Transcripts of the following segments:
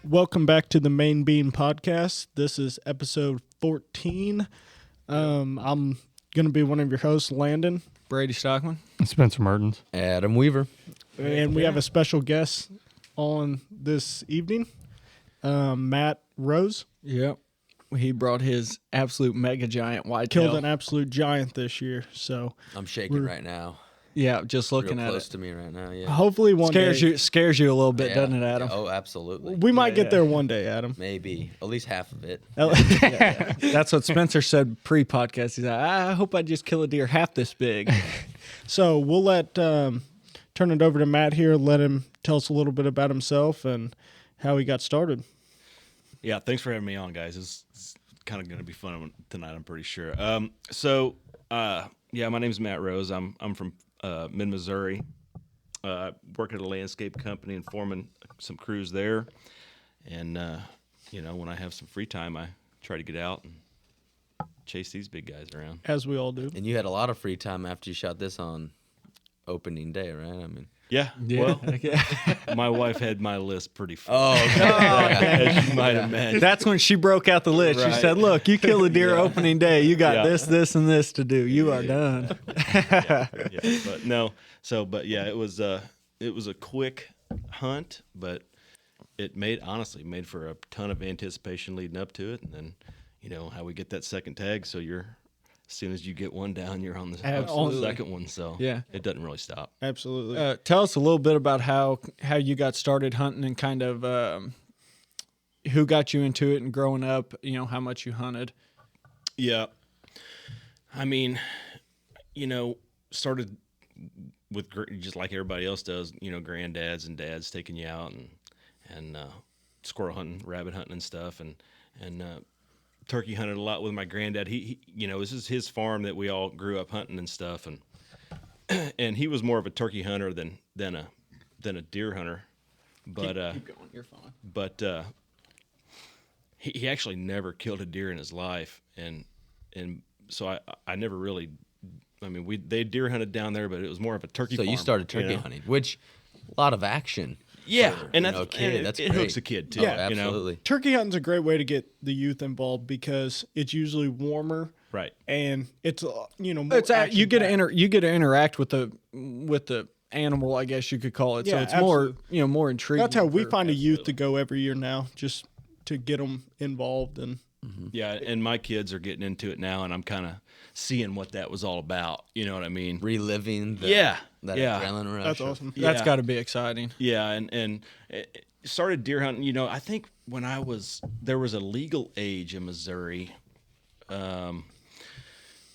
Welcome back to the Main Bean Podcast. This is episode 14. I'm going to be one of your hosts, Landon. Brady Stockman. Spencer Mertens. Adam Weaver. And we have a special guest on this evening, Matt Rose. Yep. He brought his absolute mega giant whitetail. Killed an absolute giant this year. So I'm shaking right now. Yeah, just looking Real at close it. to me right now. Yeah. hopefully one day. Scares you a little bit, Yeah. doesn't it, Adam? Oh, absolutely. We might get there one day, Adam. Maybe at least half of it. That's what Spencer said pre-podcast. He's like, I hope I just kill a deer half this big. So we'll turn it over to Matt here. Let him tell us a little bit about himself and how he got started. Yeah, thanks for having me on, guys. It's kind of going to be fun tonight, I'm pretty sure. My name's Matt Rose. I'm from mid-Missouri. Work at a landscape company and forming some crews there. And, when I have some free time, I try to get out and chase these big guys around. As we all do. And you had a lot of free time after you shot this on opening day, right? I mean, Yeah. Well, my wife had my list pretty full. oh, okay. As you might imagine. That's when she broke out the list. She Right. said, look, you kill a deer opening day. You got Yeah. this, and this to do. You are done. It was a quick hunt, but it made for a ton of anticipation leading up to it, and then how we get that second tag. So as soon as you get one down, you're on the second one. So Yeah. it doesn't really stop. Absolutely. Tell us a little bit about how you got started hunting and kind of who got you into it and growing up, how much you hunted. Yeah, I mean, started with just like everybody else does. Granddads and dads taking you out and squirrel hunting, rabbit hunting, and stuff, and turkey hunted a lot with my granddad. He this is his farm that we all grew up hunting and stuff, and he was more of a turkey hunter than a deer hunter. But Keep going. You're fine. but he actually never killed a deer in his life, and so I never really. I mean, they deer hunted down there, but it was more of a turkey. So farm, you started turkey hunting, which a lot of action. Yeah, for, and a kid. That's it great. hooks a kid too. Oh, absolutely. Turkey hunting's a great way to get the youth involved because it's usually warmer, Right. and it's more It's you get to interact with the animal, I guess you could call it. So Yeah, it's more more intriguing. That's how we find a youth to go every year now, just to get them involved. And Yeah, and my kids are getting into it now, and I'm kind of seeing what that was all about. You know what I mean? Reliving that adrenaline rush. that's awesome. That's Yeah. got to be exciting. Yeah, and it started deer hunting. I think when there was a legal age in Missouri.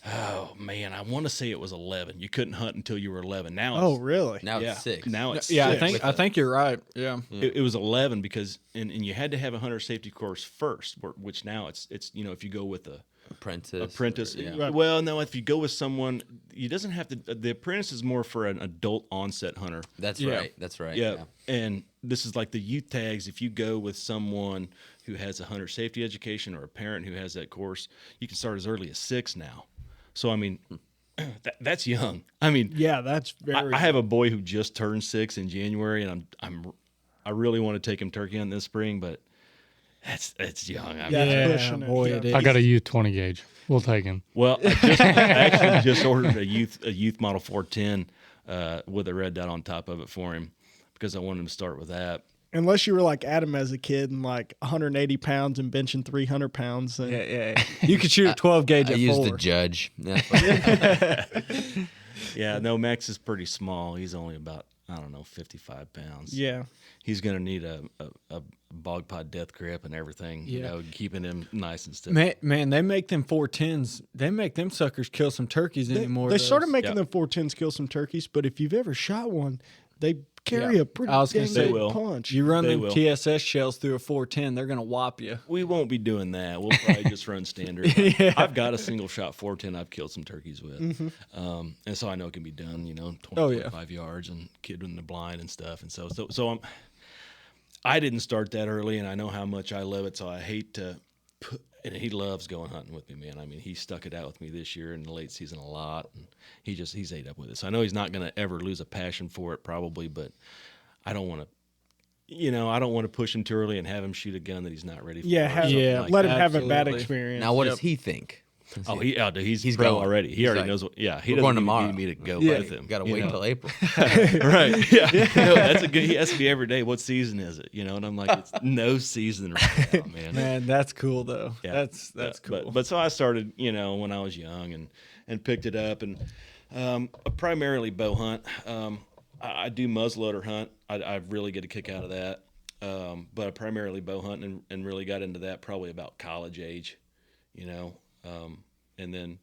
Oh man, I want to say it was 11. You couldn't hunt until you were 11. Now, Oh, really? Now yeah, it's 6. Now it's Yeah, 6. I think you're right. Yeah. It was 11 because and you had to have a hunter safety course first, which now it's if you go with a apprentice. Yeah. Right. Well, no, if you go with someone, you doesn't have to. The apprentice is more for an adult onset hunter. That's Yeah. right. That's right. Yeah. And this is like the youth tags. If you go with someone who has a hunter safety education or a parent who has that course, you can start as early as 6 now. So I mean, that's young. I mean, Yeah, that's very. I have a boy who just turned 6 in January, and I really want to take him turkey hunting this spring, but it's young. I mean, Yeah. pushing it. boy, Yeah. it is. I got a youth 20 gauge. We'll take him. Well, I actually just ordered a youth model 410 with a red dot on top of it for him because I wanted him to start with that. Unless you were like Adam as a kid and like 180 pounds and benching 300 pounds. Then Yeah. You could shoot a 12 gauge I at used 4. the judge. Yeah. Yeah, no, Max is pretty small. He's only about 55 pounds. Yeah. He's gonna need a bog pod death grip and everything. Yeah. Keeping him nice and stiff. Man, they make them 410s. They make them suckers kill some turkeys anymore. They started making Yeah. them 410s kill some turkeys, but if you've ever shot one, they carry a pretty I was gonna dang say, big They will. punch. You run They them will. TSS shells through a 410, they're gonna wwop you. We won't be doing that. We'll probably just run standard. I've got a single shot 410 I've killed some turkeys with. And so I know it can be done, 20, Oh, yeah. 25 yards and kid in the blind and stuff. And so I didn't start that early, and I know how much I love it, so I hate to put, and he loves going hunting with me, man. I mean, he stuck it out with me this year in the late season a lot, and he's ate up with it. So I know he's not going to ever lose a passion for it probably, but I don't want to I don't want to push him too early and have him shoot a gun that he's not ready for. Yeah, or something like let that. him have a bad Absolutely. experience. Now, what Yep. does he think? Dude, he's pro going. already. He He's already like, knows what. Yeah, he "We're doesn't going even tomorrow." need me to go Yeah. with him. Got to you wait know? till April. Right. Yeah. No, that's a good. He has to be every day. What season is it? And I'm like, it's no season right now, man. Man, that's cool though. Yeah. That's cool. But so I started, when I was young and picked it up and primarily bow hunt. I do muzzleloader hunt. I really get a kick out of that. But I primarily bow hunt and really got into that probably about college age, and then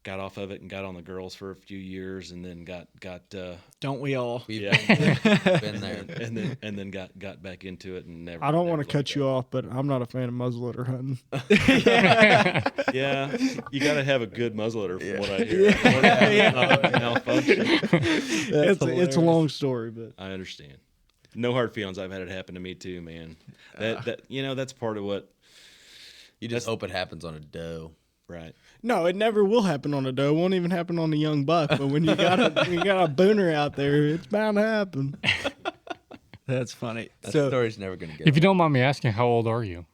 got off of it and got on the girls for a few years and then got Don't we all? We've Yeah. been there. and then got back into it and never. I don't want to never cut you off, but I'm not a fan of muzzleloader hunting. Yeah, you got to have a good muzzleloader from what I hear. Malfunction. It's a long story, but I understand. No hard feelings. I've had it happen to me too, man. That's part of what. You just hope it happens on a doe. Right. no, it never will happen on a doe. It won't even happen on a young buck. But when you got a booner out there, it's bound to happen. That's funny. That So story's never going to get If you don't mind me asking, how old are you?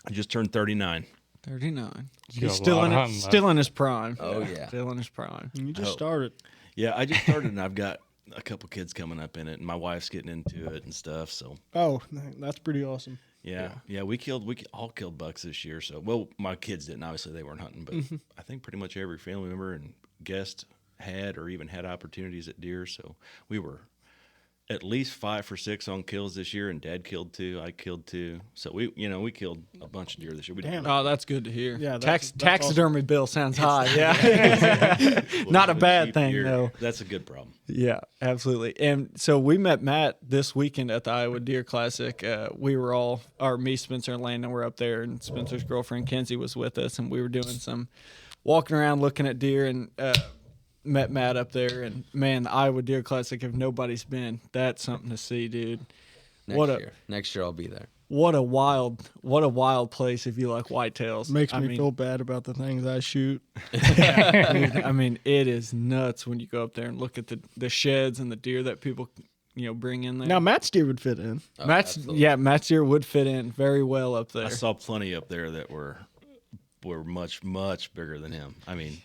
I just turned 39. 39. You got He's a still lot in of it, hunting left. still in his prime. Oh, yeah. Still in his prime. You just started. Yeah, I just started and I've got a couple kids coming up in it, and my wife's getting into it and stuff. So Oh, that's pretty awesome. yeah, we all killed bucks this year. So my kids didn't. Obviously, they weren't hunting, but I think pretty much every family member and guest had or even had opportunities at deer. So we were at least 5 for 6 on kills this year, and Dad killed 2. I killed 2. So we killed a bunch of deer this year. We Damn. Oh, that's good to hear. Yeah, that's taxidermy bill sounds high. Yeah. Not a bad cheap thing, deer. though. That's a good problem. Yeah, absolutely. And so we met Matt this weekend at the Iowa Deer Classic. We were me, Spencer, and Landon were up there, and Spencer's girlfriend, Kenzie, was with us, and we were doing some walking around looking at deer and met Matt up there. And, man, the Iowa Deer Classic, if nobody's been, that's something to see, dude. Next year I'll be there. What a wild place if you like whitetails. Makes me feel bad about the things I shoot. Dude, I mean, it is nuts when you go up there and look at the sheds and the deer that people, bring in there. Now, Matt's deer would fit in. Oh, Matt's deer would fit in very well up there. I saw plenty up there that were much, much bigger than him. I mean,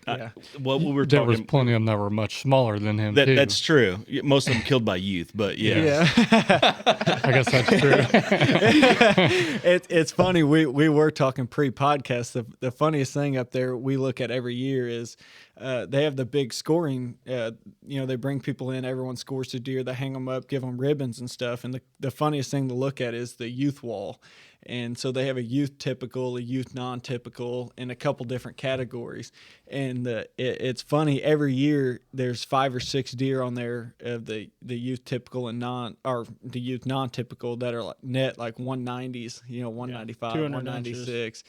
Yeah. what we were There talking. was plenty of them that were much smaller than him, too. That's true. Most of them killed by youth, but yeah. I guess that's true. It's funny. We were talking pre-podcast. The funniest thing up there we look at every year is they have the big scoring. They bring people in. Everyone scores the deer. They hang them up, give them ribbons and stuff. And the funniest thing to look at is the youth wall. And so they have a youth typical, a youth non-typical, and a couple different categories. And it's funny, every year there's 5 or 6 deer on there of the youth typical and the youth non-typical that are like net like 190s, 195, 200 196.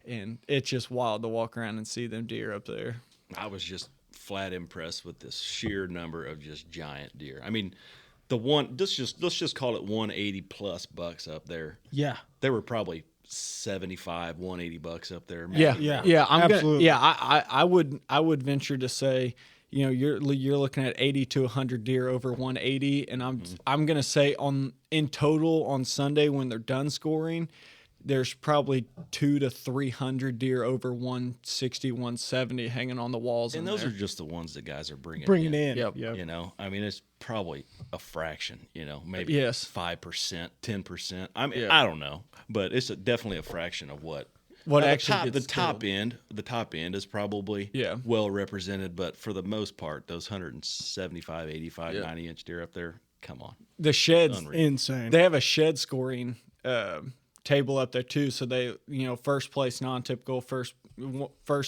And it's just wild to walk around and see them deer up there. I was just flat impressed with this sheer number of just giant deer. I mean, let's just call it 180 plus bucks up there. Yeah. There were probably 75, 180 bucks up there. Yeah. I'm absolutely. I would venture to say, you're looking at 80 to 100 deer over 180, and I'm gonna say in total on Sunday when they're done scoring, there's probably 200 to 300 deer over 160, 170 hanging on the walls. And those there. are just the ones that guys are bringing in. Yep. I mean, it's probably a fraction, maybe Yes. 5%, 10%. I mean, Yeah. I don't know, but it's definitely a fraction of what actually the gets top killed. end. The top end is probably well represented, but for the most part, those 175, 85, 90-inch deer up there, come on. The sheds, Unreal. Insane. they have a shed scoring table up there too. So they, first place non-typical, first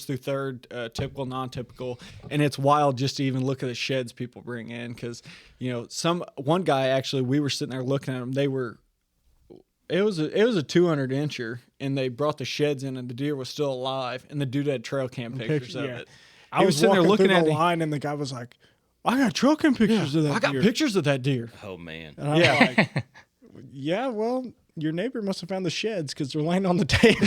through third typical, non-typical, and it's wild just to even look at the sheds people bring in because one guy actually we were sitting there looking at them. It was a 200-incher, and they brought the sheds in, and the deer was still alive, and the dude had trail cam pictures of it. I was sitting there walking looking through at the it. line, and the guy was like, I got trail cam pictures of that I got deer. pictures of that deer. Oh, man. And I'm like, yeah, well, your neighbor must have found the sheds because they're laying on the table.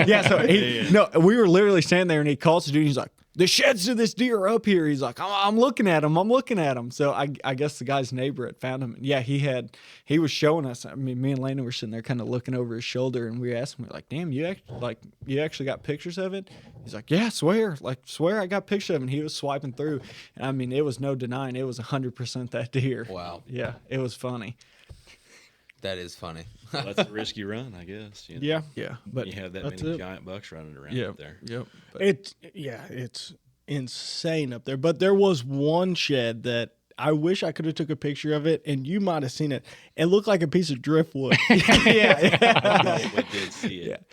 Yeah, so we were literally standing there, and he calls the dude, and he's like, the sheds to this deer are up here. He's like, I'm looking at him. I'm looking at him. So I guess the guy's neighbor had found him. Yeah, he was showing us. I mean, me and Lena were sitting there kind of looking over his shoulder, and we asked him, we're like, damn, you actually got pictures of it? He's like, yeah, swear I got pictures of it. And he was swiping through. And I mean, it was no denying. It was 100% that deer. Wow. Yeah, it was funny. That is funny. Well, that's a risky run, I guess. You know? Yeah. Yeah, but You have that That's many it. giant bucks running around yeah, up there. yep. But It's insane up there. But there was one shed that I wish I could have took a picture of it, and you might have seen it. It looked like a piece of driftwood. yeah. We did see it.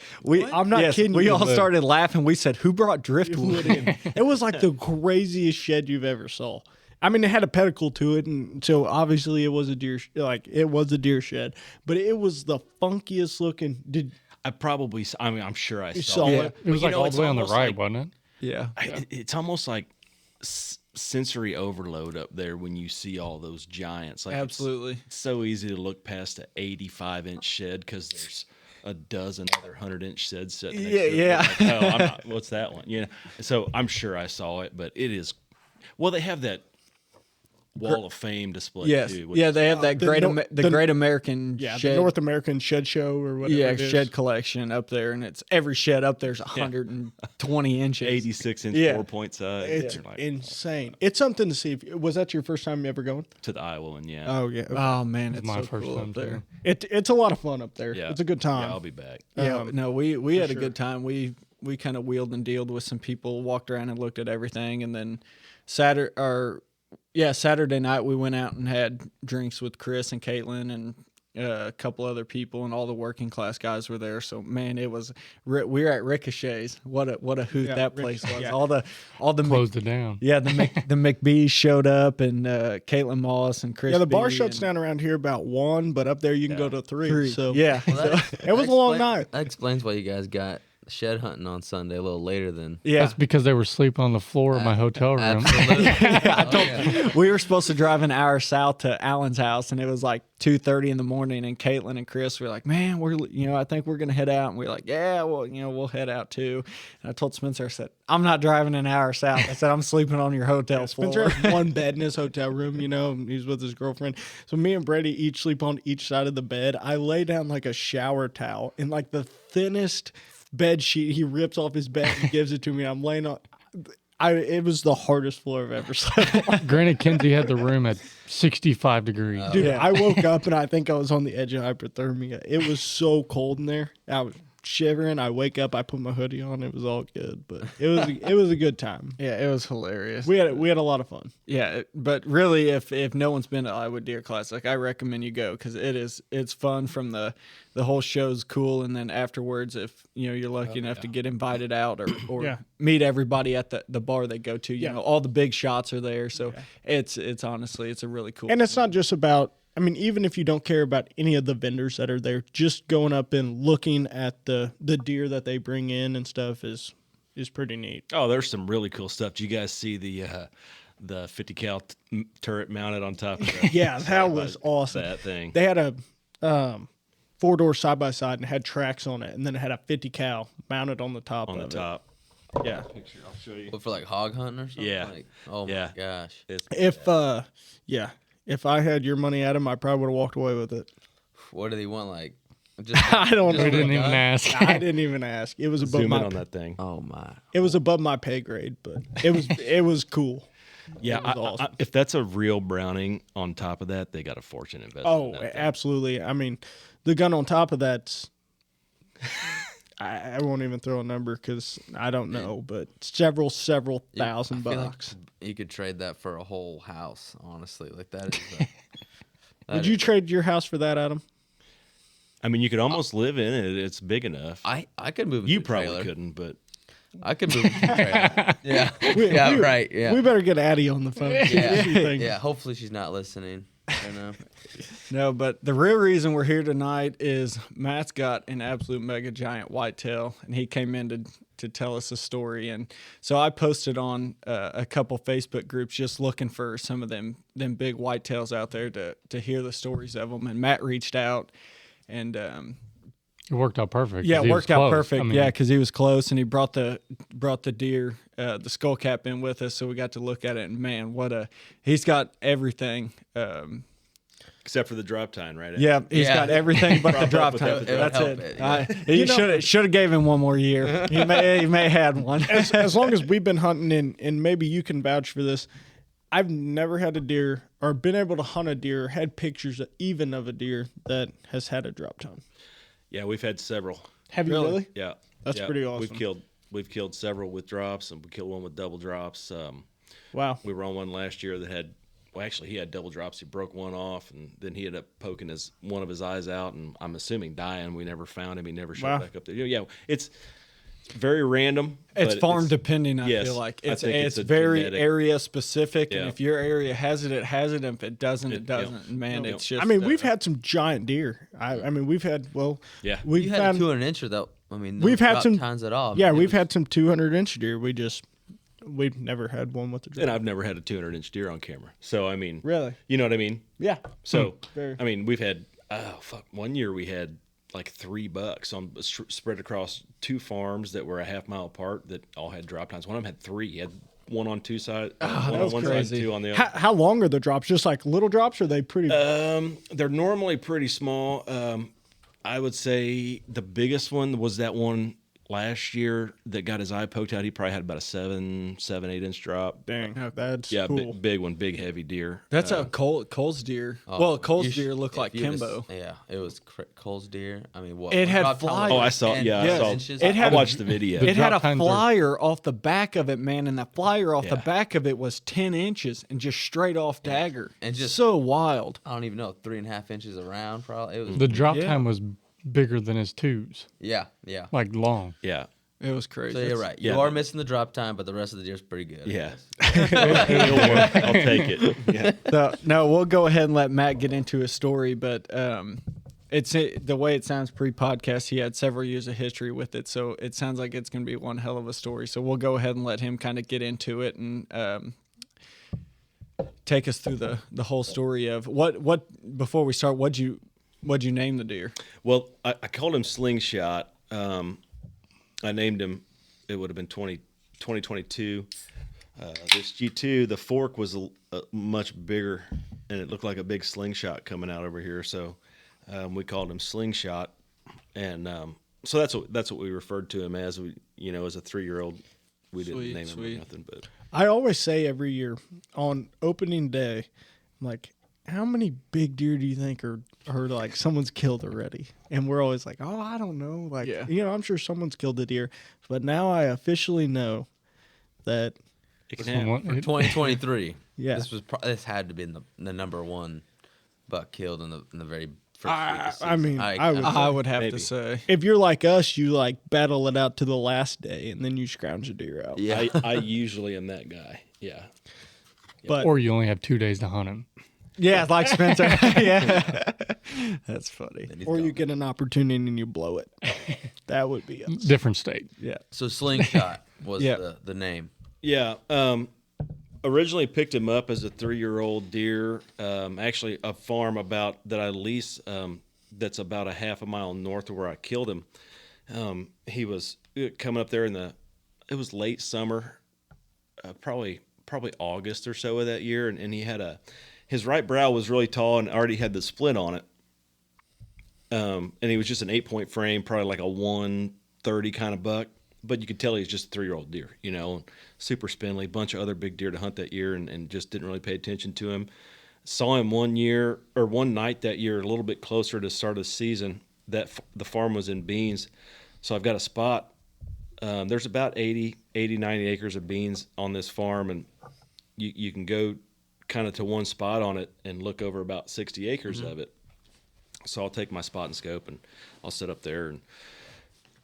I'm not kidding We you, all but started laughing. We said, "Who brought driftwood in?" it was like the craziest shed you've ever saw. I mean, it had a pedicle to it, and so obviously it was a deer. It was a deer shed, but it was the funkiest looking. I'm sure I You saw saw it. it? It was you like know, all it's the way on the almost right, like- wasn't it? Yeah, It's almost like sensory overload up there when you see all those giants. Like absolutely. It's so easy to look past an 85-inch shed because there's a dozen other 100-inch sheds sitting next to it. Yeah. Like, oh, I'm not, what's that one? You know. So I'm sure I saw it, but it is. Well, they have that Wall of Fame display Yes. too. which Yeah, is- they have that the great Nor- the the- Great American Yeah, shed. the North American Shed Show or whatever. yeah, it is. shed collection up there, and it's every shed up there's 120 inches. 86-inch Yeah. 4-point size. It's You're like, insane. It's something to see. Was that your first time ever going? to the Iowa one, yeah. Oh yeah, Oh man, it's my so first cool time up there. too. it's a lot of fun up there. Yeah. It's a good time. Yeah, I'll be back. Yeah, no, we had a sure. good time. We kind of wheeled and dealed with some people, walked around and looked at everything, and then Saturday night we went out and had drinks with Chris and Caitlin and a couple other people, and all the working class guys were there. So man, it was we were at Ricochet's. What a hoot Yeah, that place was. yeah. All the Closed it down. yeah, the McBees showed up, and Caitlin Moss and Chris. Yeah, the bar B shuts and down around here about 1, but up there you can go to 3. three. So Yeah, it was a long night. That explains why you guys got shed hunting on Sunday a little later than. yeah. That's because they were sleeping on the floor of my hotel room. Absolutely. Yeah. We were supposed to drive an hour south to Alan's house, and it was like 2:30 in the morning. And Caitlin and Chris were like, "Man, I think we're gonna head out." And we were like, "Yeah, well, we'll head out too." And I told Spencer, I said, "I'm not driving an hour south." I said, "I'm sleeping on your hotel Spencer floor." has one bed in his hotel room, and he's with his girlfriend. So me and Brady each sleep on each side of the bed. I lay down like a shower towel in like the thinnest bed sheet. He rips off his bed and gives it to me. I'm laying on. It was the hardest floor I've ever slept on. Granted, Kenzie had the room at 65 degrees. Dude, Yeah. I woke up and I think I was on the edge of hypothermia. It was so cold in there. I was shivering. I wake up, I put my hoodie on. It was all good, but it was a good time. Yeah, it was hilarious. We had a lot of fun. Yeah, but really, if no one's been to Iowa Deer Classic, I recommend you go because it's fun. From the whole show's cool, and then afterwards, if you're lucky enough to get invited out or Yeah. meet everybody at the bar they go to, you know, all the big shots are there. So it's honestly it's a really cool. And it's not just about. I mean, even if you don't care about any of the vendors that are there, just going up and looking at the deer that they bring in and stuff is pretty neat. Oh, there's some really cool stuff. Do you guys see the 50 cal turret mounted on top of that? Yeah, that was awesome. That thing. They had a 4-door side by side and had tracks on it, and then it had a 50 cal mounted on the top. on the of top. it. Yeah. Picture, I'll show you. What, for like hog hunting or something? Yeah. Like, oh my Yeah. gosh. If I had your money, Adam, I probably would have walked away with it. What do they want? Like, just I don't know. We just didn't a even gun? ask. I didn't even ask. It was above Zoom in my on that thing. Oh my. it was above my pay grade, but it was cool. Yeah, It was awesome. if that's a real Browning on top of that, they got a fortune invested. Oh, in that thing. absolutely. I mean, the gun on top of that's. I won't even throw a number because I don't know, but several thousand I feel bucks. Like you could trade that for a whole house. Honestly, like that is. Would you trade your house for that, Adam? I mean, you could almost live in it. It's big enough. I could move. You into a probably trailer. couldn't, but I could move. Into a trailer. Yeah. Yeah. Right. Yeah. We better get Addie on the phone. yeah. Yeah. Yeah. Hopefully she's not listening. You know. No, but the real reason we're here tonight is Matt's got an absolute mega giant whitetail, and he came in to tell us a story. And so I posted on a couple Facebook groups just looking for some of them big whitetails out there to hear the stories of them. And Matt reached out, and It worked out perfect. Yeah, 'cause it he was worked out close. perfect. I mean, Yeah, because he was close, and he brought the deer, the skull cap in with us, so we got to look at it. And man, he's got everything. Except for the drop time, right? Yeah, he's Yeah. got everything but the Prop drop up with time. that. That's It would it. help it, He should have gave him one more year. He may have had one. As long as we've been hunting, and maybe you can vouch for this, I've never had a deer or been able to hunt a deer, had pictures even of a deer that has had a drop time. Yeah, we've had several. Have you really? Yeah, That's yeah. pretty awesome. We've killed several with drops, and we killed one with double drops. Wow. We were on one last year that had. Well, actually, he had double drops. He broke one off, and then he ended up poking one of his eyes out, and I'm assuming dying. We never found him. He never showed Wow. back up there. Yeah, it's very random. It's but farm depending. I yes, feel like I it's think it's a very genetic- area specific, and Yeah. if your area has it, it has it. And if it doesn't, it Yeah. doesn't. And man, Yeah. it's just. I mean, we've had some giant deer. I mean, we've had Yeah. we've You had found a 200 incher though. I mean, We've had some- times at all. yeah, It we've was- had some 200-inch deer. We've never had one with a drop. And I've never had a 200-inch deer on camera. So I mean, Really? you know what I mean? Yeah. So Very. I mean, we've had one year we had like 3 bucks on spread across 2 farms that were a half-mile apart that all had drop times. One of them had 3. He had one on 2 sides, one on was one side, crazy. 2 on the other. How long are the drops? Just like little drops, or are they pretty? They're normally pretty small. I would say the biggest one was that one last year that got his eye poked out. He probably had about a 7-8 inch drop. Dang, that's Yeah, cool. big one, big heavy deer. That's a Cole's deer. Oh, well, Cole's you deer should- looked if like you would've Kimbo. Yeah, it was Cole's deer. I mean, what? It had drop time was flies. Oh, I saw. 10 Yeah, I Yes. saw. inches. It had I a- watched the video. It had a drop times are- flyer off the back of it, man, and that flyer off the Yeah. back of it was 10 inches and just straight off dagger. And just- so wild. I don't even know, 3.5 inches around, probably. It was. The drop Yeah. time was bigger than his twos, yeah. like long. Yeah, It was crazy. So you're right. Yeah. You are missing the drop time, but the rest of the deer's pretty good. I yeah. guess. It'll work. I'll take it. Yeah. So, no, we'll go ahead and let Matt get into his story, but it's the way it sounds pre-podcast. He had several years of history with it, so it sounds like it's going to be one hell of a story. So we'll go ahead and let him kind of get into it and take us through the whole story of what. Before we start, what'd you name the deer? Well, I called him Slingshot. I named him. It would have been 2022. This G2, the fork was much bigger, and it looked like a big slingshot coming out over here. So we called him Slingshot, and so that's what we referred to him as. We, as a 3-year-old, we didn't name him or nothing. But I always say every year on opening day, I'm like, how many big deer do you think are like someone's killed already? And we're always like, oh, I don't know. Like, Yeah. I'm sure someone's killed a deer. But now I officially know that, it can So happen. one- For 2023. Yeah. This had to be the number one buck killed in the very first week of I mean, season. I would have Maybe. to say. if you're like us, you like battle it out to the last day and then you scrounge a deer out. Yeah. I usually am that guy. Yeah. But Or you only have 2 days to hunt him. Yeah, like Spencer. Yeah, that's funny. Then he's or you gone. get an opportunity and you blow it. That would be us. Different state. Yeah. So Slingshot was Yeah. the name. Yeah. Originally picked him up as a 3-year-old deer. Actually, a farm that I lease that's about a half a mile north of where I killed him. He was coming up there it was late summer, probably August or so of that year, and he had his right brow was really tall and already had the split on it. And he was just an 8-point frame, probably like a 130 kind of buck. But you could tell he's just a 3-year-old deer, super spindly, bunch of other big deer to hunt that year, and just didn't really pay attention to him. Saw him one night that year, a little bit closer to the start of the season. That the farm was in beans, so I've got a spot. There's about 90 acres of beans on this farm, and you can go kind of to one spot on it and look over about 60 acres of it. So I'll take my spot and scope, and I'll sit up there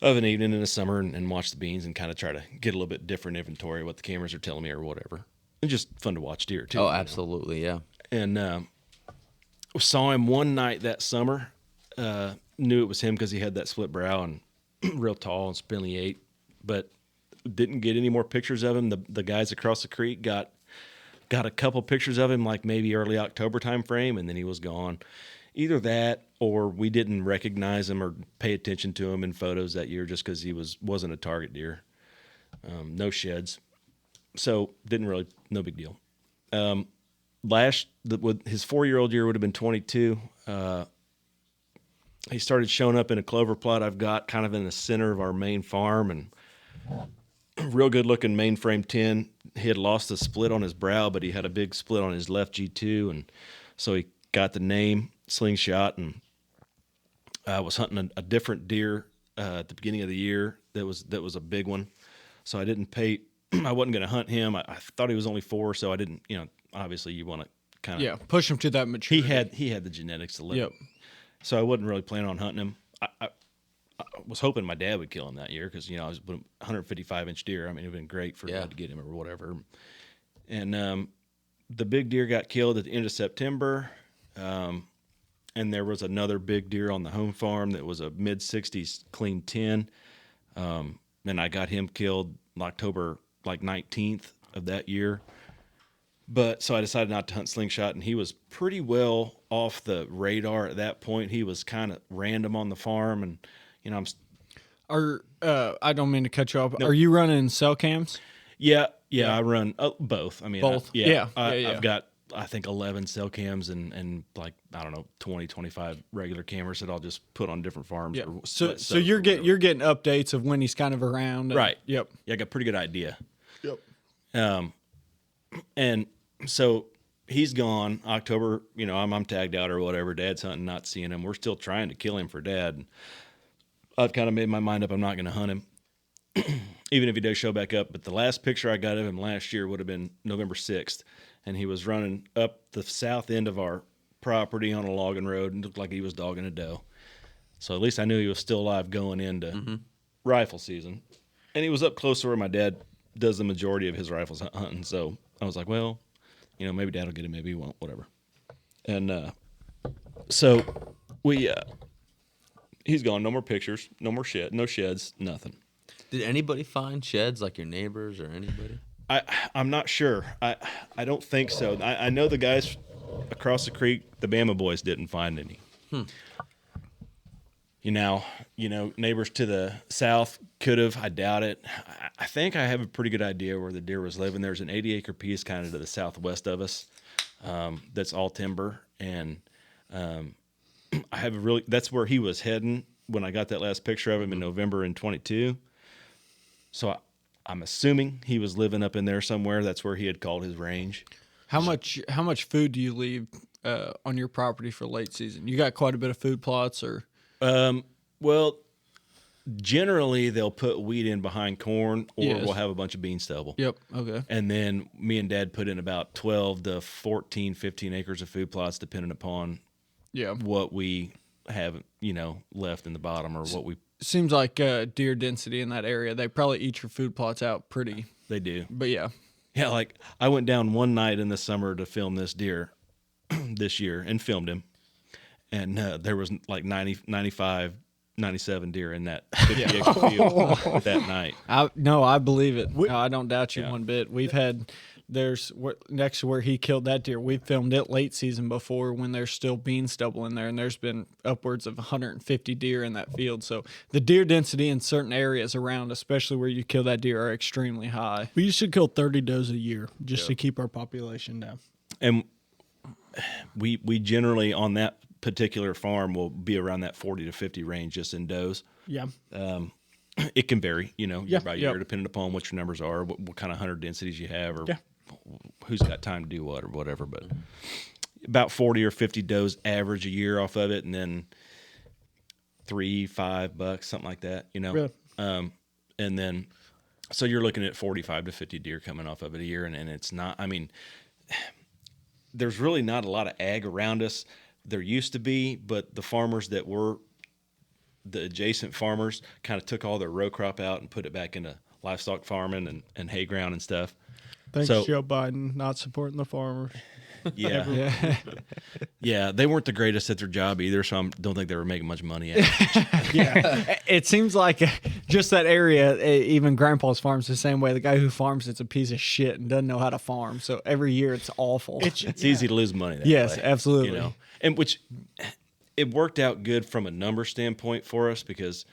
of an evening in the summer and watch the beans and kind of try to get a little bit different inventory of what the cameras are telling me or whatever. It's just fun to watch deer too. Oh, absolutely, yeah. And saw him one night that summer. Knew it was him because he had that split brow and real tall and spindly 8, but didn't get any more pictures of him. The guys across the creek got a couple pictures of him, like maybe early October time frame, and then he was gone. either that or we didn't recognize him or pay attention to him in photos that year just because he wasn't a target deer. No sheds. So no big deal. With his 4-year-old year would have been 22. He started showing up in a clover plot I've got kind of in the center of our main farm, and real good looking mainframe 10. He had lost a split on his brow, but he had a big split on his left G2. And so he got the name Slingshot, and I was hunting a different deer at the beginning of the year. That was a big one. So I didn't pay, I wasn't going to hunt him. I thought he was only 4. So I didn't, obviously you want to kind of, push him to that maturity. he had the genetics to live. Yep. So I wasn't really planning on hunting him. I was hoping my dad would kill him that year because, I was 155-inch deer. I mean, it would have been great for Dad to get him or whatever. And the big deer got killed at the end of September. And there was another big deer on the home farm that was a mid-60s clean 10. And I got him killed October 19th of that year. But so I decided not to hunt Slingshot, and he was pretty well off the radar at that point. He was kind of random on the farm, and I don't mean to cut you off. Are you running cell cams? Yeah, I run both. I mean, both. I've got I think 11 cell cams and 20, 25 regular cameras that I'll just put on different farms. Yeah. So you're getting updates of when he's kind of around. Right. Yep. Yeah, I got a pretty good idea. Yep. And so he's gone October, I'm tagged out or whatever. Dad's hunting, not seeing him. We're still trying to kill him for Dad. I've kind of made my mind up. I'm not going to hunt him, even if he does show back up. But the last picture I got of him last year would have been November 6th. And he was running up the south end of our property on a logging road and looked like he was dogging a doe. So at least I knew he was still alive going into rifle season. And he was up close to where my dad does the majority of his rifles hunting. So I was like, well, maybe Dad will get him, maybe he won't, whatever. And so he's gone. No more pictures, no more no sheds, nothing. Did anybody find sheds, like your neighbors or anybody? I'm not sure. I don't think so. I know the guys across the creek, the Bama boys, didn't find any. Neighbors to the south could have. I doubt it. I think I have a pretty good idea where the deer was living. There's an 80-acre piece kind of to the southwest of us that's all timber, and I have that's where he was heading when I got that last picture of him in November in 22. So I'm assuming he was living up in there somewhere. That's where he had called his range. How much food do you leave on your property for late season? You got quite a bit of food plots, or? Well, generally they'll put wheat in behind corn, or Yes. we'll have a bunch of bean stubble. Yep. Okay. And then me and Dad put in about 12 to 14, 15 acres of food plots, depending upon what we have, left in the bottom or what we. Seems like deer density in that area. They probably eat your food plots out pretty. They do. But yeah. Yeah, like I went down one night in the summer to film this deer this year and filmed him. And there was like 90, 95, 97 deer in that 50-acre field that night. I believe it. No, I don't doubt you one bit. We've had, next to where he killed that deer, we filmed it late season before when there's still bean stubble in there, and there's been upwards of 150 deer in that field. So the deer density in certain areas around, especially where you kill that deer, are extremely high. We used to kill 30 does a year just to keep our population down. And we generally on that particular farm will be around that 40 to 50 range just in does. Yeah. It can vary, year by year, Yep. depending upon what your numbers are, what kind of hunter densities you have, or who's got time to do what or whatever. But about 40 or 50 does average a year off of it, and then $3-5, something like that, Really? And then, so you're looking at 45 to 50 deer coming off of it a year, and it's not, there's really not a lot of ag around us. There used to be, but the farmers that were the adjacent farmers kind of took all their row crop out and put it back into livestock farming and hay ground and stuff. Thanks, So- Joe Biden, not supporting the farmers. Yeah. Yeah. They weren't the greatest at their job either, so I don't think they were making much money at it. It seems like just that area, even Grandpa's farm's the same way. The guy who farms it's a piece of shit and doesn't know how to farm. So every year it's awful. It's easy to lose money that Yes, way, absolutely. And which it worked out good from a number standpoint for us because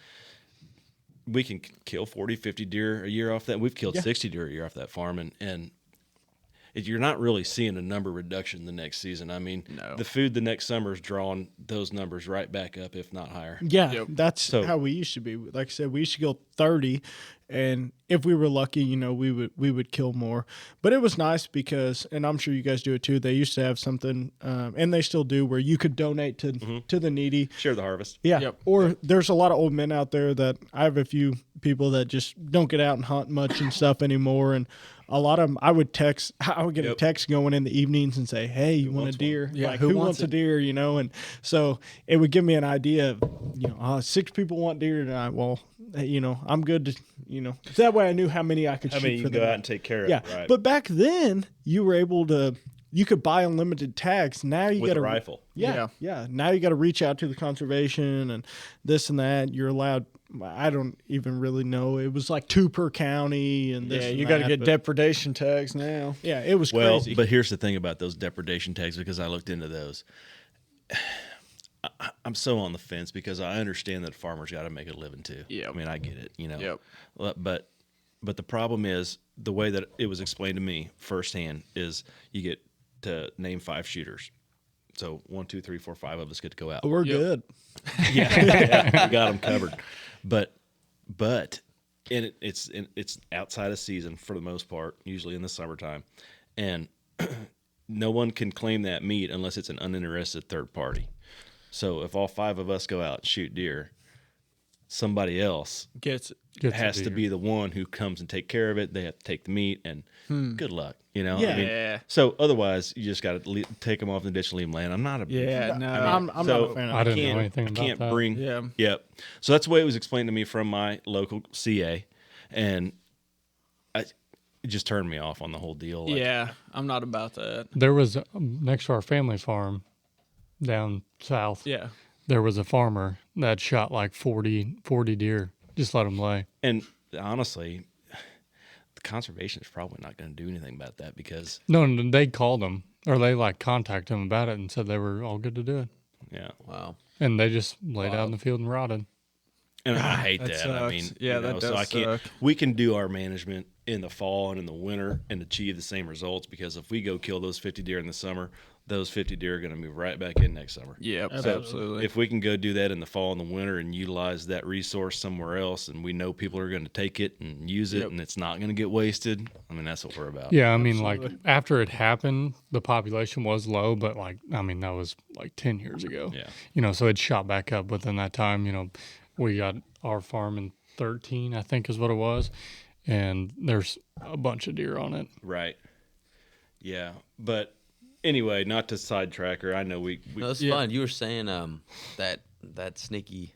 we can kill 40, 50 deer a year off that. We've killed 60 deer a year off that farm, and you're not really seeing a number reduction the next season. I mean, the food the next summer is drawing those numbers right back up, if not higher. Yeah, that's how we used to be. Like I said, we used to kill 30, and if we were lucky, we would kill more. But it was nice because, and I'm sure you guys do it too. They used to have something, and they still do, where you could donate to the needy. Share the harvest. Yeah. Yep. Or there's a lot of old men out there that I have a few people that just don't get out and hunt much and stuff anymore, and a lot of them, I would get a text going in the evenings and say, "Hey, you want a deer? Yeah, like, who wants a deer?" And so it would give me an idea of, 6 people want deer tonight. Well, I'm good to, that way I knew how many I could shoot You for can go them. out and take care of Yeah, it. Right. but back then you were able to. You could buy unlimited tags. Now you With got a rifle. Yeah. Now you got to reach out to the conservation and this and that. You're allowed. I don't even really know. It was like 2 per county, and this. and you got to that, get but- depredation tags now. Yeah, it was Well, crazy. but here's the thing about those depredation tags, because I looked into those. I'm so on the fence because I understand that farmers got to make a living too. Yep. I mean, I get it, Yep. But the problem is the way that it was explained to me firsthand is you get to name 5 shooters. So 1, 2, 3, 4, 5 of us get to go out. We're good. Yeah, we got them covered. But it's outside of season for the most part, usually in the summertime, and no one can claim that meat unless it's an uninterested third party. So if all 5 of us go out and shoot deer, somebody else Gets has to be the one who comes and take care of it. They have to take the meat, and good luck. Yeah. I mean, Yeah. so otherwise, you just got to take them off the ditch and leave them laying. I'm not a Yeah, no. I'm not a fan of I that. didn't know anything I about can't that. bring. Yeah. Yep. So that's the way it was explained to me from my local CA, and it just turned me off on the whole deal. Like, Yeah, I'm not about that. There was next to our family farm down south. Yeah. There was a farmer that shot like 40 deer. Just let them lay. And honestly, the conservation is probably not going to do anything about that because No, they called them or they like contacted them about it and said they were all good to do it. yeah. Wow. And they just laid out in the field and rotted. And I hate That that. I sucks. mean, Yeah, that so does I can't. suck. We can do our management in the fall and in the winter and achieve the same results because if we go kill those 50 deer in the summer, those 50 deer are going to move right back in next summer. Yep, So absolutely. if we can go do that in the fall and the winter and utilize that resource somewhere else, and we know people are going to take it and use it, and it's not going to get wasted, I mean, that's what we're about. Yeah, I mean, like after it happened, the population was low, but like, I mean, that was like 10 years ago. Yeah. So it shot back up within that time. We got our farm in 13, I think is what it was. And there's a bunch of deer on it. Right. Yeah. But anyway, not to sidetrack her, I know we No, that's fine. You were saying that sneaky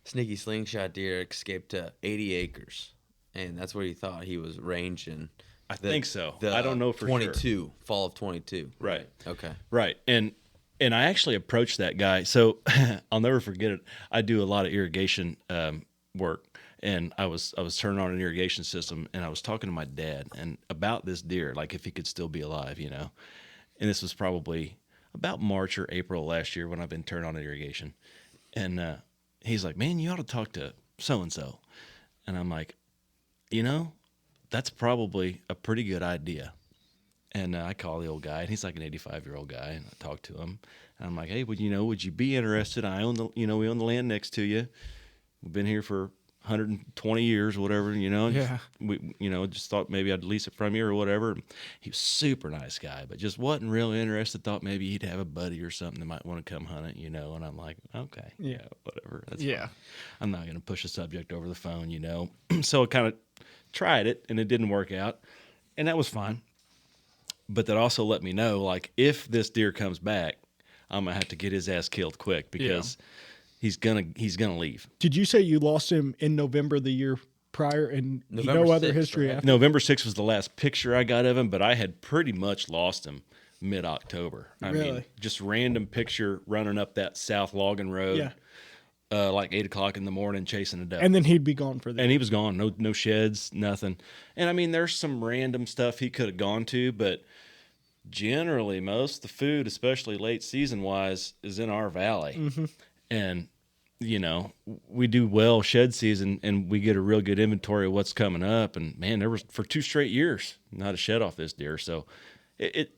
slingshot deer escaped to 80 acres, and that's where you thought he was ranging. I think so. I don't know for 22, fall of 22. Right. Okay. Right. And I actually approached that guy. So I'll never forget it. I do a lot of irrigation work, and I was turning on an irrigation system, and I was talking to my dad and about this deer, like if he could still be alive, And this was probably about March or April last year when I've been turning on irrigation. And he's like, "Man, you ought to talk to so and so." And I'm like, that's probably a pretty good idea. And I call the old guy, and he's like an 85-year-old guy, and I talk to him. And I'm like, "Hey, would you be interested? I own we own the land next to you. We've been here for 120 years or whatever, Yeah. We, just thought maybe I'd lease it from you or whatever." He was a super nice guy, but just wasn't really interested. Thought maybe he'd have a buddy or something that might want to come hunt it, And I'm like, okay, yeah, whatever. That's Yeah. fine. I'm not going to push a subject over the phone, So I kind of tried it, and it didn't work out, and that was fine. But that also let me know, like, if this deer comes back, I'm gonna have to get his ass killed quick because he's gonna leave. Did you say you lost him in November the year prior, and November no other 6th, history right? after? November 6th was the last picture I got of him, but I had pretty much lost him mid-October. I mean, Really? just random picture running up that South Logging Road, like 8 o'clock in the morning, chasing a doe. And then he'd be gone for the And he was gone. No sheds, nothing. And I mean, there's some random stuff he could have gone to, but generally most of the food, especially late season wise, is in our valley. And you know, we do well shed season and we get a real good inventory of what's coming up. And man, there was for 2 straight years not a shed off this deer. So it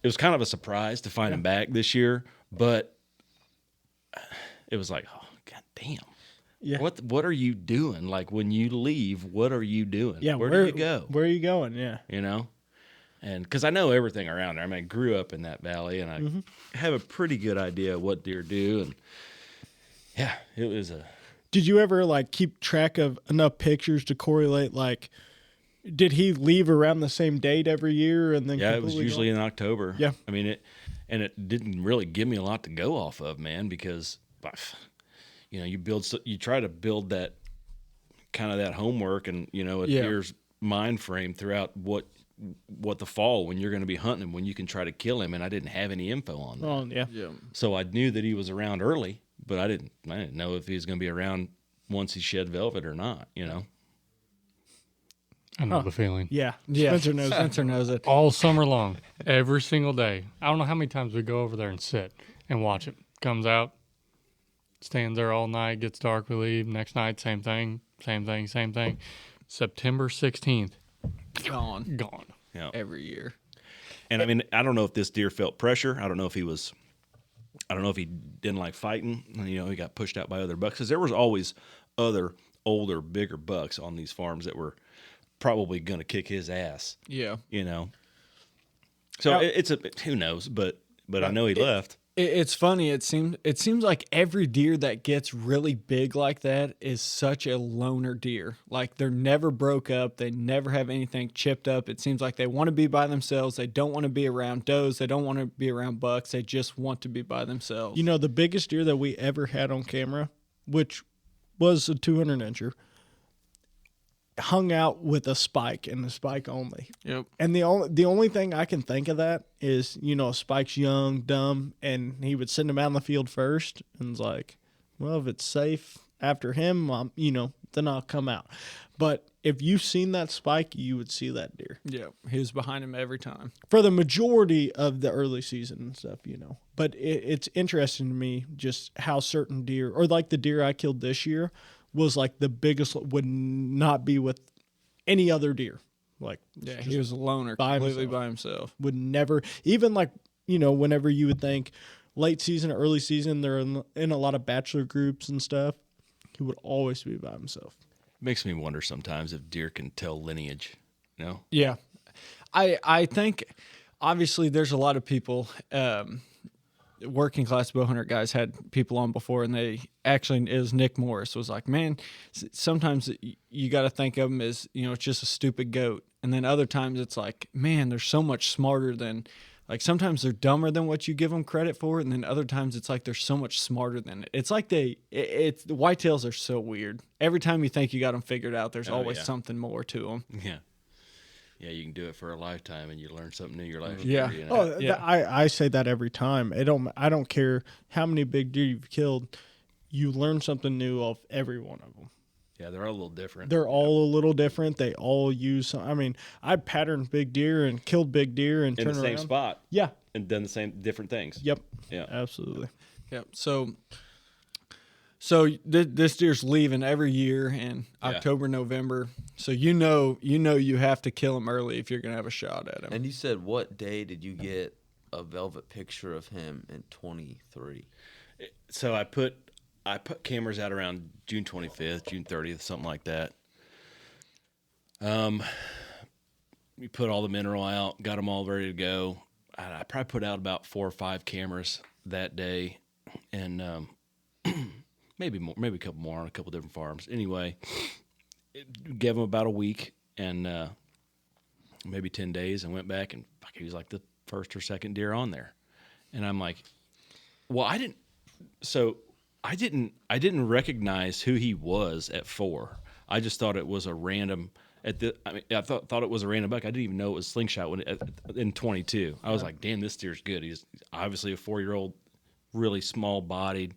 was kind of a surprise to find him back this year, but it was like, oh god damn. Yeah. What are you doing? Like when you leave, what are you doing? Yeah. Where do you go? Where are you going? Yeah. You know? And because I know everything around there. I mean, I grew up in that valley and I have a pretty good idea of what deer do. And yeah, it was a. Did you ever like keep track of enough pictures to correlate? Like, did he leave around the same date every year? And then Yeah, it was completely usually gone? in October. Yeah. I mean, it didn't really give me a lot to go off of, man, because, you know, you try to build that kind of that homework and, you know, a deer's mind frame throughout what the fall when you're going to be hunting him, when you can try to kill him. And I didn't have any info on that. Oh yeah. Yeah. So I knew that he was around early, but I didn't know if he was going to be around once he shed velvet or not, you know? I know the feeling. Yeah. Yeah. Spencer knows. Spencer knows it. All summer long, every single day. I don't know how many times we go over there and sit and watch it. Comes out, stands there all night, gets dark, we leave. Next night, same thing. September 16th, Gone gone. Yeah. every year. And I mean, I don't know if this deer felt pressure. I don't know if he didn't like fighting. You know, he got pushed out by other bucks because there was always other older, bigger bucks on these farms that were probably going to kick his ass. Yeah. You know, so it's who knows, but I know he left. It's funny. It seems like every deer that gets really big like that is such a loner deer. Like they're never broke up. They never have anything chipped up. It seems like they want to be by themselves. They don't want to be around does. They don't want to be around bucks. They just want to be by themselves. You know, the biggest deer that we ever had on camera, which was a 200-incher, hung out with a spike and a spike only. Yep. And the only thing I can think of that is, you know, Spike's young, dumb, and he would send him out in the field first, and it's like, well, if it's safe after him, you know, then I'll come out. But if you've seen that Spike, you would see that deer Yeah. He was behind him every time. for the majority of the early season and stuff, you know. But it's interesting to me just how certain deer, or like the deer I killed this year, was like the biggest, would not be with any other deer. Like, Yeah. He was a loner, by completely himself. by himself. would never, even like, you know, whenever you would think late season, early season, they're in a lot of bachelor groups and stuff, he would always be by himself. Makes me wonder sometimes if deer can tell lineage. You know? Yeah. I think obviously there's a lot of people, working class bow hunter guys had people on before, and they actually, it was Nick Morris was like, man, sometimes you got to think of them as, you know, it's just a stupid goat. And then other times it's like, man, they're so much smarter than, like sometimes they're dumber than what you give them credit for. And then other times it's like, they're so much smarter than it. It's like the whitetails are so weird. Every time you think you got them figured out, there's always yeah. something more to them. Yeah. Yeah, you can do it for a lifetime and you learn something new your life. Yeah. You know? Oh, Yeah. I say that every time. I don't care how many big deer you've killed. You learn something new off every one of them. Yeah, they're all a little different. They're all a little different. They all use. I mean, I patterned big deer and killed big deer and in turned the same around. spot Yeah. and done the same different things. Yep. Yeah. Absolutely. Yeah. So this deer's leaving every year in October, November. So you know you have to kill him early if you're gonna have a shot at him. And you said, what day did you get a velvet picture of him in 23? So I put cameras out around June 25th, June 30th, something like that. We put all the mineral out, got them all ready to go. I probably put out about 4 or 5 cameras that day, and maybe more, maybe a couple more on a couple different farms. Anyway, it gave them about a week and maybe 10 days, and went back, and he was like the first or second deer on there. And I'm like, well, I didn't recognize who he was at 4. I just thought it was a random. I thought it was a random buck. I didn't even know it was Slingshot in 22. I was like, damn, this deer's good. He's obviously a 4-year-old, really small bodied,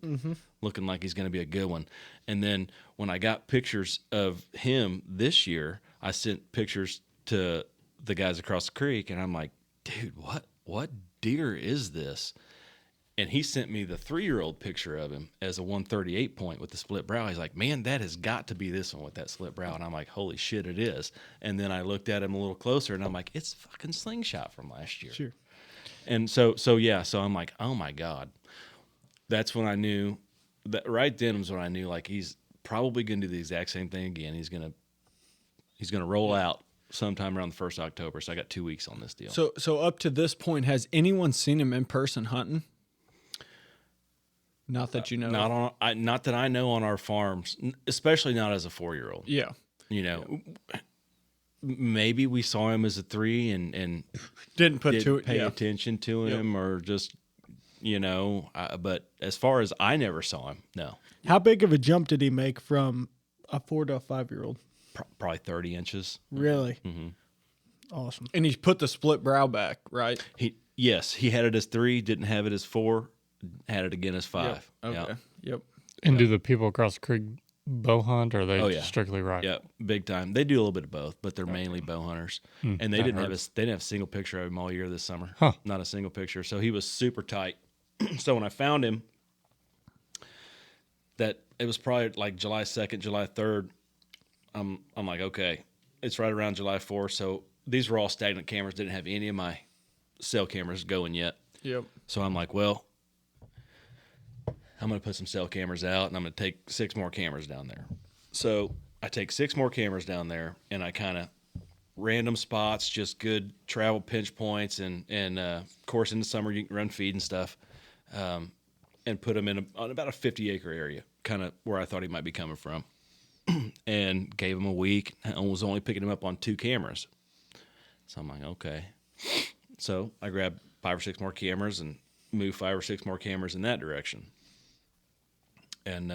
looking like he's going to be a good one. And then when I got pictures of him this year, I sent pictures to the guys across the creek, and I'm like, dude, what deer is this? And he sent me the 3-year-old picture of him as a 138 point with the split brow. He's like, man, that has got to be this one with that split brow. And I'm like, holy shit, it is. And then I looked at him a little closer, and I'm like, it's fucking Slingshot from last year. Sure. And so I'm like, oh my God. That's when I knew that right then was when I knew, like, he's probably going to do the exact same thing again. He's going to roll out sometime around the 1st of October. So I got 2 weeks on this deal. So up to this point, has anyone seen him in person hunting? Not that you know. Not that I know on our farms, especially not as a 4-year-old. Yeah. You know, maybe we saw him as a 3 and Didn't pay attention to him, or just, you know. But as far as I never saw him, no. How big of a jump did he make from a 4 to a 5-year-old? Probably 30 inches. Really? Awesome. And he's put the split brow back, right? Yes, he had it as 3, didn't have it as 4, had it again as 5. Okay. Yeah. Yep. And do the people across the creek bow hunt, or are they strictly right? Yeah, big time. They do a little bit of both, but they're mainly bow hunters. And they didn't have a single picture of him all year this summer. Huh. Not a single picture. So he was super tight. So when I found him, that it was probably like July 2nd, July 3rd. I'm like, okay, it's right around July 4th. So these were all stagnant cameras. Didn't have any of my cell cameras going yet. Yep. So I'm like, well, I'm going to put some cell cameras out, and I'm going to take 6 more cameras down there. So I take 6 more cameras down there, and I kind of random spots, just good travel pinch points, and of course in the summer you can run feed and stuff, and put them on about a 50-acre area, kind of where I thought he might be coming from, and gave him a week, and was only picking him up on 2 cameras. So I'm like, okay. So I grabbed 5 or 6 more cameras and moved 5 or 6 more cameras in that direction. And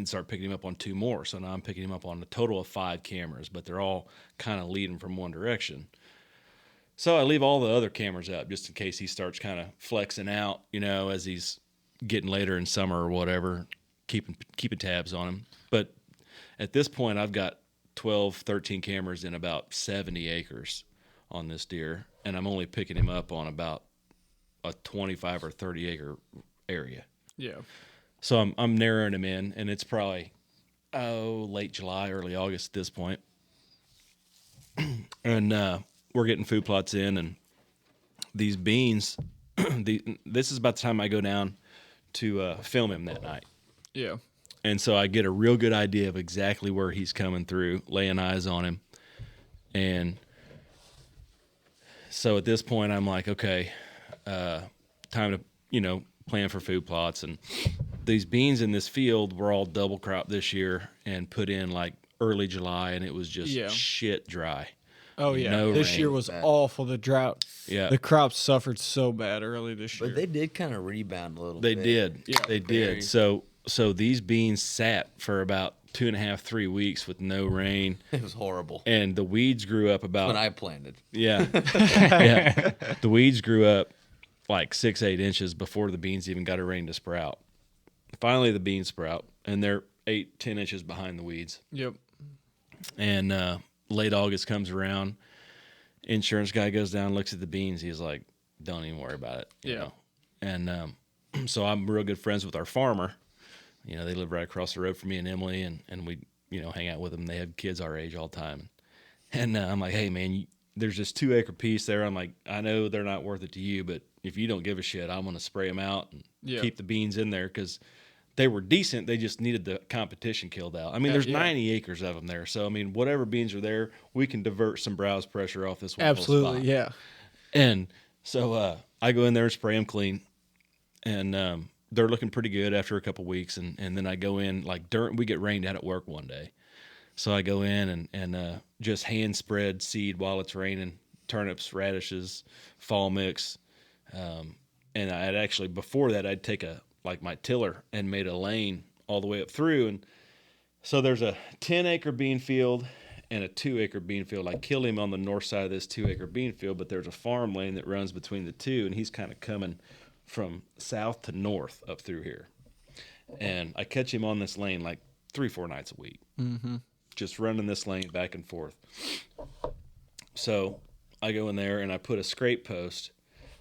start picking him up on 2 more. So now I'm picking him up on a total of 5 cameras, but they're all kind of leading from one direction. So I leave all the other cameras up just in case he starts kind of flexing out, you know, as he's getting later in summer or whatever, keeping tabs on him. But at this point, I've got 12, 13 cameras in about 70 acres on this deer, and I'm only picking him up on about a 25 or 30 acre area. Yeah. So I'm narrowing him in, and it's probably late July, early August at this point. And we're getting food plots in, and these beans. This is about the time I go down to film him that night. Yeah. And so I get a real good idea of exactly where he's coming through, laying eyes on him. And so at this point, I'm like, okay, time to, plan for food plots. And these beans in this field were all double crop this year and put in like early July, and it was just shit dry. Oh, yeah. No This rain. year was awful, the drought. Yeah. The crops suffered so bad early this year. But they did kind of rebound a little They bit. did. Yeah. They Very. did. So these beans sat for about 2.5, 3 weeks with no rain, It was horrible. and the weeds grew up about When I planted. yeah. Yeah. The weeds grew up like 6, 8 inches before the beans even got a rain to sprout. Finally, the beans sprout, and they're 8, 10 inches behind the weeds. Yep. And late August comes around. Insurance guy goes down, looks at the beans. He's like, "Don't even worry about it." You know? And so I'm real good friends with our farmer. They live right across the road from me and Emily, and we hang out with them. They have kids our age all the time. And I'm like, "Hey man, there's this 2-acre piece there." I'm like, "I know they're not worth it to you, but if you don't give a shit, I'm gonna spray them out and keep the beans in there because they were decent. They just needed the competition killed out. I mean, there's 90 acres of them there, so I mean, whatever beans are there, we can divert some browse pressure off this one little Absolutely, spot. yeah. And so I go in there and spray them clean, and they're looking pretty good after a couple weeks. And then I go in we get rained out at work one day, so I go in and just hand spread seed while it's raining: turnips, radishes, fall mix. And I'd actually, before that, I'd take my tiller and made a lane all the way up through. And so there's a 10-acre bean field and a 2-acre bean field. I kill him on the north side of this 2-acre bean field, but there's a farm lane that runs between the two, and he's kind of coming from south to north up through here. And I catch him on this lane like 3-4 nights a week, just running this lane back and forth. So I go in there and I put a scrape post.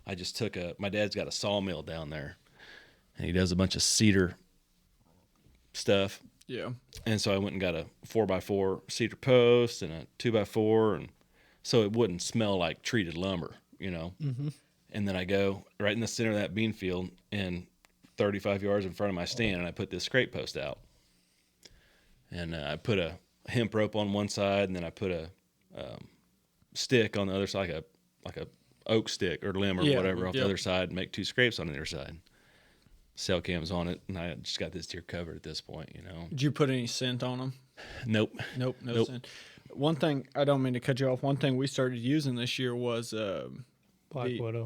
I just took my dad's got a sawmill down there, and he does a bunch of cedar stuff. Yeah. And so I went and got a 4x4 cedar post and a 2x4, and so it wouldn't smell like treated lumber, you know. Mm-hmm. And then I go right in the center of that bean field, and 35 yards in front of my stand, and I put this scrape post out. And I put a hemp rope on one side, and then I put a stick on the other side, like a oak stick or limb or whatever off the other side, and make 2 scrapes on the other side. Cell cams on it, and I just got this deer covered at this point, you know. Did you put any scent on them? Nope. No scent. One thing, I don't mean to cut you off. One thing we started using this year was Black Widow.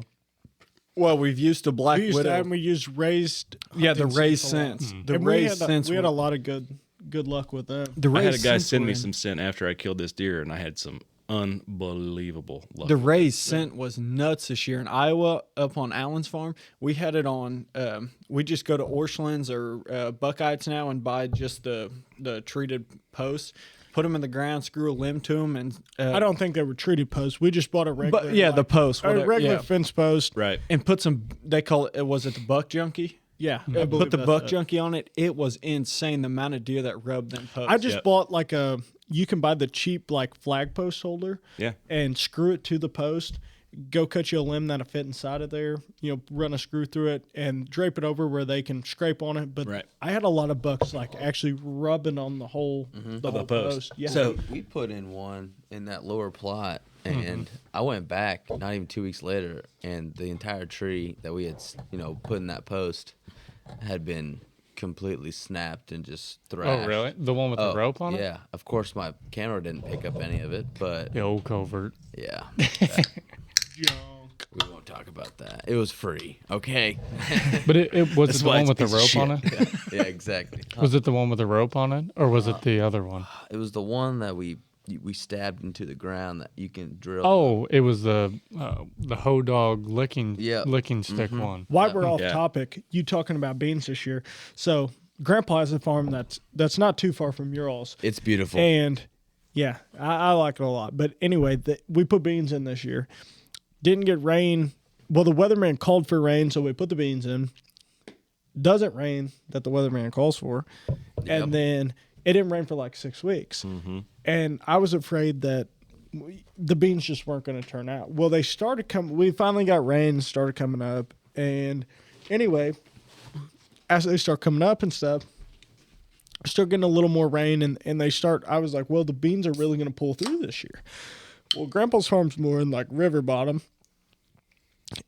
well, we've used the Black Widow. And we used raised. Yeah, the hunting raised scents a lot. scents. The And raised scents. We had a lot of good luck with them. The I had a raised guy scents send were me in. some scent after I killed this deer, and I had some unbelievable luck. The raised scent was nuts this year in Iowa up on Allen's farm. We had it on. We just go to Orchlands or Buckeyes now and buy just the treated posts, put them in the ground, screw a limb to them, and I don't think they were treated posts. We just bought a regular. But yeah, the post, a whatever, regular yeah. fence post. Right. And put some. They call it. Was it the buck junkie? Yeah, I Put believe the that's buck it. junkie on it. It was insane the amount of deer that rubbed them posts. I just Yep. bought like a. You can buy the cheap like flag post holder. Yeah. And screw it to the post. Go cut you a limb that'll fit inside of there. You know, run a screw through it and drape it over where they can scrape on it. But Right. I had a lot of bucks like actually rubbing on the whole the whole post. Yeah. So we put in one in that lower plot, and I went back not even 2 weeks later, and the entire tree that we had, put in that post had been completely snapped and just thrashed. Oh, really? The one with the rope on it? Yeah. Of course, my camera didn't pick up any of it, but The old covert. yeah, Junk. we won't talk about that. It was free, okay? But it was That's it the why one it's with the a piece rope of on shit. it? Yeah, exactly. Was it the one with the rope on it, or was it the other one? It was the one that we stabbed into the ground that you can drill. Oh, it was the hoe dog licking Yeah. licking stick one. While we're off Yeah. topic, you talking about beans this year. So Grandpa has a farm that's not too far from your all's. It's beautiful. And yeah, I like it a lot. But anyway, we put beans in this year. Didn't get rain. Well, the weatherman called for rain, so we put the beans in. Doesn't rain that the weatherman calls for. Yep. And then it didn't rain for like 6 weeks. Mm-hmm. And I was afraid that the beans just weren't going to turn out. Well, they started coming. We finally got rain, started coming up. And anyway, as they start coming up and stuff, start getting a little more rain, and they start. I was like, well, the beans are really going to pull through this year. Well, Grandpa's farm's more in like river bottom,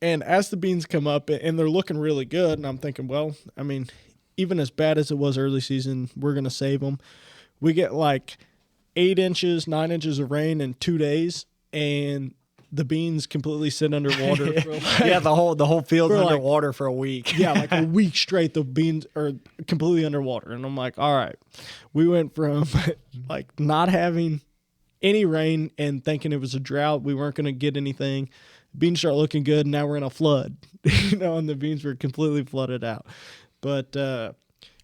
and as the beans come up and they're looking really good, and I'm thinking, well, I mean, even as bad as it was early season, we're going to save them. We get like 8 inches, 9 inches of rain in 2 days, and the beans completely sit underwater. For like, yeah, the whole field's For like- underwater for a week. yeah, like a week straight, the beans are completely underwater. And I'm like, all right. We went from like not having any rain and thinking it was a drought. We weren't going to get anything. Beans start looking good. And now we're in a flood, and the beans were completely flooded out. But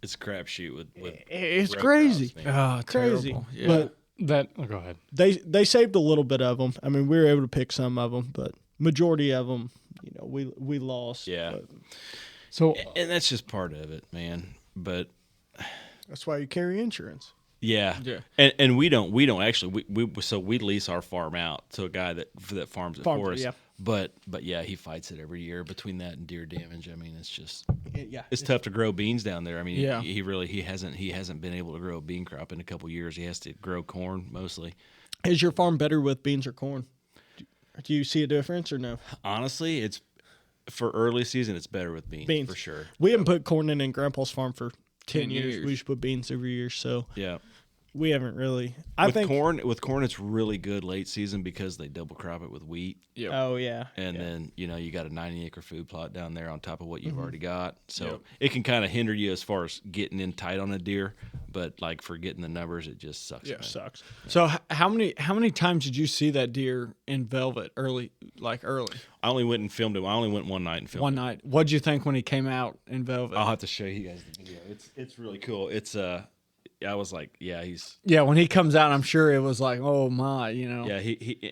It's a crapshoot with it's road crazy. crops, man. Oh, Crazy. terrible. Yeah. But Go ahead. they saved a little bit of them. I mean, we were able to pick some of them, but majority of them, we lost. Yeah. But So And that's just part of it, man. But that's why you carry insurance. yeah, Yeah. And we don't actually we lease our farm out to a guy that farms it Farms for it, us. yeah. But yeah, he fights it every year between that and deer damage. I mean, it's just Yeah. it's tough to grow beans down there. I mean, Yeah. he hasn't been able to grow a bean crop in a couple years. He has to grow corn mostly. Is your farm better with beans or corn? Do you see a difference or no? Honestly, it's for early season. It's better with beans. For sure. We haven't put corn in Grandpa's farm for 10 10 years. years. We should put beans every year, so Yeah. we haven't really. I with think. corn, it's really good late season because they double crop it with wheat. Yep. Oh yeah. And yeah. then, you got a 90-acre food plot down there on top of what you've Mm-hmm. already got. So Yep. it can kind of hinder you as far as getting in tight on a deer. But, like, for getting the numbers, it just sucks. Yeah. man. sucks. So how many times did you see that deer in velvet early? I only went and filmed him. I only went one night and filmed One him. night. What'd you think when he came out in velvet? I'll have to show you guys the video. It's really cool. It's I was like, yeah, he's Yeah, when he comes out, I'm sure it was like, oh my, you know.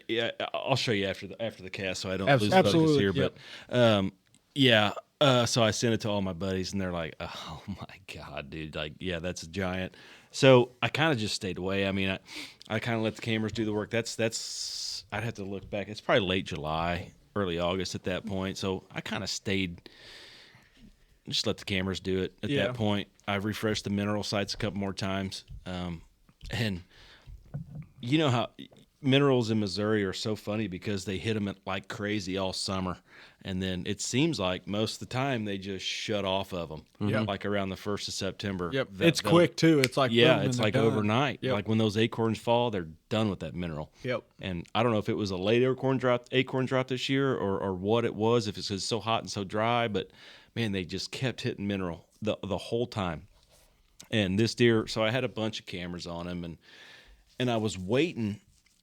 yeah. I'll show you after the cast, so I don't lose Absolutely. focus here. Yep. But yeah. So I sent it to all my buddies, and they're like, "Oh my god, dude! Like, yeah, that's a giant." So I kind of just stayed away. I mean, I kind of let the cameras do the work. That's I'd have to look back. It's probably late July, early August at that point. So I kind of stayed. Just let the cameras do it at that point. I've refreshed the mineral sites a couple more times, and you know how minerals in Missouri are so funny because they hit them like crazy all summer, and then it seems like most of the time they just shut off of them. Like around the 1st of September. Yep. It's quick too. It's like boom, it's and like they're done. overnight. Yep. Like when those acorns fall, they're done with that mineral. Yep. And I don't know if it was a late acorn drop this year or what it was. If it's so hot and so dry, but man, they just kept hitting mineral the whole time. And this deer, so I had a bunch of cameras on him, and I was waiting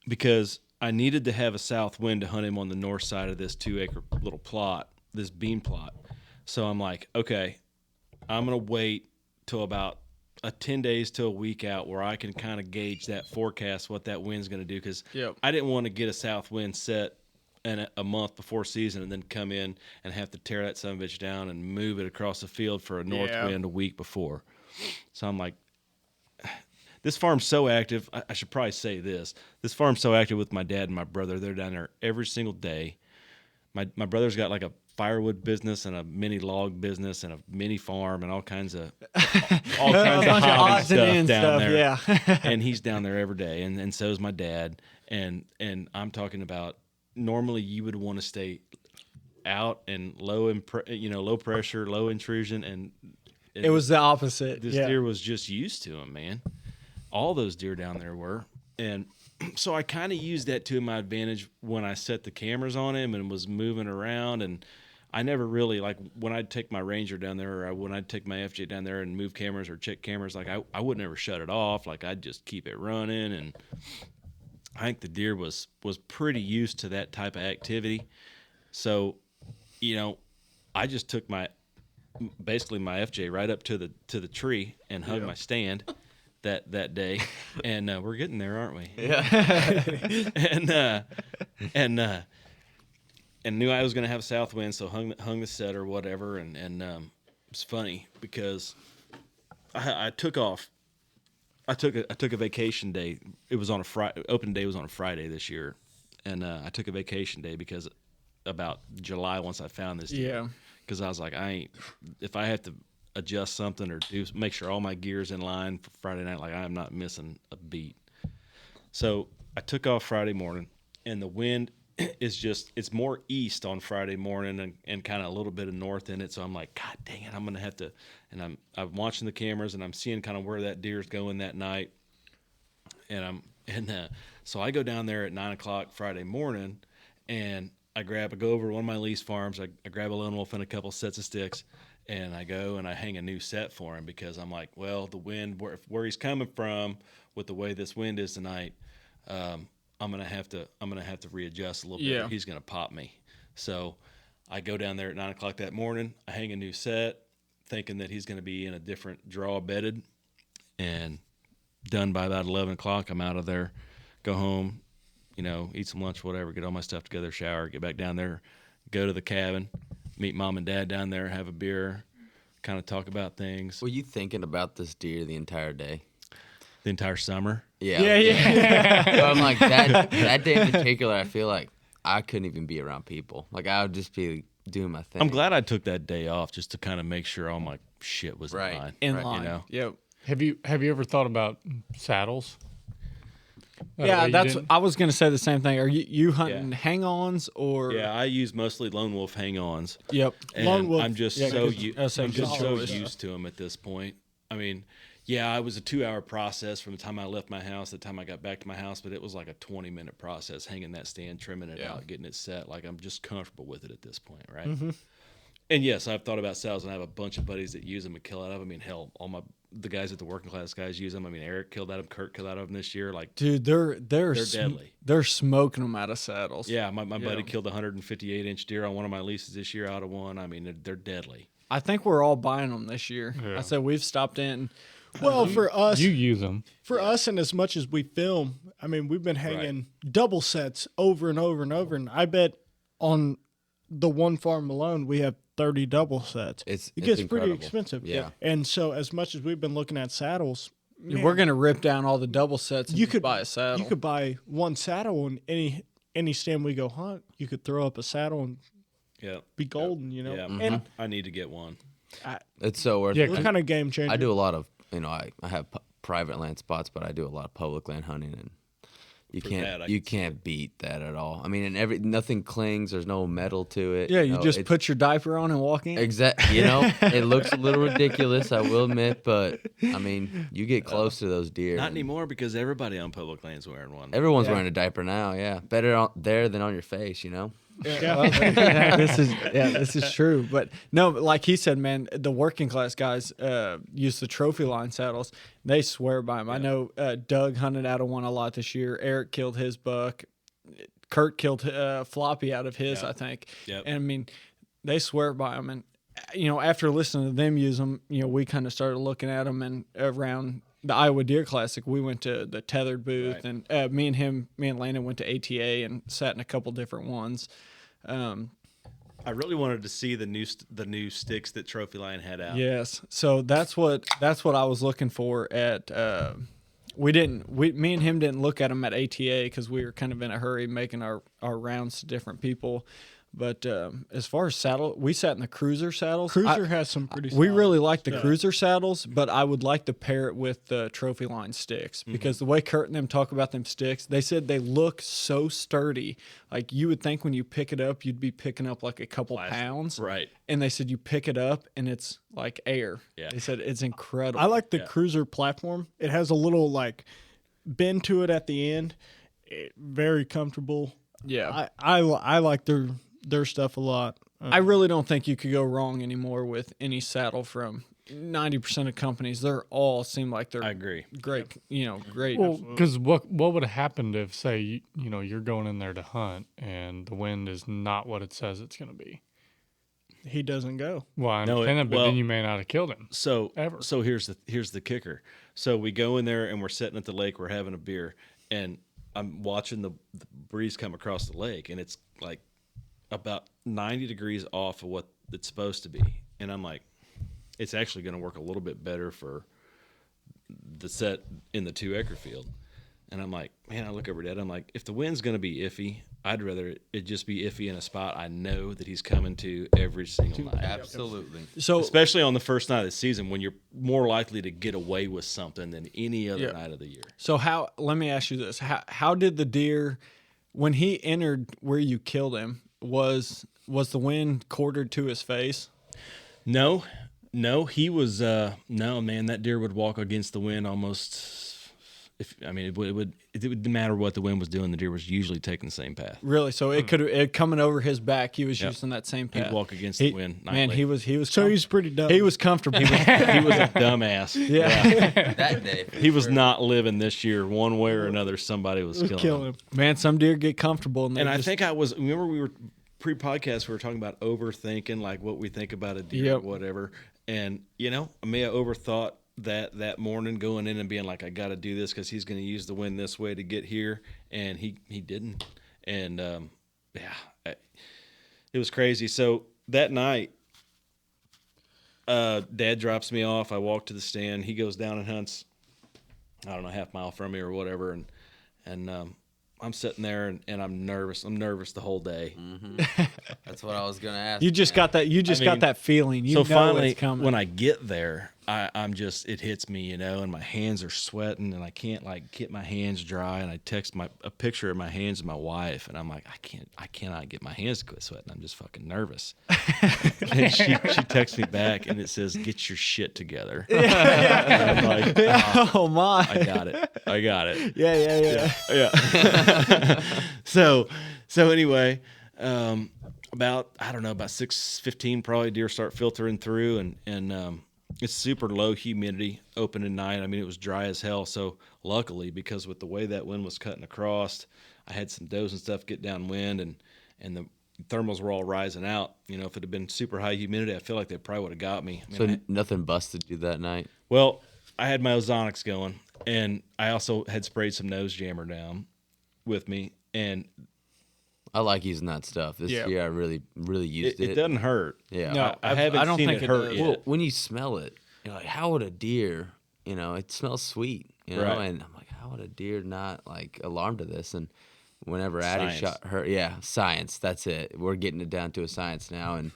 because I needed to have a south wind to hunt him on the north side of this 2-acre little plot, this bean plot. So I'm like, okay, I'm going to wait till about 10 days to a week out where I can kind of gauge that forecast, what that wind's going to do. Because I didn't want to get a south wind set and a month before season and then come in and have to tear that son of a bitch down and move it across the field for a north wind a week before. So I'm like, this farm's so active. I should probably say this. This farm's so active with my dad and my brother. They're down there every single day. My brother's got like a firewood business and a mini log business and a mini farm and all kinds of hobby stuff down there. Yeah. And he's down there every day, and so is my dad. And I'm talking about normally you would want to stay out and low pressure, low intrusion, and it was the opposite. This deer was just used to him, man. All those deer down there were. And so I kind of used that to my advantage when I set the cameras on him and was moving around. And I never really, like when I'd take my Ranger down there or when I'd take my FJ down there and move cameras or check cameras, like I would never shut it off. Like I'd just keep it running. And I think the deer was pretty used to that type of activity. So, I just took basically my FJ right up to the tree and hung my stand that day, and we're getting there, aren't we? Yeah. and knew I was going to have a south wind, so hung the set or whatever, and it's funny because I took off. I took a vacation day. It was on a Friday. Open day was on a Friday this year, and I took a vacation day because about July once I found this deer. Yeah. Because I was like, if I have to adjust something or make sure all my gear's in line for Friday night, like I am not missing a beat. So I took off Friday morning, and the wind is it's more east on Friday morning and kind of a little bit of north in it. So I'm like, God dang it, I'm gonna have to. And I'm watching the cameras and I'm seeing kind of where that deer's going that night. So I go down there at 9:00 Friday morning, and I go over to one of my lease farms. I grab a lone wolf and a couple sets of sticks, and I go and I hang a new set for him because I'm like, well, the wind where he's coming from with the way this wind is tonight, I'm gonna have to readjust a little bit. Yeah. He's gonna pop me. So I go down there at 9:00 that morning. I hang a new set, thinking that he's gonna be in a different draw bedded, and done by about 11:00. I'm out of there, go home. Eat some lunch, whatever, get all my stuff together, shower, get back down there, go to the cabin, meet mom and dad down there, have a beer, kind of talk about things. Were you thinking about this deer the entire day? The entire summer? Yeah. So I'm like, that day in particular, I feel like I couldn't even be around people. Like, I would just be doing my thing. I'm glad I took that day off just to kind of make sure all my shit was Right. In line. Yep. Have you ever thought about saddles? Yeah, I was gonna say the same thing. Are you hunting hang-ons or? Yeah, I use mostly lone wolf hang-ons. Yep. And Lone wolf. I'm just Yeah, so 'cause- I'm just so solid. used to them at this point. I mean, yeah, it was a 2-hour process from the time I left my house to the time I got back to my house, but it was like a 20-minute process hanging that stand, trimming it out, getting it set. Like I'm just comfortable with it at this point, right? Mm-hmm. And yes, I've thought about saddles, and I have a bunch of buddies that use them and kill out of them. I mean, hell, the guys at the working class guys use them. I mean, Eric killed out of them, Kurt killed out of them this year. Like, Dude, they're deadly. They're smoking them out of saddles. Yeah, my buddy killed a 158-inch deer on one of my leases this year out of one. I mean, they're deadly. I think we're all buying them this year. Yeah. I said we've stopped in. Well, for us, You use them. and as much as we film, I mean, we've been hanging double sets over and over and over. And I bet on the one farm alone, we have 30 double sets. It's It gets incredible. pretty expensive. Yeah. And so as much as we've been looking at saddles, We're gonna rip down all the double sets. And you just could buy a saddle. You could buy one saddle and any stand we go hunt, you could throw up a saddle and Yeah. be golden, you know. Yeah. And I need to get one. It's so worth Yeah, it. what kind of game changer? I do a lot of, I have private land spots, but I do a lot of public land hunting, and you that, I can't can see beat that at all. I mean, and nothing clings. There's no metal to it. yeah, you know, just it's- put your diaper on and walk in. Exactly. It looks a little ridiculous, I will admit, but I mean, you get close to those deer. Not and anymore because everybody on public land's wearing one. Everyone's wearing a diaper now. Yeah, better there than on your face. This is true. But no, like he said, man, the working class guys use the trophy line saddles. They swear by them. I know Doug hunted out of one a lot this year. Eric killed his buck. Kurt killed Floppy out of his, I think. Yep. And I mean, they swear by them. And after listening to them use them, we kind of started looking at them. And around the Iowa Deer Classic, we went to the tethered booth, and me and Landon went to ATA and sat in a couple different ones. I really wanted to see the new sticks that Trophy Line had out. Yes, so that's what I was looking for at. Me and him didn't look at them at ATA because we were kind of in a hurry making our rounds to different people. But as far as saddle, we sat in the Cruiser saddles. Cruiser has some pretty. We solid really like the stuff. Cruiser saddles, but I would like to pair it with the Trophy Line sticks because the way Kurt and them talk about them sticks, they said they look so sturdy. Like you would think when you pick it up, you'd be picking up like a couple pounds. Right. And they said you pick it up and it's like air. Yeah. They said it's incredible. I like the Cruiser platform. It has a little like bend to it at the end. Very comfortable. Yeah. I like their stuff a lot. I really don't think you could go wrong anymore with any saddle from 90% of companies. They're all seem like they're I agree. great, great. Well, because what would have happened if, say, you're going in there to hunt and the wind is not what it says it's going to be? He doesn't go. Well, I No, understand that, but well- then you may not have killed him. So Ever. so here's the kicker. So we go in there and we're sitting at the lake, we're having a beer, and I'm watching the breeze come across the lake, and it's like about 90 degrees off of what it's supposed to be. And I'm like, it's actually going to work a little bit better for the set in the 2-acre field. And I'm like, man, I look over at Ed, I'm like, if the wind's going to be iffy, I'd rather it just be iffy in a spot I know that he's coming to every single night. Absolutely. So Especially on the first night of the season when you're more likely to get away with something than any other night of the year. let me ask you this. How did the deer, when he entered where you killed him, was the wind quartered to his face? No, he was no, man, that deer would walk against the wind almost. It wouldn't matter what the wind was doing. The deer was usually taking the same path. Really? So it coming over his back, he was using that same path. He'd walk against the wind Man, nightly. he was So he's pretty dumb. he was comfortable. He was a dumbass. Yeah. That day. He was not living this year one way or another. Somebody was killing kill him. him. Man, some deer get comfortable and they And I just, think remember we were pre-podcast, we were talking about overthinking, like what we think about a deer or Yep. whatever. And, I may have overthought that morning going in and being like, I got to do this because he's going to use the wind this way to get here. And he didn't. And, it was crazy. So that night, Dad drops me off. I walk to the stand. He goes down and hunts, I don't know, half mile from me or whatever. And I'm sitting there and I'm nervous. I'm nervous the whole day. That's what I was gonna ask. you just got that. You just got that feeling. You So know finally, it's coming. when I get there, I'm just, it hits me, and my hands are sweating, and I can't get my hands dry. And I text a picture of my hands to my wife, and I'm like, I cannot get my hands to quit sweating. I'm just fucking nervous. And she texts me back, and it says, "Get your shit together." And I'm like, oh my. I got it. Yeah. So anyway, about 6:15 probably deer start filtering through, and it's super low humidity opening night. I mean, it was dry as hell. So luckily, because with the way that wind was cutting across, I had some does and stuff get downwind, and the thermals were all rising out. If it had been super high humidity, I feel like they probably would have got me. I mean, So nothing busted you that night. well, I had my ozonics going, and I also had sprayed some nose jammer down with me, and I like using that stuff. This year I really used it. it doesn't hurt. Yeah. No, I haven't I don't seen think it it hurt does. yet. Well, when you smell it, you're like, how would a deer, it smells sweet, Right. And I'm like, how would a deer not like alarm to this? And whenever Addie Science. shot her, science, that's it. We're getting it down to a science now. And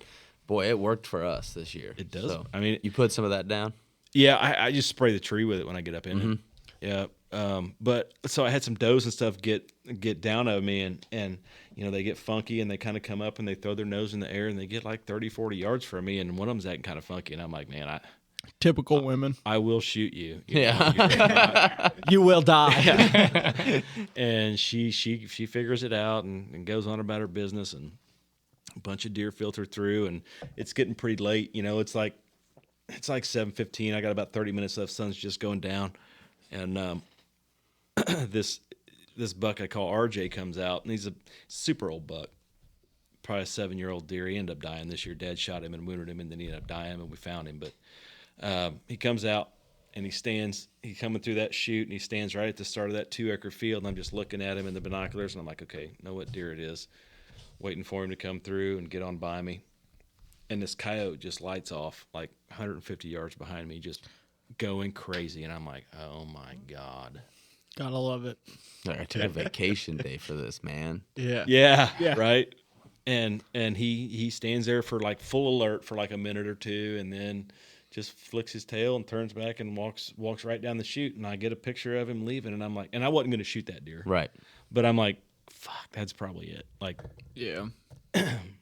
boy, it worked for us this year. It does. So, I mean, you put some of that down? yeah, I just spray the tree with it when I get up in it. Yeah. But so I had some does and stuff get down of me, and they get funky, and they kind of come up and they throw their nose in the air, and they get like 30, 40 yards from me, and one of them's acting kind of funky, and I'm like, man, Typical women. I will shoot you. Yeah. You will die. And she figures it out and goes on about her business, and a bunch of deer filter through, and it's getting pretty late. It's like 7:15. I got about 30 minutes left. Sun's just going down, and this buck I call RJ comes out, and he's a super old buck, probably a 7-year-old deer. He ended up dying this year. Dad shot him and wounded him, and then he ended up dying, and we found him. But he comes out, and he's coming through that chute, and he stands right at the start of that 2-acre field, and I'm just looking at him in the binoculars, and I'm like, okay, know what deer it is, waiting for him to come through and get on by me. And this coyote just lights off like 150 yards behind me, just going crazy. And I'm like, oh my God. Gotta love it. Like, I took a vacation day for this, man. Yeah. Right. And he stands there for like full alert for like a minute or two, and then just flicks his tail and turns back and walks right down the chute. And I get a picture of him leaving, and I'm like, and I wasn't going to shoot that deer. Right. But I'm like, fuck, that's probably it. Like, Yeah.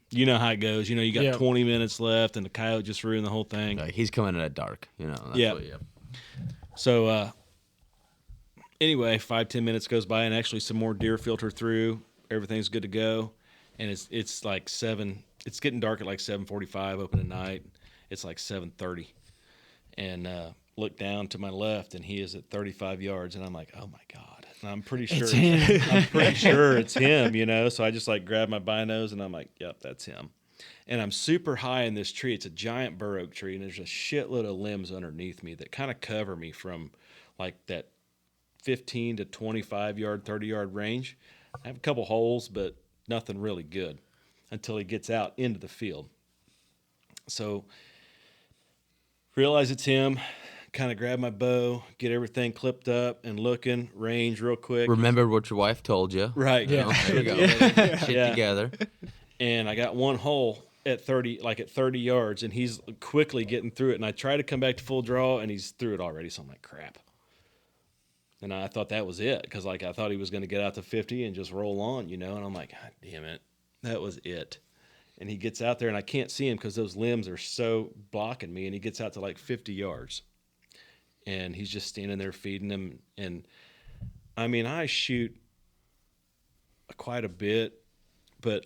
you know how it goes. You got Yeah. 20 minutes left, and the coyote just ruined the whole thing. Like, he's coming in at dark, That's Yeah. what, So anyway, 5-10 minutes goes by, and actually some more deer filter through. Everything's good to go, and it's like 7. It's getting dark at like 7:45. Open at night. It's like 7:30, and look down to my left, and he is at 35 yards, and I'm like, oh my God. And I'm pretty sure I'm pretty sure it's him. So I just like grab my binos, and I'm like, yep, that's him. And I'm super high in this tree. It's a giant bur oak tree, and there's a shitload of limbs underneath me that kind of cover me from like that 15 to 25 yard, 30 yard range. I have a couple holes, but nothing really good until he gets out into the field. So realize it's him, kind of grab my bow, get everything clipped up and looking, range real quick. Remember what your wife told you. Right. There we go. Shit Yeah. together. And I got one hole at 30 yards, and he's quickly getting through it. And I try to come back to full draw, and he's through it already. So I'm like, crap. And I thought that was it, because like I thought he was going to get out to 50 and just roll on, And I'm like, God damn it, that was it. And he gets out there, and I can't see him because those limbs are so blocking me. And he gets out to like 50 yards, and he's just standing there feeding him. And I mean, I shoot quite a bit, but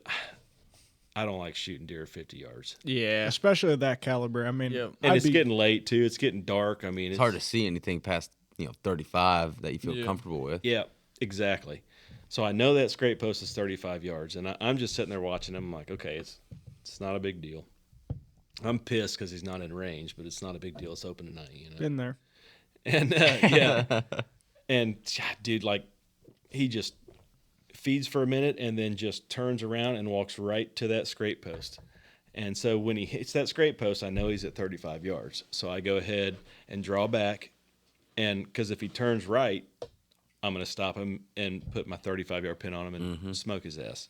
I don't like shooting deer at 50 yards. Yeah. Especially at that caliber. I mean, Yep. And I'd it's be- getting late too. It's getting dark. I mean, It's hard to see anything past 35 that you feel Yeah. comfortable with. Yeah, exactly. So I know that scrape post is 35 yards, and I'm just sitting there watching him. I'm like, okay, it's not a big deal. I'm pissed because he's not in range, but it's not a big deal. It's open tonight, Been there. And yeah, and dude, like, he just feeds for a minute and then just turns around and walks right to that scrape post. And so when he hits that scrape post, I know he's at 35 yards. So I go ahead and draw back, and because if he turns right, I'm going to stop him and put my 35-yard pin on him and smoke his ass.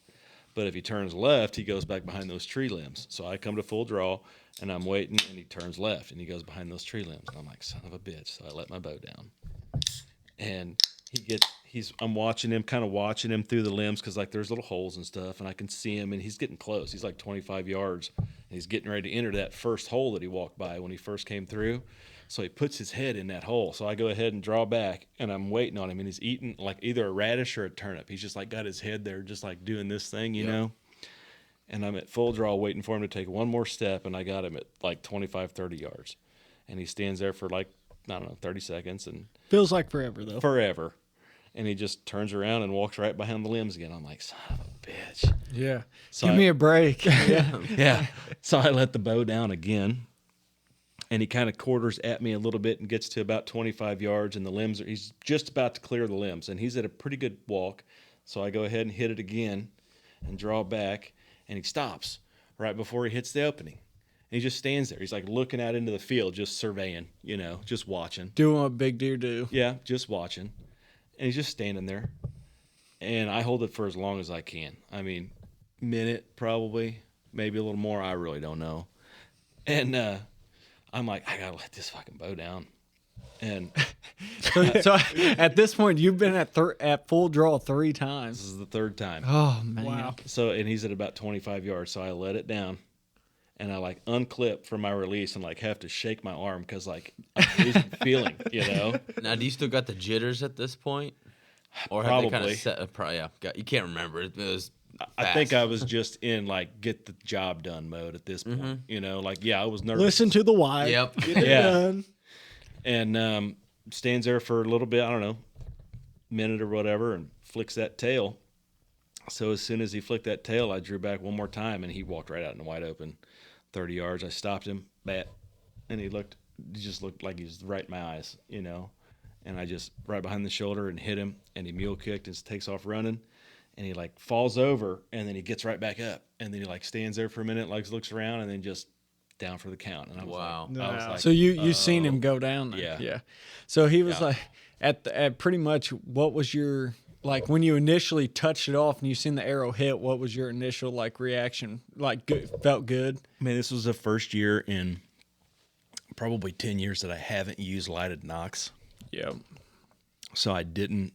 But if he turns left, he goes back behind those tree limbs. So I come to full draw, and I'm waiting, and he turns left, and he goes behind those tree limbs. And I'm like, son of a bitch. So I let my bow down. And I'm watching him through the limbs, because like there's little holes and stuff, and I can see him, and he's getting close. He's like 25 yards, and he's getting ready to enter that first hole that he walked by when he first came through. So he puts his head in that hole. So I go ahead and draw back, and I'm waiting on him, and he's eating like either a radish or a turnip. He's just like got his head there, just like doing this thing, you know? And I'm at full draw waiting for him to take one more step, and I got him at like 25, 30 yards. And he stands there for like, I don't know, 30 seconds and Feels like forever, though. forever. And he just turns around and walks right behind the limbs again. I'm like, son of a bitch. Yeah. So Give me a break. yeah. So I let the bow down again. and he kind of quarters at me a little bit and gets to about 25 yards, and he's just about to clear the limbs, and he's at a pretty good walk. So I go ahead and hit it again and draw back, and he stops right before he hits the opening. And he just stands there. He's like looking out into the field, just surveying, just watching. Doing what big deer do. Yeah, just watching. And he's just standing there. And I hold it for as long as I can. I mean, minute probably, maybe a little more. I really don't know. And I'm like, I got to let this fucking bow down. And So at this point, you've been at full draw 3 times. this is the 3rd time. Oh, man. Wow. So, and he's at about 25 yards. So I let it down. And I like unclip from my release and like have to shake my arm because like I'm losing feeling, Now, do you still got the jitters at this point? Or have Probably. they kind of set? You can't remember. It was. I think fast. I was just in like get the job done mode at this point. I was nervous. Listen to the wife. Yep. Get it Yeah. done. And stands there for a little bit, I don't know, minute or whatever, and flicks that tail. So as soon as he flicked that tail, I drew back one more time, and he walked right out in the wide open, 30 yards. I stopped him, bat, and he just looked like he was right in my eyes, And I just right behind the shoulder and hit him, and he mule kicked and takes off running, and he like falls over, and then he gets right back up, and then he like stands there for a minute, like looks around, and then just down for the count. And I was Wow. like, I was like, So you seen him go down there. Yeah. Yeah. So he was Yeah. like at pretty much what was your like when you initially touched it off and you seen the arrow hit, what was your initial like reaction? Like good, felt good? man, this was the first year in probably 10 years that I haven't used lighted nocks. Yeah. So I didn't.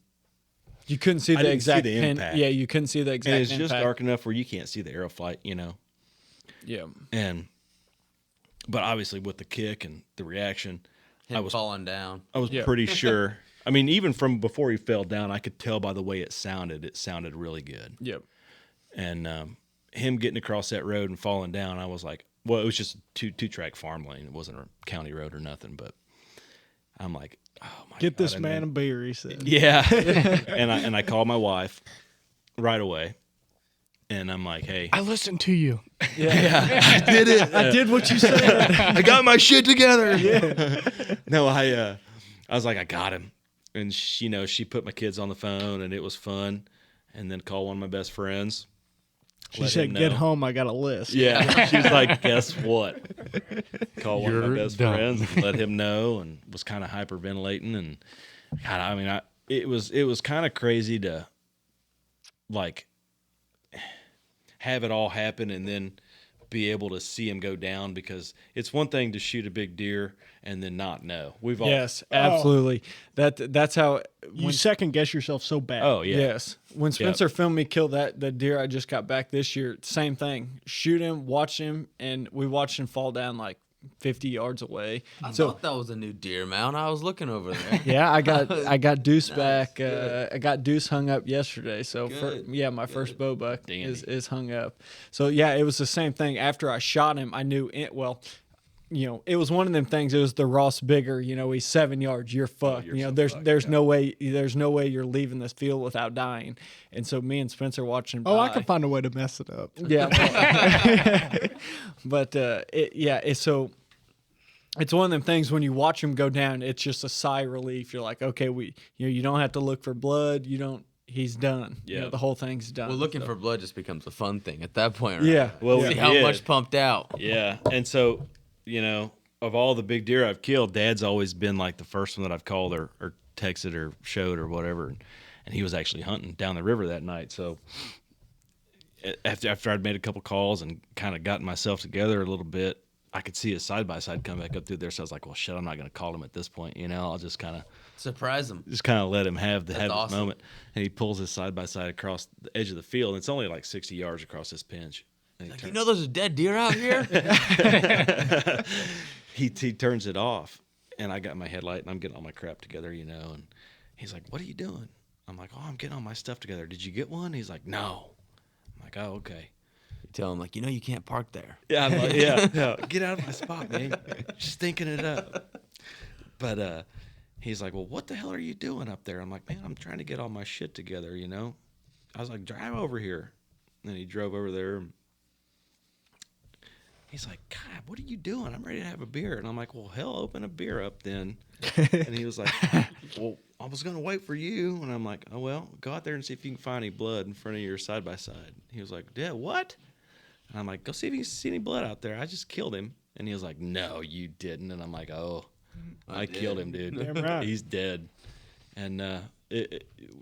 You couldn't see I the didn't see exact the pin. impact. Yeah, you couldn't see the exact And it's just impact. dark enough where you can't see the arrow flight, Yeah. But obviously with the kick and the reaction, Him falling down. I was Yeah. pretty sure. I mean, even from before he fell down, I could tell by the way it sounded. It sounded really good. Yep. And him getting across that road and falling down, I was like, well, it was just two-track farm lane. It wasn't a county road or nothing. But I'm like, oh my Get God. this And man then- a beer, he said. Yeah. and I called my wife right away. And I'm like, hey, I listened to you. I did it. I did what you said. I got my shit together. No, I was like, I got him. And she put my kids on the phone, and it was fun. And then called one of my best friends. She let said, him get know. home, I got a list. Yeah. She's like, guess what? Call one of my You're best done. friends and let him know, and was kind of hyperventilating. And God, I mean, it was kind of crazy to like have it all happen and then be able to see him go down, because it's one thing to shoot a big deer and then not know. We've all Yes, absolutely. That's how You second guess yourself so bad. Oh yeah. Yes. When Spencer filmed me kill the deer I just got back this year, same thing. Shoot him, watch him, and we watched him fall down like 50 yards away. I So thought that was a new deer mount. I was looking over there. yeah, I got Deuce back. good. I got Deuce hung up yesterday. So Good, my first bow buck Dandy. is hung up. So yeah, it was the same thing. After I shot him, I knew it. Well, it was one of them things. It was the Ross Bigger. He's 7 yards. You're fucked. you're so there's fucked, there's yeah. no way you're leaving this field without dying. And so me and Spencer watching him. Oh, I die. can find a way to mess it up. Yeah, but so it's one of them things when you watch him go down, it's just a sigh of relief. You're like, okay, you don't have to look for blood. He's done. Yeah. The whole thing's done. Well, looking So- for blood just becomes a fun thing at that point. Right? Yeah. Well, See we how did. much pumped out. Yeah. And so, of all the big deer I've killed, Dad's always been like the first one that I've called or texted or showed or whatever. And he was actually hunting down the river that night. So after I'd made a couple calls and kind of gotten myself together a little bit, I could see his side-by-side come back up through there. So I was like, well, shit, I'm not going to call him at this point. I'll just kind of Surprise them. let him have his awesome. moment. And he pulls his side-by-side across the edge of the field. And it's only like 60 yards across this pinch. And he Like, turns- there's a dead deer out here? he turns it off, and I got my headlight and I'm getting all my crap together, and he's like, what are you doing? I'm like, oh, I'm getting all my stuff together. Did you get one? He's like, no. I'm like, oh, okay. You tell him, like, you can't park there. Yeah, I'm like, yeah, get out of my spot, man. You're stinking it up. But he's like, well, what the hell are you doing up there? I'm like, man, I'm trying to get all my shit together, I was like, drive over here. And then he drove over there. He's like, God, what are you doing? I'm ready to have a beer. And I'm like, well, hell, open a beer up then. And he was like, well, I was going to wait for you. And I'm like, oh, well, go out there and see if you can find any blood in front of your side-by-side. He was like, yeah, what? And I'm like, go see if you can see any blood out there. I just killed him. And he was like, no, you didn't. And I'm like, oh, I killed him, dude. Damn right. He's dead. And,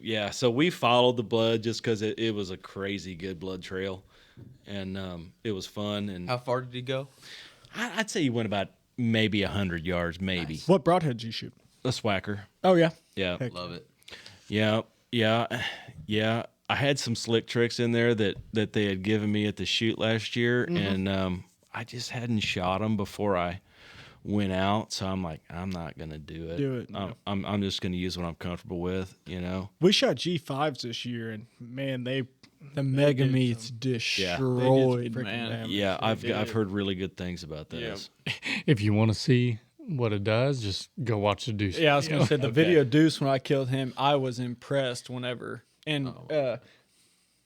yeah, so we followed the blood just because it was a crazy good blood trail. And it was fun. And How far did he go? I'd say he went about maybe 100 yards, maybe. Nice. What broadhead did you shoot? A swacker. Oh, yeah. Yeah. Heck. Love it. Yeah. I had some slick tricks in there that they had given me at the shoot last year, and I just hadn't shot them before I went out. So I'm like, I'm not gonna do it. Do it. I'm just gonna use what I'm comfortable with. You know. We shot G5s this year, and man, The mega did meats some- destroyed, freaking man. damage. Yeah, I've did. heard really good things about this. If you want to see what it does, just go watch the Deuce. Yeah, I was gonna say the Okay. video Deuce when I killed him, I was impressed whenever. And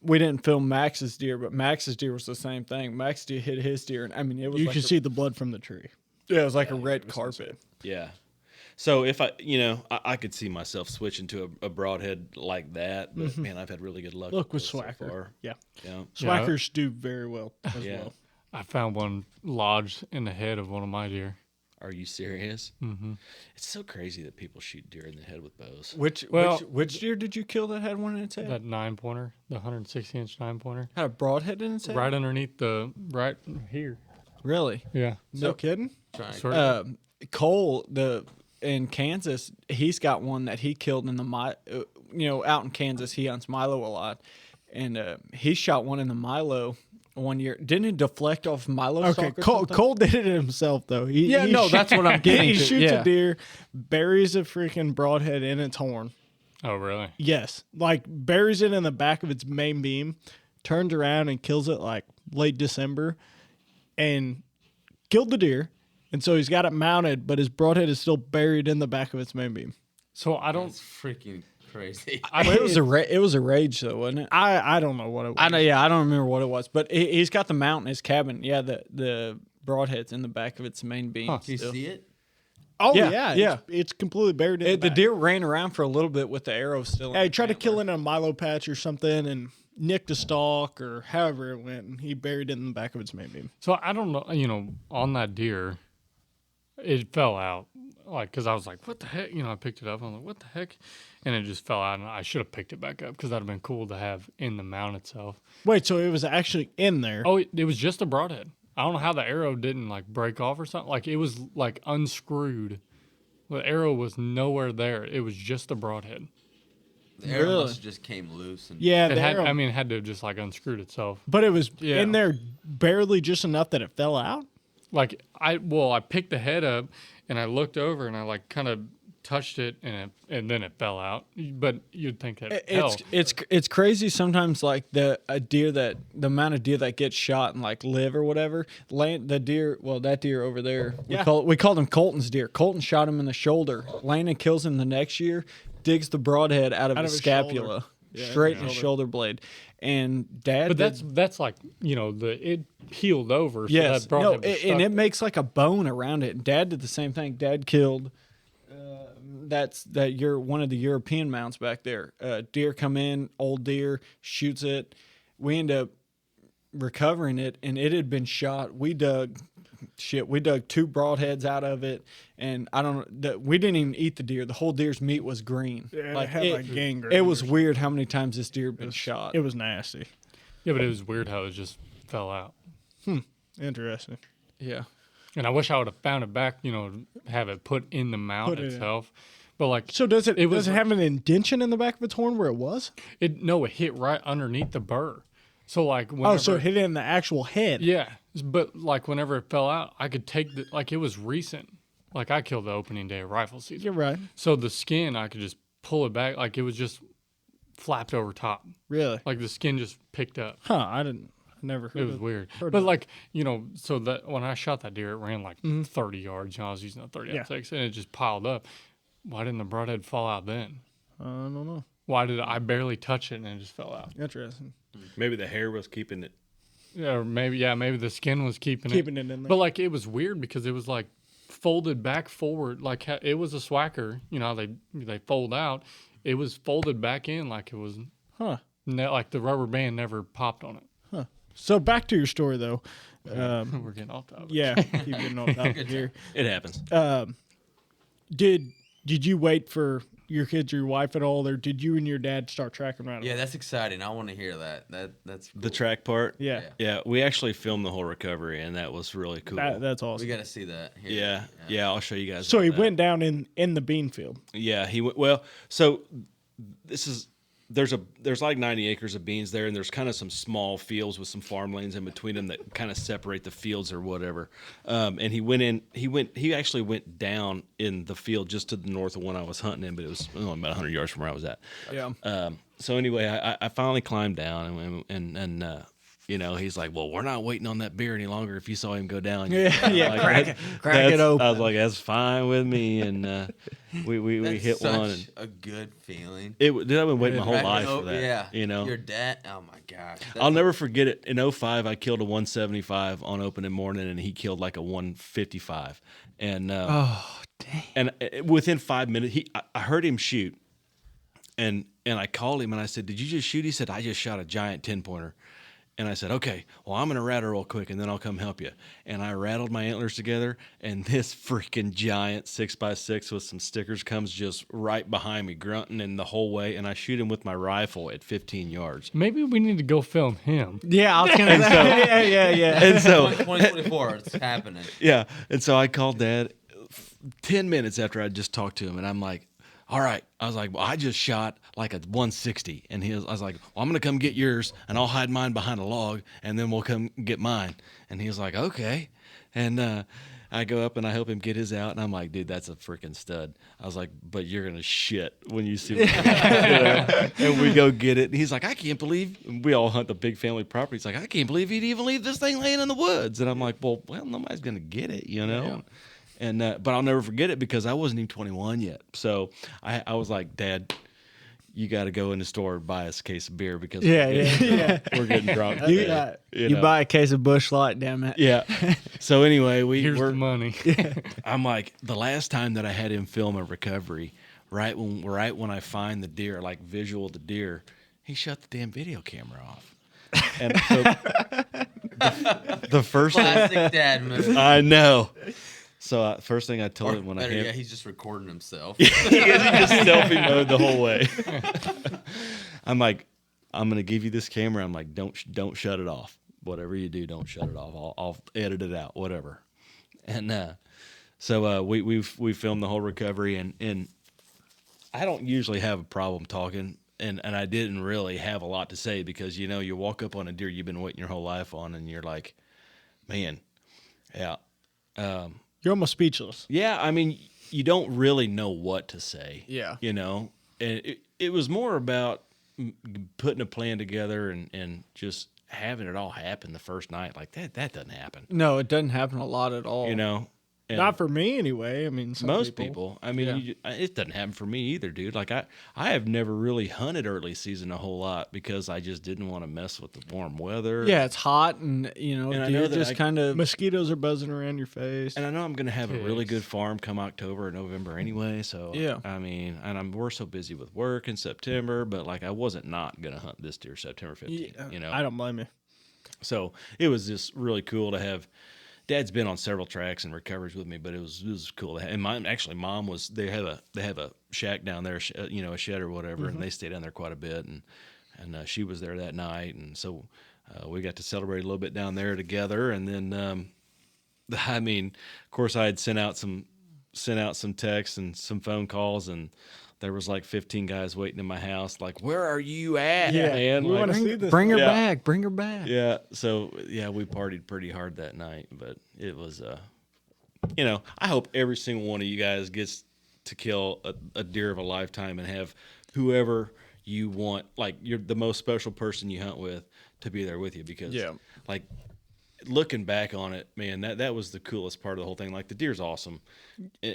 we didn't film Max's deer, but Max's deer was the same thing. Max's deer hit his deer, and I mean it was You like could see the blood from the tree. it was like a red carpet. Yeah. So if I could see myself switching to a broadhead like that, but man, I've had really good luck. Look with those so Swacker. far. Yeah. Yeah. Swackers do very well as Yeah. well. I found one lodged in the head of one of my deer. Are you serious? It's so crazy that people shoot deer in the head with bows. Which deer did you kill that had one in its head? That 9-pointer, the 160-inch 9-pointer, Had a broadhead in its head? right underneath right here. Really? Yeah. No kidding? Sort of. Cole, in Kansas, he's got one that he killed in out in Kansas, he hunts Milo a lot, and he shot one in the Milo one year. Didn't it deflect off Milo? Okay, Cole did it himself though. That's what I'm getting. He to. shoots Yeah. a deer, buries a freaking broadhead in its horn. Oh, really? Yes, like buries it in the back of its main beam, turns around and kills it like late December, and killed the deer. And so he's got it mounted, but his broadhead is still buried in the back of its main beam. So I don't. That's freaking crazy. It was a rage though, wasn't it? I don't know what it was. I know. Yeah, I don't remember what it was, but he's got the mount in his cabin. Yeah, the broadhead's in the back of its main beam. Huh. Do you still. see it? Oh Yeah, yeah, yeah. It's completely buried in The back. deer ran around for a little bit with the arrow still. Yeah, he tried to kill it in a Milo patch or something and nicked a stalk or however it went, and he buried it in the back of its main beam. So I don't know. On that deer, it fell out. Like, because I was like, what the heck? I picked it up. I'm like, what the heck? And it just fell out. And I should have picked it back up because that'd have been cool to have in the mount itself. Wait, so it was actually in there? Oh, it was just a broadhead. I don't know how the arrow didn't like break off or something. Like, it was like unscrewed. The arrow was nowhere there. It was just a broadhead. The arrow Really? must have just came loose. And Yeah, It the had. arrow, I mean, it had to have just like unscrewed itself. but it was Yeah. in there barely just enough that it fell out. Like I picked the head up and I looked over and I like kind of touched it and then it fell out. But you'd think that It's crazy sometimes, like the amount of deer that gets shot and like live or whatever. That deer over there, we called him Colton's deer. Colton shot him in the shoulder. Landon kills him the next year, digs the broadhead out of his his scapula, shoulder. straight in his shoulder blade. And Dad, But that's like it healed over. So yes, that broadhead was and stuck. it makes like a bone around it. And Dad did the same thing. Dad killed. One of the European mounts back there. Deer come in, old deer, shoots it. We end up recovering it, and it had been shot. We dug 2 broadheads out of it, and we didn't even eat the deer. The whole deer's meat was green. Yeah, it had like gangrene. It was weird how many times this deer had been shot. It was nasty. Yeah, but it was weird how it just fell out. Interesting. Yeah. And I wish I would have found it back, have it put in the mount Put it in. itself. But like, So does it was- have an indention in the back of its horn where it was? it hit right underneath the burr. So like, whenever, Oh, so it hit it in the actual head. yeah. But like, whenever it fell out, I could take it was recent. Like I killed the opening day of rifle season. You're right. So the skin, I could just pull it back. Like it was just flapped over top. Really? Like the skin just picked up. Huh? I never heard It was of weird. heard But of it. like, so that when I shot that deer, it ran like 30 yards. I was using a 30 Yeah. 6 and it just piled up. Why didn't the broadhead fall out then? I don't know. Why did I barely touch it and it just fell out? Interesting. Maybe the hair was keeping it or maybe the skin was keeping it in there. But like it was weird because it was like folded back forward, like it was a swacker. You know how they fold out. It was folded back in like it was, like the rubber band never popped on it. So back to your story though. We're getting off topic. Yeah, keep getting off topic here. It happens. Did you wait for your kids or your wife at all, or did you and your dad start tracking around? Yeah, that's exciting. I want to hear that. That's cool. The track part. Yeah. Yeah, we actually filmed the whole recovery, and that was really cool. That's We awesome. got to see that. Here. Yeah, I'll show you guys. So all he that. went down in the bean field. Yeah, he went. Well, so there's like 90 acres of beans there, and there's kind of some small fields with some farm lanes in between them that kind of separate the fields or whatever. And he actually went down in the field just to the north of one I was hunting in, but it was only about 100 yards from where I was at. Yeah. So anyway, I finally climbed down, and you know, he's like, "Well, we're not waiting on that beer any longer. If you saw him go down, Yeah, crack it open." I was like, "That's fine with me," and we That's hit such one. And a good feeling. Dude, I've been waiting my whole Back in life for that. Yeah. You know, Your dad. Oh my gosh. I'll never forget it. In 05, I killed a 175 on opening morning, and he killed like a 155. And and within 5 minutes, I heard him shoot, and I called him and I said, "Did you just shoot?" He said, "I just shot a giant 10-pointer." And I said, "Okay, well, I'm going to rattle real quick, and then I'll come help you." And I rattled my antlers together, and this freaking giant 6x6 with some stickers comes just right behind me, grunting in the whole way, and I shoot him with my rifle at 15 yards. Maybe we need to go film him. Yeah, I was gonna say. Yeah. And so, 2024, it's happening. yeah, and so I called Dad 10 minutes after I just talked to him, and I'm like, "All right." I was like, "Well, I just shot like a 160." And I was like, "Well, I'm going to come get yours, and I'll hide mine behind a log, and then we'll come get mine." And he was like, "Okay." And I go up and I help him get his out, and I'm like, "Dude, that's a freaking stud." I was like, "But you're going to shit when you see it." And we go get it. And he's like, "I can't believe," we all hunt the big family property. He's like, "I can't believe you'd even leave this thing laying in the woods." And I'm like, well, nobody's going to get it, you know? Yeah. And but I'll never forget it because I wasn't even 21 yet. So I was like, "Dad, you got to go in the store and buy us a case of beer because Yeah. we're getting drunk." You, today," you know? buy a case of Busch Light, damn it. Yeah. So anyway, Here's we're the money. I'm like, the last time that I had him film a recovery, right when I find the deer, like visual the deer, he shut the damn video camera off. And so the first thing, Classic dad move. I know. So first thing I told him when I Better, hit, he's just recording himself. he just selfie mode the whole way. I'm like, "I'm gonna give you this camera." I'm like, don't shut it off. Whatever you do, don't shut it off. I'll edit it out, whatever. And so we filmed the whole recovery, and I don't usually have a problem talking, and I didn't really have a lot to say because you walk up on a deer you've been waiting your whole life on, and you're like, man, yeah. You're almost speechless. Yeah, I mean, you don't really know what to say. Yeah. And it was more about putting a plan together and just having it all happen the first night. Like that doesn't happen. No, it doesn't happen a lot at all. And Not for me anyway. I mean, most people. I mean, Yeah. it doesn't happen for me either, dude. Like I have never really hunted early season a whole lot because I just didn't want to mess with the warm weather. Yeah, it's hot, and And I deer know that just kind of. Mosquitoes are buzzing around your face. And I know I'm going to have a really Pigs. good farm come October or November anyway. So, Yeah. I mean, and we're so busy with work in September, but like I wasn't not going to hunt this deer September 15th, I don't blame you. So it was just really cool to have. Dad's been on several tracks and recoveries with me, but it was cool to have. And mom was. They have a shack down there, a shed or whatever, and they stay down there quite a bit. And she was there that night, and so we got to celebrate a little bit down there together. And then, I mean, of course, I had sent out some texts and some phone calls, and there was like 15 guys waiting in my house, like, "Where are you at, man?" we Like, want to see this. Bring her Yeah. back. Bring her back. yeah. So yeah, we partied pretty hard that night, but it was, I hope every single one of you guys gets to kill a deer of a lifetime and have whoever you want, like you're the most special person you hunt with, to be there with you because, Yeah. like, looking back on it, man, that was the coolest part of the whole thing. Like the deer's awesome.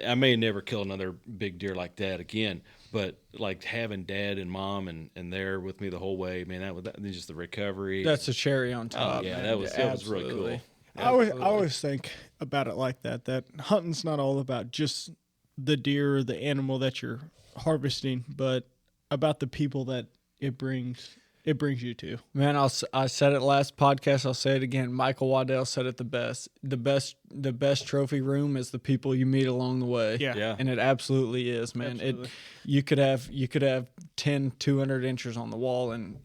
I may never kill another big deer like that again, but like having dad and mom and they're with me the whole way, man, that just the recovery. That's a cherry on top. Oh, yeah, man. that was really cool. I always think about it like that hunting's not all about just the deer or the animal that you're harvesting, but about the people that it brings you to. Man, I said it last podcast. I'll say it again. Michael Waddell said it the best. The best trophy room is the people you meet along the way. Yeah. And it absolutely is, man. Absolutely. You could have 10, 200 inches on the wall, and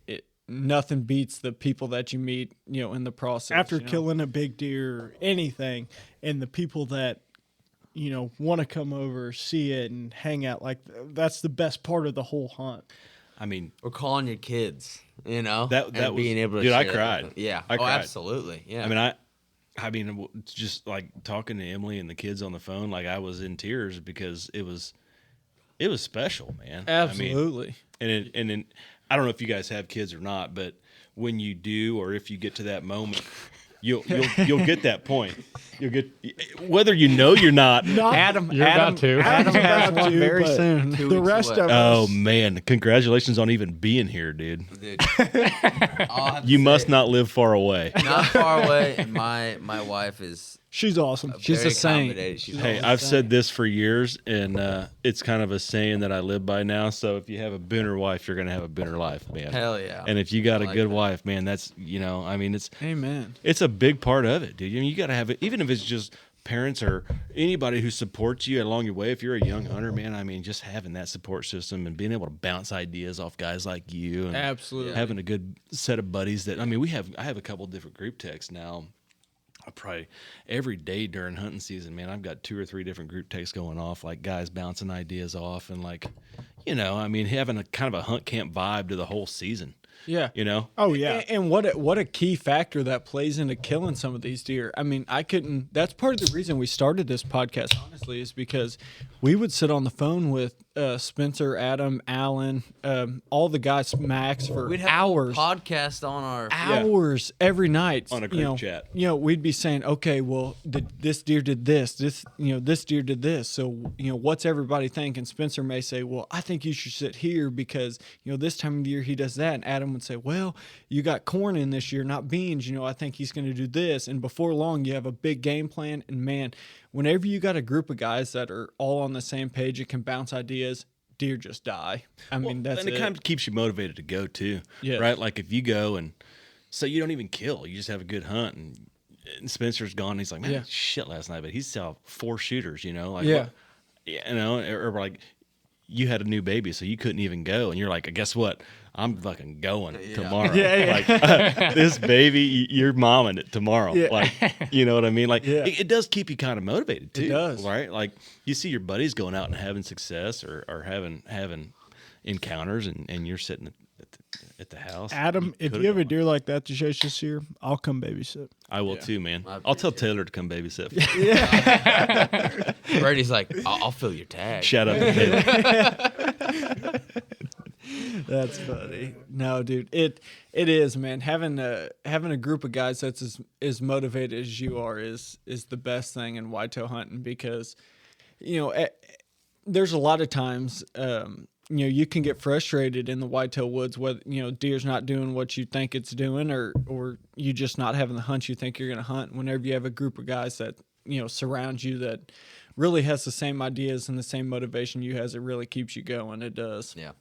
nothing beats the people that you meet, in the process. After killing a big deer or anything, and the people that want to come over, see it, and hang out, like that's the best part of the whole hunt. I mean, Or calling your kids, that and was, being able to dude, I share that cried. with them. Yeah. I cried. Absolutely. Yeah. I mean, just like talking to Emily and the kids on the phone, like I was in tears because it was special, man. Absolutely. I mean, and I don't know if you guys have kids or not, but when you do, or if you get to that moment, you'll get that point. You'll get whether you're not. Adam, You're about to. Adam has about one to, very but soon. The rest of Oh us. man! Congratulations on even being here, dude. Dude, I'll have to You say, must not live far away. not far away. And my wife is She's awesome. She's very a saint. accommodating. She's Hey, awesome. I've said this for years, and it's kind of a saying that I live by now. So if you have a booner wife, you're gonna have a booner life, man. Hell yeah. And if you got I a like good that. wife, man, that's it's Amen. it's a big part of it, dude. I mean, you got to have it, even if it's just parents or anybody who supports you along your way. If you're a young hunter, man, I mean, just having that support system and being able to bounce ideas off guys like you, and Absolutely. having a good set of buddies that I have a couple different group texts now. I probably every day during hunting season, man, I've got 2 or 3 different group texts going off, like guys bouncing ideas off, and like, I mean, having a kind of a hunt camp vibe to the whole season. Yeah. Oh yeah. And what a key factor that plays into killing some of these deer. I mean, that's part of the reason we started this podcast, honestly, is because we would sit on the phone with Spencer, Adam, Alan, all the guys, Max, for We'd have hours. a podcast on our Hours every night On a group chat. We'd be saying, okay, well, this deer did this deer did this, so what's everybody think? And Spencer may say, well, I think you should sit here because this time of the year he does that, and Adam would say, well, you got corn in this year, not beans, I think he's going to do this, and before long you have a big game plan. And man, whenever you got a group of guys that are all on the same page, it can bounce ideas. Deer just die. I mean, that's and it kind of keeps you motivated to go too, Yes. right? Like if you go and so you don't even kill, you just have a good hunt, and Spencer's gone. And he's like, man, Yeah. shit last night, but he saw 4 shooters, like Yeah. or like you had a new baby, so you couldn't even go, and you're like, guess what? I'm fucking going tomorrow. Like this baby, you're momming it tomorrow. Yeah. Like, you know what I mean? Like Yeah. it does keep you kind of motivated too. It does. Right? Like you see your buddies going out and having success or having encounters, and you're sitting at the house. Adam, if you have a deer like that to chase this year, I'll come babysit. I will too, man. I I'll tell appreciate Taylor to come babysit. For me. Brady's like, I'll fill your tag. Shout out to Taylor. That's funny. No, dude, it is, man. Having a group of guys that's as motivated as you are is the best thing in whitetail hunting, because there's a lot of times you can get frustrated in the whitetail woods whether deer's not doing what you think it's doing, or you just not having the hunt you think you're going to hunt. Whenever you have a group of guys that surround you that really has the same ideas and the same motivation you has, it really keeps you going. It does. Yeah.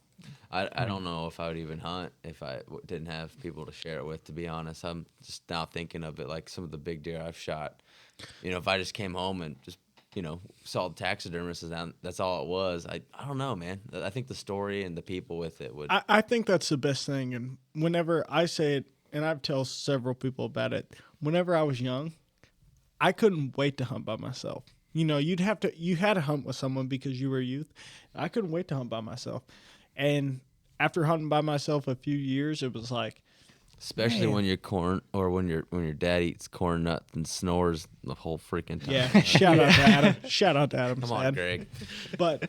I don't know if I would even hunt if I didn't have people to share it with, to be honest. I'm just now thinking of it like some of the big deer I've shot. If I just came home and just, saw the taxidermist and that's all it was, I don't know, man. I think the story and the people with it would. I think that's the best thing. And whenever I say it, and I've told several people about it, whenever I was young, I couldn't wait to hunt by myself. You had to hunt with someone because you were a youth. I couldn't wait to hunt by myself. And after hunting by myself a few years, it was like, Especially Man. when your dad eats corn nuts and snores the whole freaking time. Yeah, shout out to Adam. Shout out to Adam. Come on, Greg. But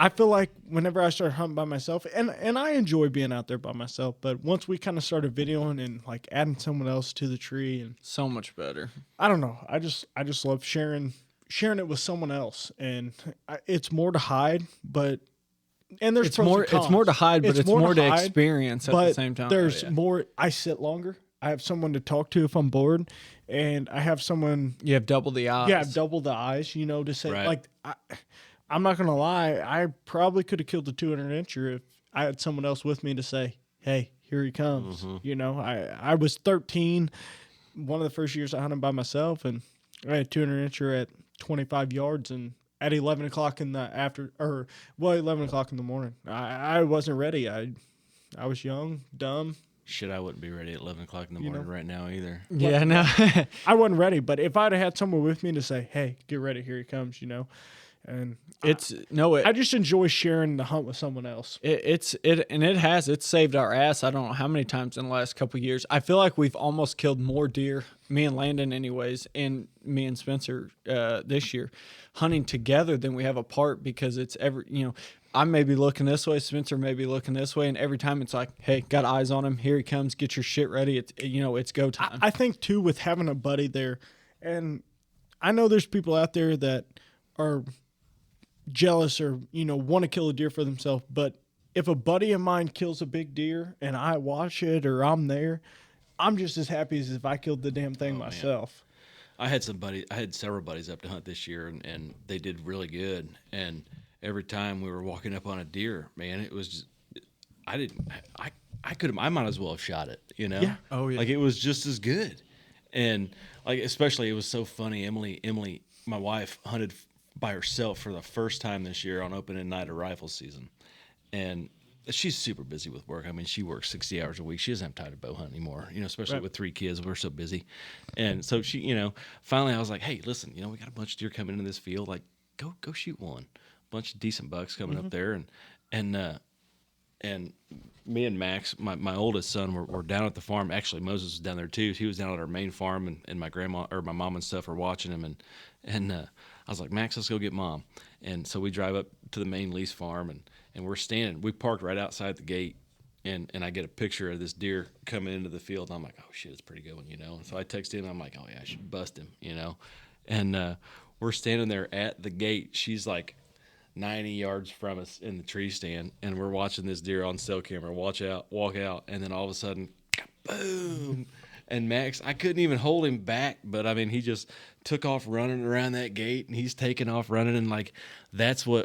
I feel like whenever I start hunting by myself, and I enjoy being out there by myself, but once we kind of started videoing and like adding someone else to the tree, and So much better. I don't know, I just love sharing it with someone else, and it's more to hide, but and there's It's pros more. and cons. It's more to hide, but it's more to hide, experience at but the same time. there's Oh, yeah. more. I sit longer. I have someone to talk to if I'm bored, and I have someone. You have double the odds. Yeah, double the eyes. To say Right. like I'm not gonna lie. I probably could have killed the 200-incher if I had someone else with me to say, "Hey, here he comes." I was 13. One of the first years I hunted by myself, and I had 200-incher at 25 yards, and at 11 o'clock in the 11 o'clock in the morning. I wasn't ready. I was young, dumb. Shit, I wouldn't be ready at 11 o'clock in the morning right now either. Yeah. No. I wasn't ready, but if I'd have had someone with me to say, "Hey, get ready, here he comes," and I just enjoy sharing the hunt with someone else. It's saved our ass. I don't know how many times in the last couple of years. I feel like we've almost killed more deer, me and Landon anyways, and me and Spencer this year, hunting together than we have apart, because it's I may be looking this way, Spencer may be looking this way, and every time it's like, hey, got eyes on him, here he comes, get your shit ready. It's go time. I think too, with having a buddy there, and I know there's people out there that are jealous or want to kill a deer for themselves, but if a buddy of mine kills a big deer and I watch it or I'm there, I'm just as happy as if I killed the damn thing myself. I had several buddies up to hunt this year, and they did really good. And every time we were walking up on a deer, man, it was just, I might as well have shot it, Yeah. Oh, yeah. Like, it was just as good. And like, especially, it was so funny. Emily, my wife, hunted by herself for the first time this year on opening night of rifle season. And she's super busy with work. I mean, she works 60 hours a week. She doesn't have time to bow hunt anymore, especially with 3 kids. We're so busy. And so she, finally I was like, hey, listen, we got a bunch of deer coming into this field. Like, go shoot one. Bunch of decent bucks coming up there. And me and Max, my oldest son, were down at the farm. Actually, Moses was down there too. He was down at our main farm, and my grandma or my mom and stuff were watching him. And I was like, Max, let's go get Mom. And so we drive up to the main lease farm, and we're standing. We parked right outside the gate, and I get a picture of this deer coming into the field. And I'm like, oh shit, it's a pretty good one, And so I text him. I'm like, oh yeah, I should bust him, And we're standing there at the gate. She's like 90 yards from us in the tree stand, and we're watching this deer on cell camera walk out, and then all of a sudden, boom! And Max, I couldn't even hold him back, but I mean, he just took off running around that gate, and he's taking off running, and like, that's one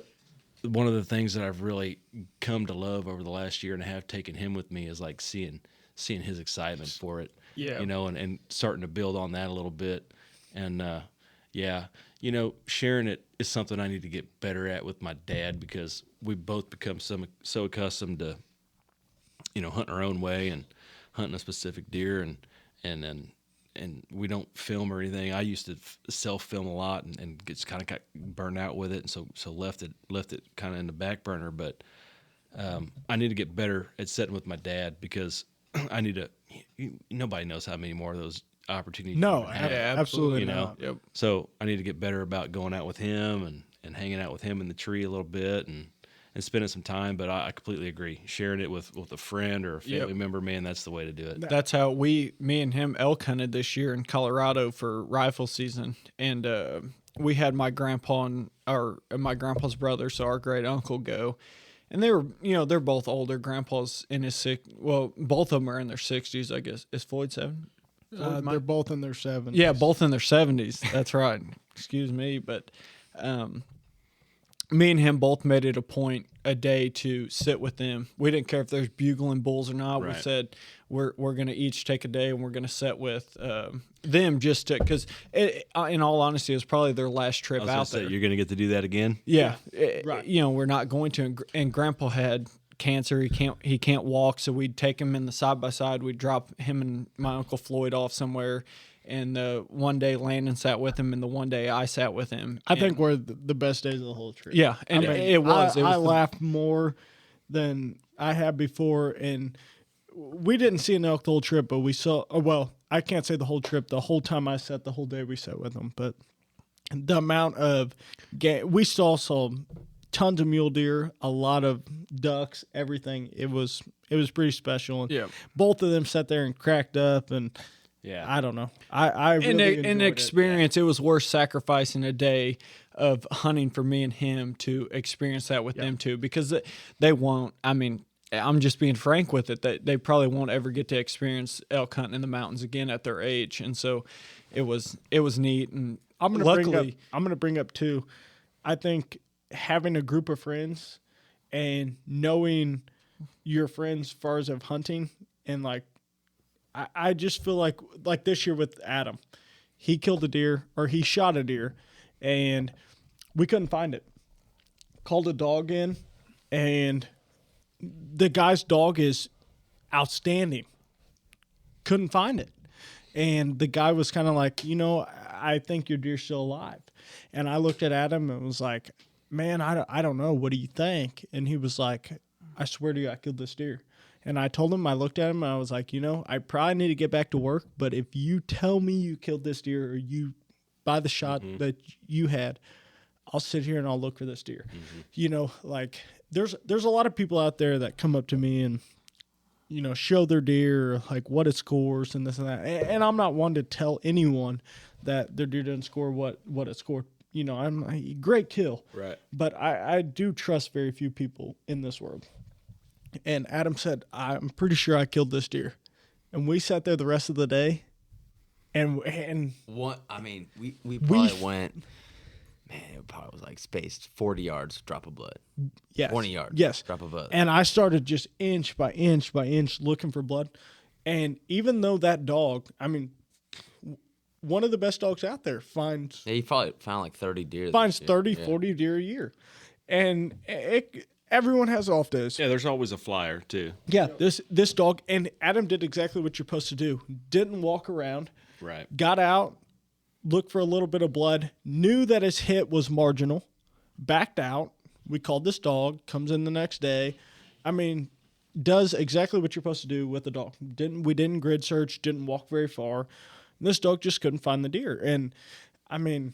of the things that I've really come to love over the last year and a half, taking him with me, is like seeing his excitement for it, and starting to build on that a little bit, and sharing it is something I need to get better at with my dad, because we've both become so accustomed to, hunting our own way and hunting a specific deer, and we don't film or anything. I used to self-film a lot and gets kind of got burned out with it, and so left it kind of in the back burner. But I need to get better at sitting with my dad, because I need to. Nobody knows how many more of those opportunities. No, you can have, absolutely you know. not. Yep. So I need to get better about going out with him and hanging out with him in the tree a little bit and spending some time. But I completely agree. Sharing it with a friend or a family member, man, that's the way to do it. That's how me and him elk hunted this year in Colorado for rifle season. And we had my grandpa and my grandpa's brother, so our great uncle, go. And they were, they're both older. Grandpa's in his both of them are in their 60s, I guess. Is Floyd 7? They're both in their 70s. Yeah, both in their 70s. That's right. Excuse me. But me and him both made it a point a day to sit with them. We didn't care if there's bugling bulls or not. Right. We said we're going to each take a day and we're going to sit with them just to, because in all honesty, it was probably their last trip out there. You're going to get to do that again? Yeah. Right. We're not going to. And Grandpa had cancer. He can't walk, so we'd take him in the side by side. We'd drop him and my Uncle Floyd off somewhere, and one day Landon sat with him, and the one day I sat with him. I think we're the best days of the whole trip. Yeah, and it was. I laughed more than I had before, and we didn't see an elk the whole trip, but we saw. Well, I can't say the whole trip. The whole time I sat, the whole day we sat with them, but the amount of we saw tons of mule deer, a lot of ducks, everything. It was pretty special. And both of them sat there and cracked up, and I don't know. I really in the experience, it was worth sacrificing a day of hunting for me and him to experience that with them too, because they won't. I mean, I'm just being frank with it. They probably won't ever get to experience elk hunting in the mountains again at their age, and so it was neat. And I'm gonna bring up too. I think having a group of friends and knowing your friends as far as of hunting, and like I just feel like this year with Adam, he killed a deer, or he shot a deer, and we couldn't find it. Called a dog in, and the guy's dog is outstanding. Couldn't find it. And the guy was kind of like, I think your deer's still alive. And I looked at Adam and was like, man, I don't know. What do you think? And he was like, I swear to you, I killed this deer. And I told him, I looked at him and I was like, I probably need to get back to work, but if you tell me you killed this deer, or you by the shot that you had, I'll sit here and I'll look for this deer. Like there's a lot of people out there that come up to me and, show their deer, like what it scores and this and that. And I'm not one to tell anyone that their deer didn't score what it scored. I'm a great kill. Right. But I do trust very few people in this world. And Adam said, I'm pretty sure I killed this deer. And we sat there the rest of the day. And what? I mean, we probably went. Man, it probably was like spaced 40 yards, drop of blood. Yes. 20 yards. Yes. Drop of blood. And I started just inch by inch by inch looking for blood. And even though that dog, I mean, one of the best dogs out there finds. Yeah, he probably found like 30 deer. Finds 30, 40 deer a year. And everyone has off days. Yeah, there's always a flyer too. Yeah, this dog, and Adam did exactly what you're supposed to do. Didn't walk around. Right. Got out, looked for a little bit of blood, knew that his hit was marginal, backed out. We called this dog, comes in the next day. I mean, does exactly what you're supposed to do with the dog. We didn't grid search, didn't walk very far. This dog just couldn't find the deer. And I mean,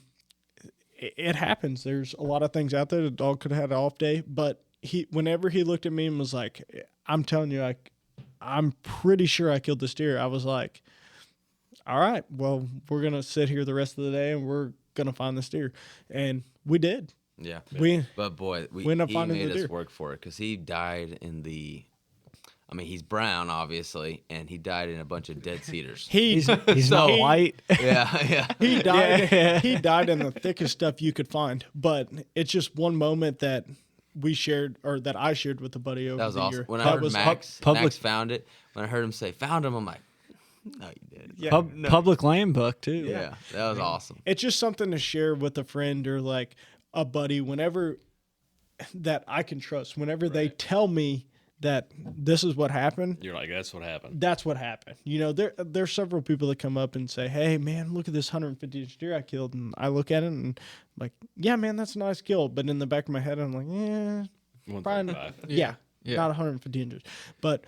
it happens. There's a lot of things out there. The dog could have had an off day, but whenever he looked at me and was like, I'm telling you, I'm pretty sure I killed this deer. I was like, all right, well, we're going to sit here the rest of the day and we're going to find this deer. And we did. Yeah. But boy, we ended up he finding made the us deer. work for it, because he died in the. I mean, he's brown, obviously, and he died in a bunch of dead cedars. He's not white. yeah. He died. He died in the thickest stuff you could find. But it's just one moment that we shared, or that I shared with a buddy over That was the awesome. year. When I heard Max found it, when I heard him say, found him, I'm like, no, you did. Yeah. Public land buck too. Yeah, that was awesome. It's just something to share with a friend or like a buddy whenever that I can trust. Whenever they tell me that this is what happened, You're like, that's what happened. that's what happened. There's several people that come up and say, hey, man, look at this 150-inch deer I killed. And I look at it and I'm like, yeah, man, that's a nice kill. But in the back of my head, I'm like, probably 135. not 150 inches. But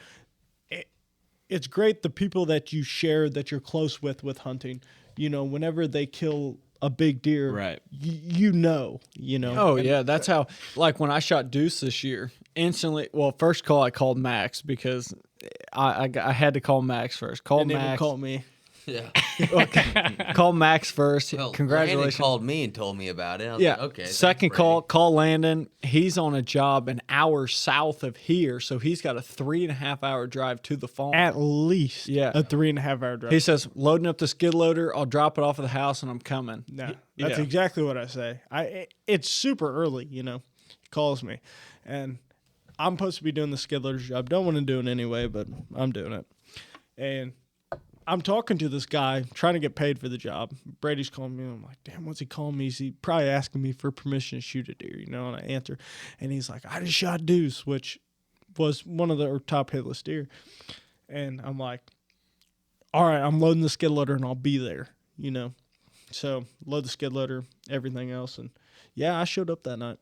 it's great the people that you share, that you're close with hunting, whenever they kill a big deer, Right. you know. Oh, yeah. That's how, like when I shot Deuce this year, instantly, well, first call I called Max, because I had to call Max first. Call They never Max. call me. Yeah. Call Max first. Well, Congratulations. Randy called me and told me about it. I was Yeah. like, okay. Second thanks, call Landon. He's on a job an hour south of here, so he's got a 3.5 hour drive to the farm. At least Yeah. a 3.5 hour drive. He says, loading up the skid loader, I'll drop it off at the house and I'm coming. No, that's Yeah. exactly what I say. It's super early, He calls me, and I'm supposed to be doing the skid loader's job. Don't want to do it anyway, but I'm doing it. And I'm talking to this guy, trying to get paid for the job. Brady's calling me, and I'm like, damn, what's he calling me? Is he probably asking me for permission to shoot a deer, And I answer, and he's like, I just shot Deuce, which was one of the top hitless deer. And I'm like, all right, I'm loading the skid loader, and I'll be there, So load the skid loader, everything else. And, yeah, I showed up that night.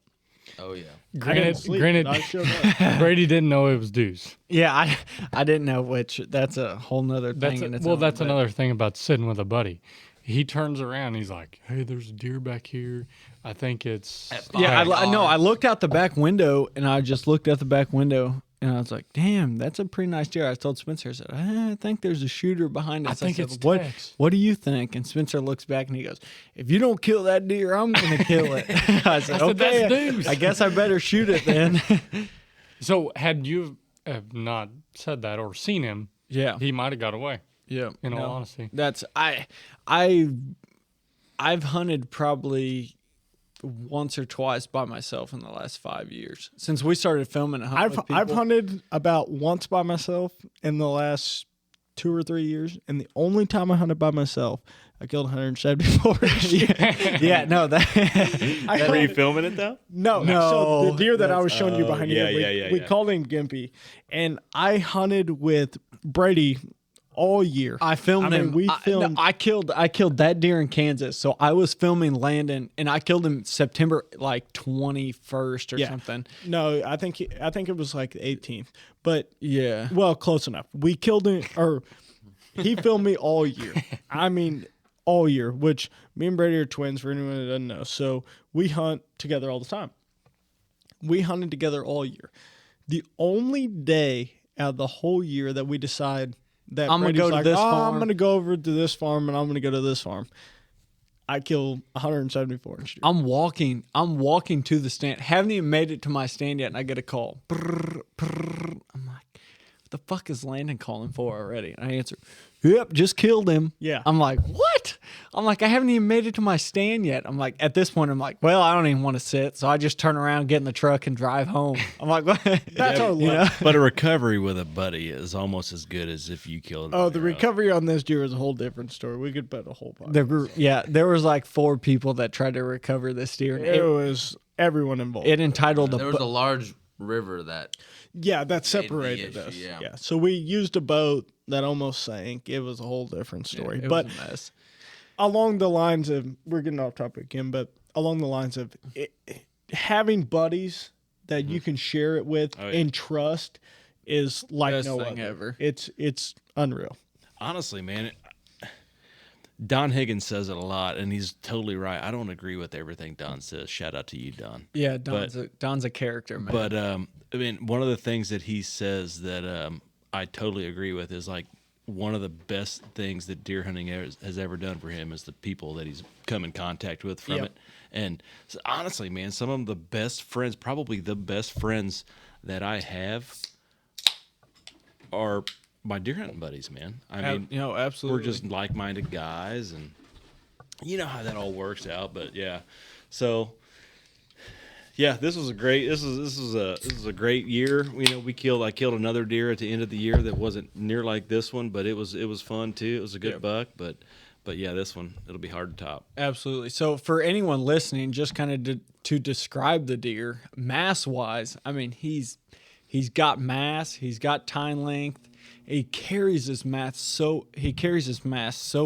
Oh yeah. I didn't sleep, but I showed up. Brady didn't know it was Deuce. Yeah, I didn't know which. That's a whole nother thing. That's another thing about sitting with a buddy. He turns around. He's like, "Hey, there's a deer back here. I think it's." Yeah, I know. I looked out the back window, and I just looked out the back window, and I was like, "Damn, that's a pretty nice deer." I told Spencer, I said, "I think there's a shooter behind us." I think said, it's what? Tex. What do you think? And Spencer looks back and he goes, "If you don't kill that deer, I'm gonna kill it." I said, "Okay, "That's Deuce." I guess I better shoot it then." So had you have not said that or seen him, Yeah, he might have got away. yeah. In all honesty, That's I've hunted probably once or twice by myself in the last 5 years since we started filming. I've hunted about once by myself in the last 2 or 3 years, and the only time I hunted by myself, I killed 174. Yeah, no, Were you filming it though? No. No, So the deer that I was showing you behind yeah, you, yeah, we yeah. called him Gimpy, and I hunted with Brady all year. I filmed him. We filmed. I killed that deer in Kansas. So I was filming Landon, and I killed him September like 21st or something. No, I think it was like the 18th, but Yeah. well, close enough. We killed him, or he filmed me all year. I mean, all year. Which me and Brady are twins. For anyone that doesn't know, so we hunt together all the time. We hunted together all year. The only day out of the whole year that we decide that I'm gonna Brady's go to like, this I'm farm." going to go over to this farm and I'm going to go to this farm. I killed 174 inch deer. I'm walking to the stand. Haven't even made it to my stand yet, and I get a call. Brrr, brrr. I'm like, what the fuck is Landon calling for already? And I answer, yep, just killed him. Yeah. I'm like, what? I'm like, I haven't even made it to my stand yet. I'm like, at this point, I'm like, well, I don't even want to sit. So I just turn around, get in the truck, and drive home. I'm like, what? That's our You luck. know? But a recovery with a buddy is almost as good as if you killed. Oh, on the your own. recovery on this deer is a whole different story. We could put a whole podcast. There was like 4 people that tried to recover this deer. And It was everyone involved. it entitled There was a large river that Yeah, that made the separated issue, us. yeah. Yeah. So we used a boat that almost sank. It was a whole different story. it but was a mess. along the lines of, we're getting off topic again, but along the lines of having buddies that you can share it with Oh, yeah. and trust is like Best no thing other. ever. It's unreal. Honestly, man, Don Higgins says it a lot, and he's totally right. I don't agree with everything Don says. Shout out to you, Don. Yeah, Don's a character, man. But I mean, one of the things that he says that I totally agree with is like one of the best things that deer hunting has ever done for him is the people that he's come in contact with from Yep. it. And so, honestly, man, some of the best friends, probably the best friends that I have, are my deer hunting buddies, man. I mean, absolutely. we're just like-minded guys, and you know how that all works out. But yeah, so yeah, this was a great. This is a great year. You know, I killed another deer at the end of the year that wasn't near like this one, but it was fun too. It was a good buck, but yeah, this one it'll be hard to top. Absolutely. So for anyone listening, just kind of to describe the deer mass wise, I mean he's got mass, he's got tine length, he carries his mass so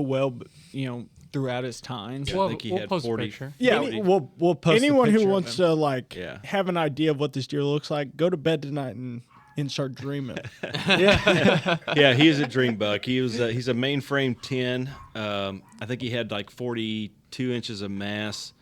well, you know, throughout his tines. Yeah, I think he had post a 40. picture. Yeah, we'll post Anyone a who picture of wants him. to like Yeah. have an idea of what this deer looks like, go to bed tonight and start dreaming. Yeah, he is a dream buck. He's a mainframe 10. I think he had like 42 inches of mass.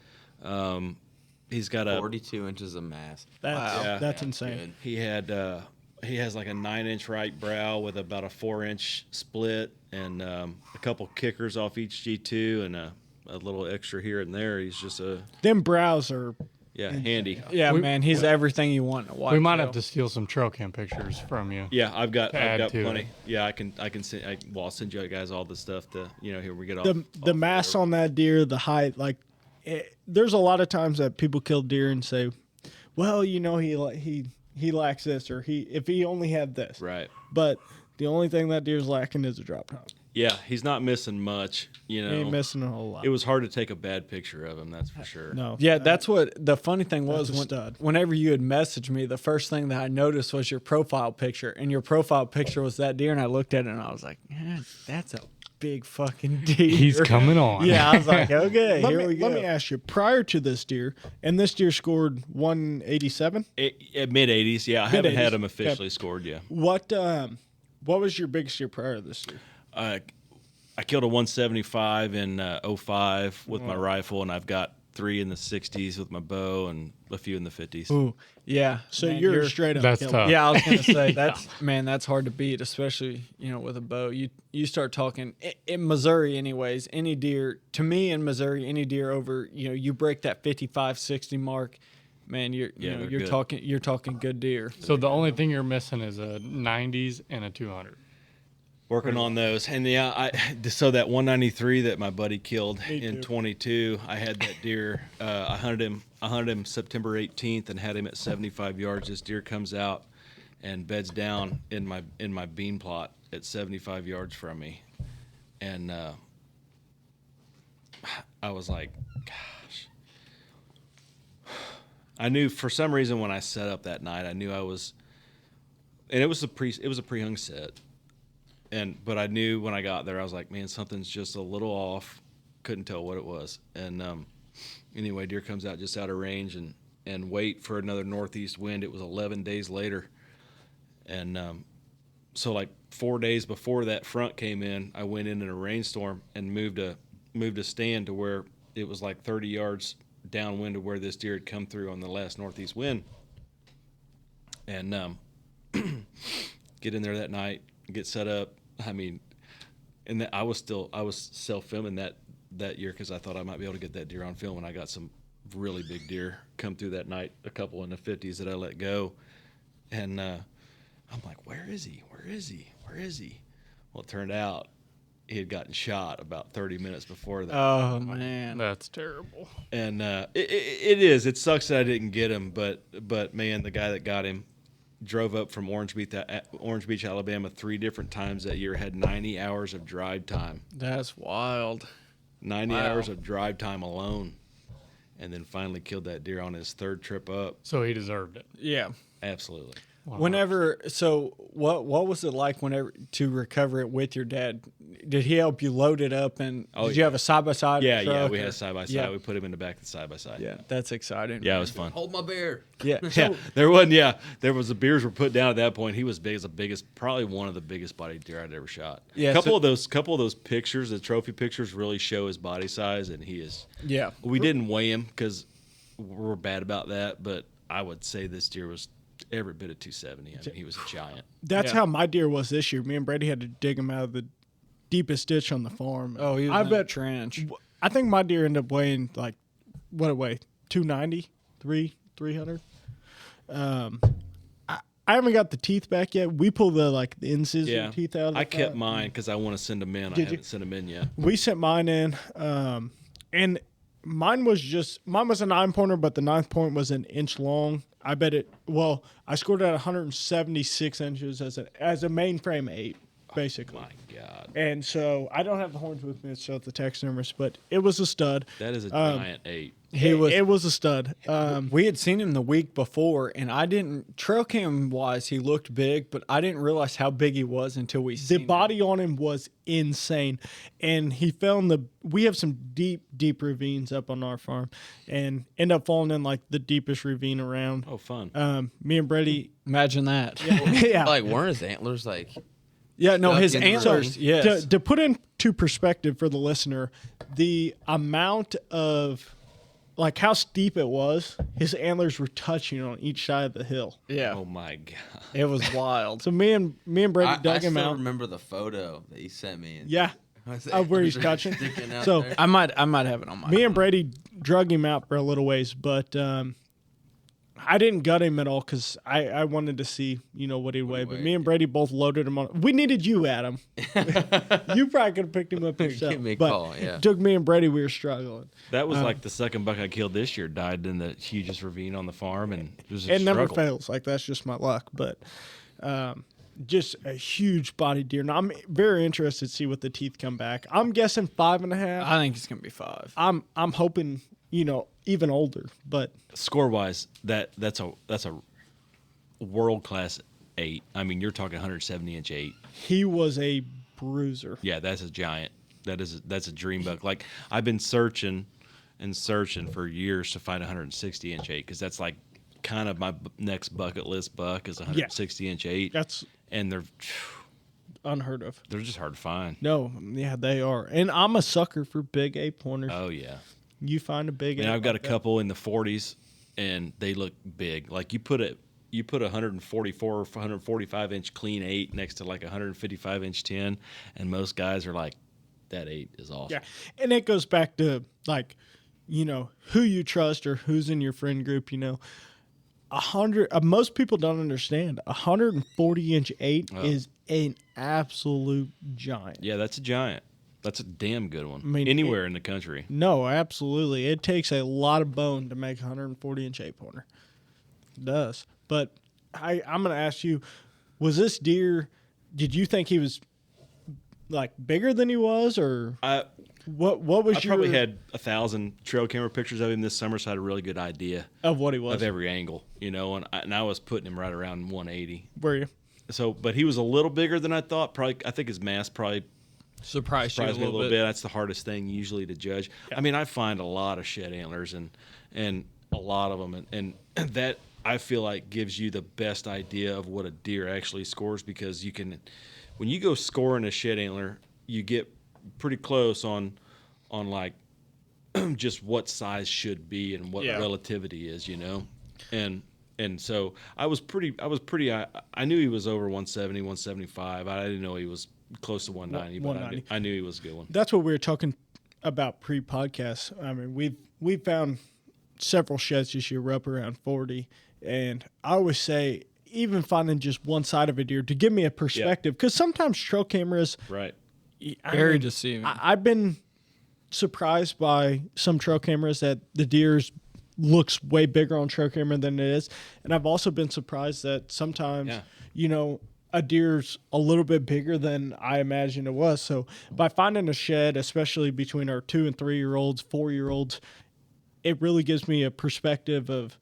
He's got a 42 inches of mass. That's Yeah, insane. good. he has like a 9-inch right brow with about a 4-inch split and a couple kickers off each G2 and a little extra here and there. He's just Them brows are handy. Yeah, man, he's everything you want in a white We might tail. have to steal some trail cam pictures from you. Yeah, I've got add to plenty. it. Yeah, I can send. I'll send you guys all the stuff to here we get off. the mass on that deer, the height, like there's a lot of times that people kill deer and say, well, you know, he lacks this, or if he only had this. Right. But the only thing that deer's lacking is a drop top. Yeah, he's not missing much. You He ain't know, missing a whole lot. it was hard to take a bad picture of him. That's for sure. No. Yeah, that's what the funny thing was. That's a stud. Whenever you had messaged me, the first thing that I noticed was your profile picture, and your profile picture was that deer, and I looked at it and I was like, yeah, that's a big fucking deer. He's coming on. Yeah, I was like, okay, here we go. Let me ask you, prior to this deer, and this deer scored 187. Mid 80s, yeah. I haven't had Mid-80s. him officially scored yet. What was your biggest deer prior to this deer? I killed a 175 in 05 with my rifle, and I've got 3 in the 60s with my bow and a few in the 50s. Ooh, yeah. So man, you're straight up That's killer. tough. Yeah, I was gonna say that's hard to beat, especially with a bow. You start talking in Missouri, anyways. Any deer to me in Missouri, any deer over you break that 55, 60 mark, man. You're they're you're good. talking good deer. So the only thing you're missing is a 90s and a 200. Working on those, and so that 193 that my buddy killed Me in too. 22, I had that deer. I hunted him September 18th and had him at 75 yards. This deer comes out and beds down in my bean plot at 75 yards from me, and I was like, gosh. I knew for some reason when I set up that night, I knew I was, and it was a pre-hung set. But I knew when I got there, I was like, man, something's just a little off. Couldn't tell what it was. And anyway, deer comes out just out of range and wait for another northeast wind. It was 11 days later. And so like 4 days before that front came in, I went in a rainstorm and moved a stand to where it was like 30 yards downwind of where this deer had come through on the last northeast wind. And get in there that night, get set up. I mean, and I was self-filming that year because I thought I might be able to get that deer on film, and I got some really big deer come through that night, a couple in the 50s that I let go. And I'm like, where is he? Where is he? Where is he? Well, it turned out he had gotten shot about 30 minutes before that. Oh man, That's terrible. And it sucks that I didn't get him, but man, the guy that got him drove up from Orange Beach, Alabama 3 different times that year, had 90 hours of drive time. that's wild. 90 Wow. hours of drive time alone, and then finally killed that deer on his 3rd trip up. So he deserved it. Yeah. Absolutely. What was it like whenever to recover it with your dad? Did he help you load it up, and did you have a side by side? Yeah, we had side by side. Yeah. We put him in the back of the side by side. Yeah, that's exciting. Yeah, it was fun. Hold my bear. Yeah. Yeah, there wasn't. Yeah, there was the beers were put down at that point. He was big as the biggest, probably one of the biggest bodied deer I'd ever shot. Yeah, couple of those pictures, the trophy pictures, really show his body size, and he is. Yeah. We didn't weigh him because we're bad about that, but I would say this deer was every bit of 270. I mean, he was a giant. That's Yeah. how my deer was this year. Me and Brady had to dig him out of the deepest ditch on the farm. Oh, he was I in bet a trench. I think my deer ended up weighing like what it weigh 290, 300. I haven't got the teeth back yet. We pulled the incision Yeah, teeth out. Of the I kept front. mine because I want to send them in. I you? haven't sent them in yet. We sent mine in, and mine was a 9-pointer, but the 9th point was an inch long. I bet it. Well, I scored at 176 inches as a mainframe 8, basically. My God, And so I don't have the horns with me to show the taxidermist, but it was a stud. that is a giant 8. It was a stud. We had seen him the week before, and I didn't trail cam wise. He looked big, but I didn't realize how big he was until we The seen him. body on him was insane, and he fell in the. We have some deep ravines up on our farm, and end up falling in the deepest ravine around. Oh, fun. Me and Brady, Imagine that. yeah. Like, weren't his antlers Yeah, no, Stuck his in the antlers. ring. Yes. To put into perspective for the listener, the amount of how steep it was, his antlers were touching on each side of the hill. yeah. Oh my God. It was wild. So me and Brady I dug him still out. remember the photo that he sent me. And Yeah, where he's touching. sticking out So there. I might have it on my. me and Brady drug him out for a little ways, but I didn't gut him at all because I wanted to see what he'd weigh. But weigh, me and Brady both loaded him on. We needed you, Adam. You probably could have picked him up yourself. Give me a but call, yeah. it took me and Brady. We were struggling. That was like the second buck I killed this year. Died in the hugest ravine on the farm, and it was a It never struggle. fails. That's just my luck. But just a huge body deer. Now I'm very interested to see what the teeth come back. I'm guessing 5.5. I think it's gonna be 5. I'm hoping even older. But Score wise, that's a world class 8. I mean, you're talking 170-inch 8. he was a bruiser. Yeah, that's a giant. That's a dream buck. Like I've been searching for years to find a 160-inch 8 because that's like kind of my next bucket list buck is a 160-inch 8. And they're unheard of. They're just hard to find. No, yeah, they are. And I'm a sucker for big 8-pointers. Oh yeah. You find a big 8. And I've got a couple in the 40s, and they look big. Like you put a 144 or 145-inch clean 8 next to like a 155-inch 10, and most guys are like, that 8 is awesome. Yeah, and it goes back to like, who you trust or who's in your friend group. 100. Most people don't understand. 140-inch 8 is an absolute giant. Yeah, that's a giant. That's a damn good one. I mean, anywhere in the country. No, absolutely. It takes a lot of bone to make a 140-inch 8-pointer. It does. But I'm going to ask you, was this deer, did you think he was like bigger than he was, or what was I probably had 1,000 trail camera pictures of him this summer, so I had a really good idea of what he was? Of every angle, and I was putting him right around 180. Were you? So, but he was a little bigger than I thought. Probably, I think his mass probably surprised me a little bit. That's the hardest thing usually to judge. Yeah. I mean, I find a lot of shed antlers and a lot of them, and that I feel like gives you the best idea of what a deer actually scores, because you can, when you go scoring a shed antler, you get pretty close on like just what size should be and what relativity is, and so I knew he was over 170, 175. I didn't know he was close to 190, but I knew he was a good one. That's what we were talking about pre-podcast. I mean, we've found several sheds this year. We're up around 40, and I always say, even finding just one side of a deer to give me a perspective, because sometimes trail cameras, right, very deceiving. I've been surprised by some trail cameras that the deer's looks way bigger on trail camera than it is, and I've also been surprised that sometimes a deer's a little bit bigger than I imagined it was. So by finding a shed, especially between our 2 and 3 year olds, 4-year-olds, it really gives me a perspective of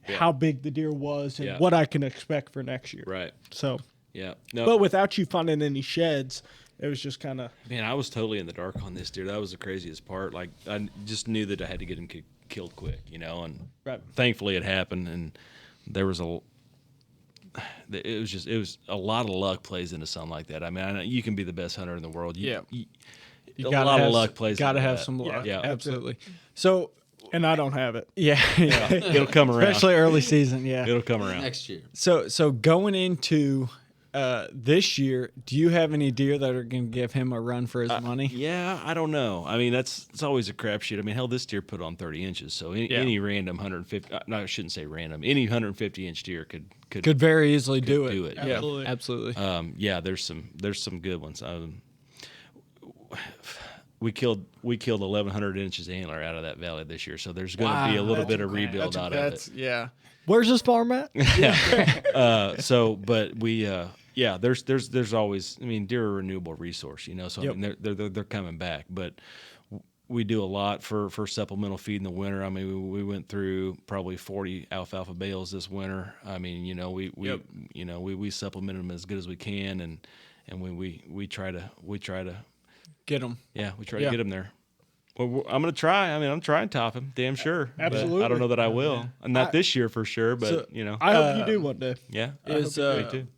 how big the deer was and what I can expect for next year. Right. So yeah. No. But without you finding any sheds, it was just kind of... Man, I was totally in the dark on this deer. That was the craziest part. Like, I just knew that I had to get him killed quick, and thankfully it happened, and there was it was a lot of luck plays into something like that. I mean, you can be the best hunter in the world. You a lot of luck plays. Got to into have that. some luck. Yeah, absolutely. So, and I don't have it. Yeah. It'll come around. Especially early season. Yeah, it'll come around next year. So going into this year, do you have any deer that are going to give him a run for his money? Yeah, I don't know. I mean, it's always a crapshoot. I mean, hell, this deer put on 30 inches, so any random 150. No, I shouldn't say random. Any 150-inch deer could very easily do it. Absolutely. Yeah, absolutely. There's some good ones. We killed 1,100 inches of antler out of that valley this year, so there's going to be a little bit of rebuild out of it. Yeah. Where's this farm at? But we. There's always. I mean, deer are a renewable resource, So I mean, they're coming back, but we do a lot for supplemental feed in the winter. I mean, we went through probably 40 alfalfa bales this winter. I mean, we supplement them as good as we can, and we try to get them. Yeah, we try to get them there. Well, I'm going to try. I mean, I'm trying to top him, damn sure. Absolutely. But I don't know that I will. Not this year for sure, but I hope you do one day. Yeah. Me too.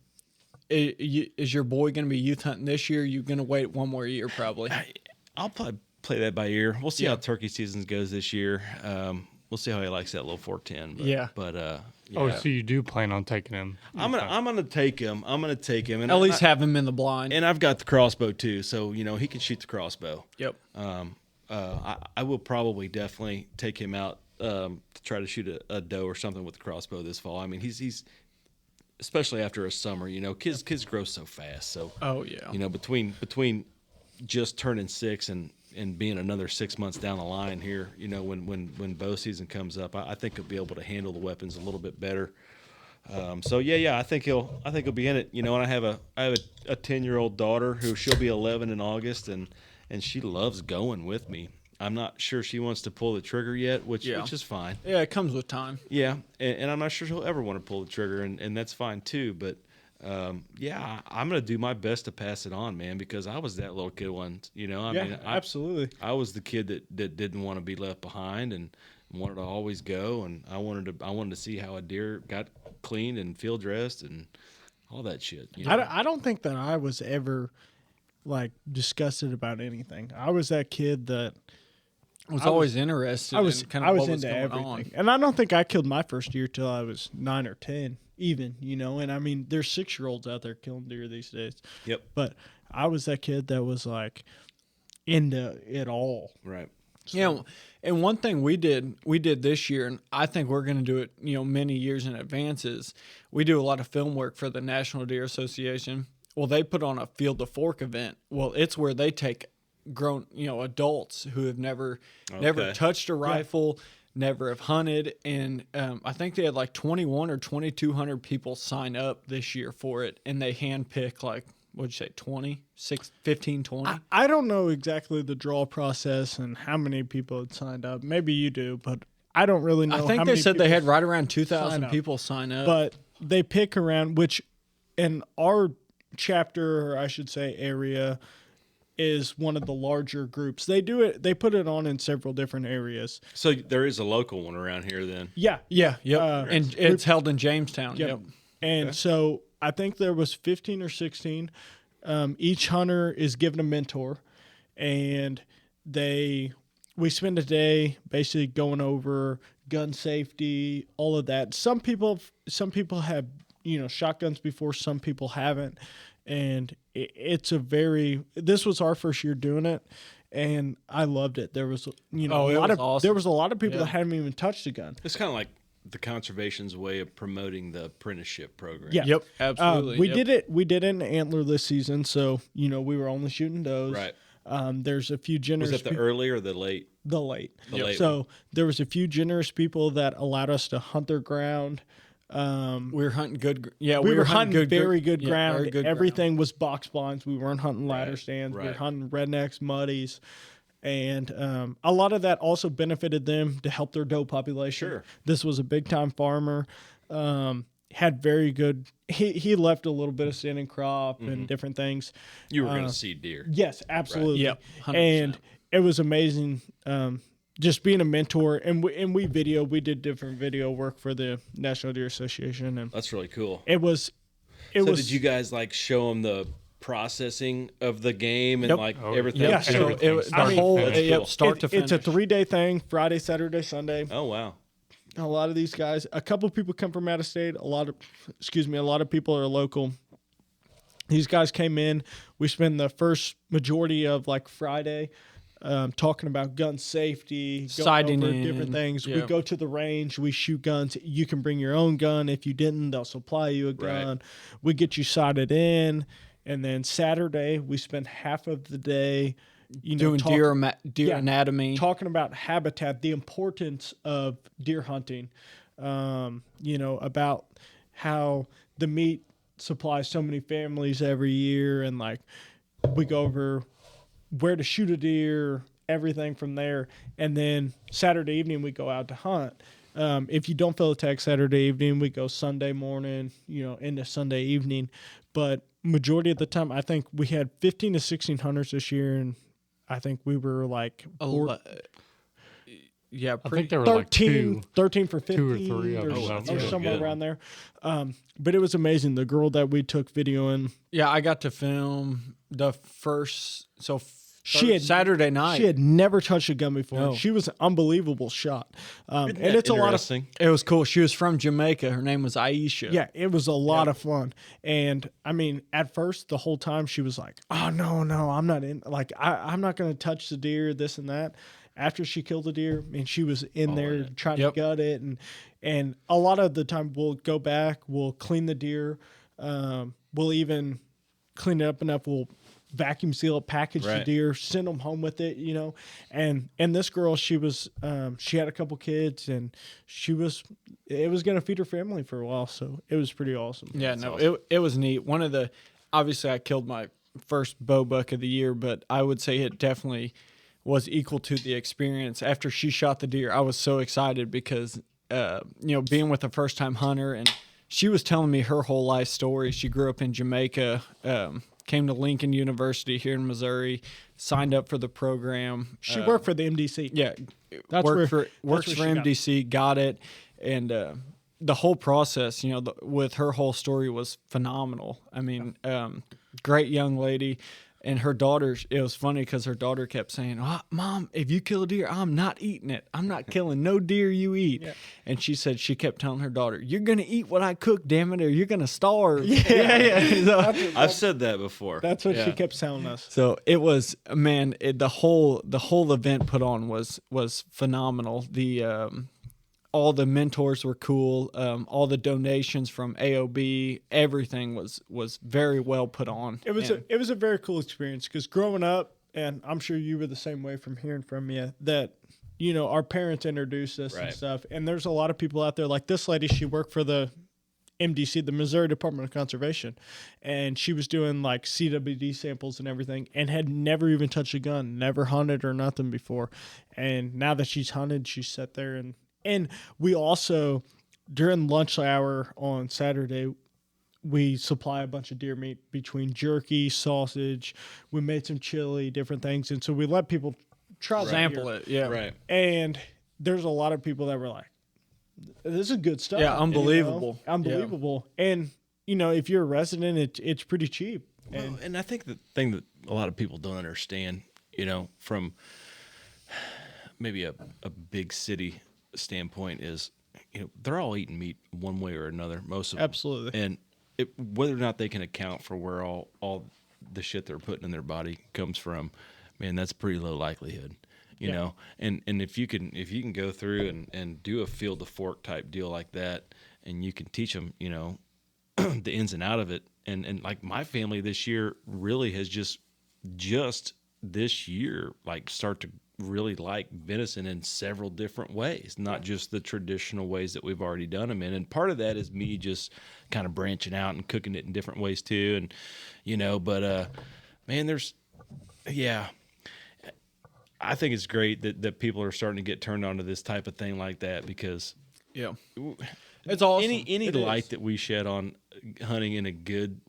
Is your boy going to be youth hunting this year? You're going to wait one more year probably. I'll probably play that by ear. We'll see how turkey season goes this year. We'll see how he likes that little 410. But so you do plan on taking him? I'm gonna take him. And at least have him in the blind. And I've got the crossbow too, so he can shoot the crossbow. Yep. I will probably definitely take him out to try to shoot a doe or something with the crossbow this fall. I mean, he's especially after a summer, kids grow so fast. So between just turning 6 and being another 6 months down the line here, when bow season comes up, I think he'll be able to handle the weapons a little bit better. I think he'll be in it. And I have a 10-year-old daughter who she'll be 11 in August, and she loves going with me. I'm not sure she wants to pull the trigger yet, which is fine. Yeah, it comes with time. Yeah, and I'm not sure she'll ever want to pull the trigger, and that's fine too. But yeah, I'm gonna do my best to pass it on, man, because I was that little kid once. You know, Absolutely. I was the kid that didn't want to be left behind and wanted to always go, and I wanted to see how a deer got cleaned and field dressed and all that shit. You know? I don't think that I was ever like disgusted about anything. I was that kid that was always interested. I was in kind I of was what was into going everything, on. and I don't think I killed my first deer till I was 9 or 10, even. And I mean, there's 6-year-olds out there killing deer these days. Yep. But I was that kid that was like into it all. Right. Yeah, and one thing we did this year, and I think we're going to do it, many years in advance, is we do a lot of film work for the National Deer Association. Well, they put on a Field to Fork event. Well, it's where they take grown, adults who have never touched a rifle, never have hunted, and I think they had like 21 or 2,200 people sign up this year for it, and they handpick like, what'd you say, 20, 15, 20? I don't know exactly the draw process and how many people had signed up. Maybe you do, but I don't really know. I think how they many said they people had right around sign 2,000 up. people sign up. But they pick around, which in our chapter, or I should say area, is one of the larger groups. They do it. They put it on in several different areas. So there is a local one around here then. Yeah, yeah, yep. And it's held in Jamestown. Yep. And so I think there was 15 or 16. Each hunter is given a mentor, and we spend a day basically going over gun safety, all of that. Some people have shotguns before, some people haven't, and this was our first year doing it, and I loved it. There was awesome. there was a lot of people that hadn't even touched a gun. It's kind of like the conservation's way of promoting the apprenticeship program. Yeah. Yep, absolutely. We did it. We did it in antler this season, so we were only shooting does. Right. There's a few generous. Was that the early or the late? The late. The late So there was a few generous people that allowed us to hunt their ground. We were hunting good. Yeah, We were hunting very good yeah, ground. very good Everything was box blinds. We weren't hunting ladder stands. We were right. hunting rednecks, muddies. And a lot of that also benefited them to help their doe population. Sure. This was a big time farmer. Had very good. He left a little bit of standing crop and different things. You were going to see deer. Yes, absolutely. Yep, 100%. And it was amazing. Just being a mentor, and we did different video work for the National Deer Association, and That's really cool. it was. So did you guys like show them the processing of the game and Yep. like Oh, everything? Yeah, So everything. the I mean, whole that's cool. start to finish. It's a 3-day thing: Friday, Saturday, Sunday. Oh wow. A lot of these guys, a couple people come from out of state. A lot of people are local. These guys came in. We spend the first majority of like Friday talking about gun safety, going Sighting over in, different things. We yeah. go to the range. We shoot guns. You can bring your own gun. If you didn't, they'll supply you a Right. gun. We get you sighted in. And then Saturday, we spend half of the day doing deer anatomy. talking about habitat, the importance of deer hunting, about how the meat supplies so many families every year, and like we go over where to shoot a deer, everything from there. And then Saturday evening we go out to hunt. If you don't fill a tag Saturday evening, we go Sunday morning, into Sunday evening. But majority of the time, I think we had 15 to 16 hunters this year, and I think we were like yeah, I pretty. think there were like 13 for 15 two or three of or, them. or That's really somewhere good. around there. But it was amazing. The girl that we took video in, Yeah, I got to film the first. So She had- Saturday night. she had never touched a gun before. No. She was an unbelievable shot. And Isn't that it's a lot of interesting? It was cool. She was from Jamaica. Her name was Aisha. yeah, it was a lot of fun. And I mean, at first, the whole time she was like, "Oh no, I'm not in. Like, I'm not going to touch the deer, this and that." After she killed the deer, I mean, she was in there trying Yep. to gut it, and a lot of the time we'll go back, we'll clean the deer, we'll even clean it up enough, we'll vacuum seal it, package the Right. deer, send them home with it, And this girl, she was, she had a couple kids, and it was going to feed her family for a while, so it was pretty awesome. Yeah, no, it was neat. Obviously I killed my first bow buck of the year, but I would say it definitely was equal to the experience. After she shot the deer, I was so excited because, being with a first time hunter and she was telling me her whole life story. She grew up in Jamaica, came to Lincoln University here in Missouri, signed up for the program. She worked for the MDC. Yeah, That's works where for she got it. MDC, got it, and the whole process, with her whole story was phenomenal. I mean, great young lady. And her daughter, it was funny because her daughter kept saying, Mom, if you kill a deer, I'm not eating it. I'm not killing no deer you eat. Yeah. And she said she kept telling her daughter, you're going to eat what I cook, damn it, or you're going to starve. Yeah. So, I've said that before. That's what she Yeah. kept telling us. so it was, man, the whole event put on was phenomenal. All the mentors were cool. All the donations from AOB, everything was very well put on. It was a very cool experience because growing up, and I'm sure you were the same way from hearing from you, that our parents introduced us and Right. stuff. And there's a lot of people out there like this lady. She worked for the MDC, the Missouri Department of Conservation, and she was doing like CWD samples and everything, and had never even touched a gun, never hunted or nothing before. And now that she's hunted, she sat there and we also, during lunch hour on Saturday, we supply a bunch of deer meat between jerky, sausage. We made some chili, different things. And so we let people try the Sample deer. it, yeah. Right. And there's a lot of people that were like, this is good stuff. Yeah, unbelievable. Unbelievable. And, if you're a resident, it's pretty cheap. And Well, and I think the thing that a lot of people don't understand, from maybe a big city standpoint is, they're all eating meat one way or another, most of them. Absolutely. And whether or not they can account for where all the shit they're putting in their body comes from, man, that's pretty low likelihood. You know, and if you can go through and do a field to fork type deal like that, and you can teach them, the ins and out of it, and like my family this year really has just this year like start to really like venison in several different ways, not just the traditional ways that we've already done them in. And part of that is me just kind of branching out and cooking it in different ways too. And but man, I think it's great that people are starting to get turned on to this type of thing like that, because Yeah. It's awesome. any It light is. that we shed on hunting in a good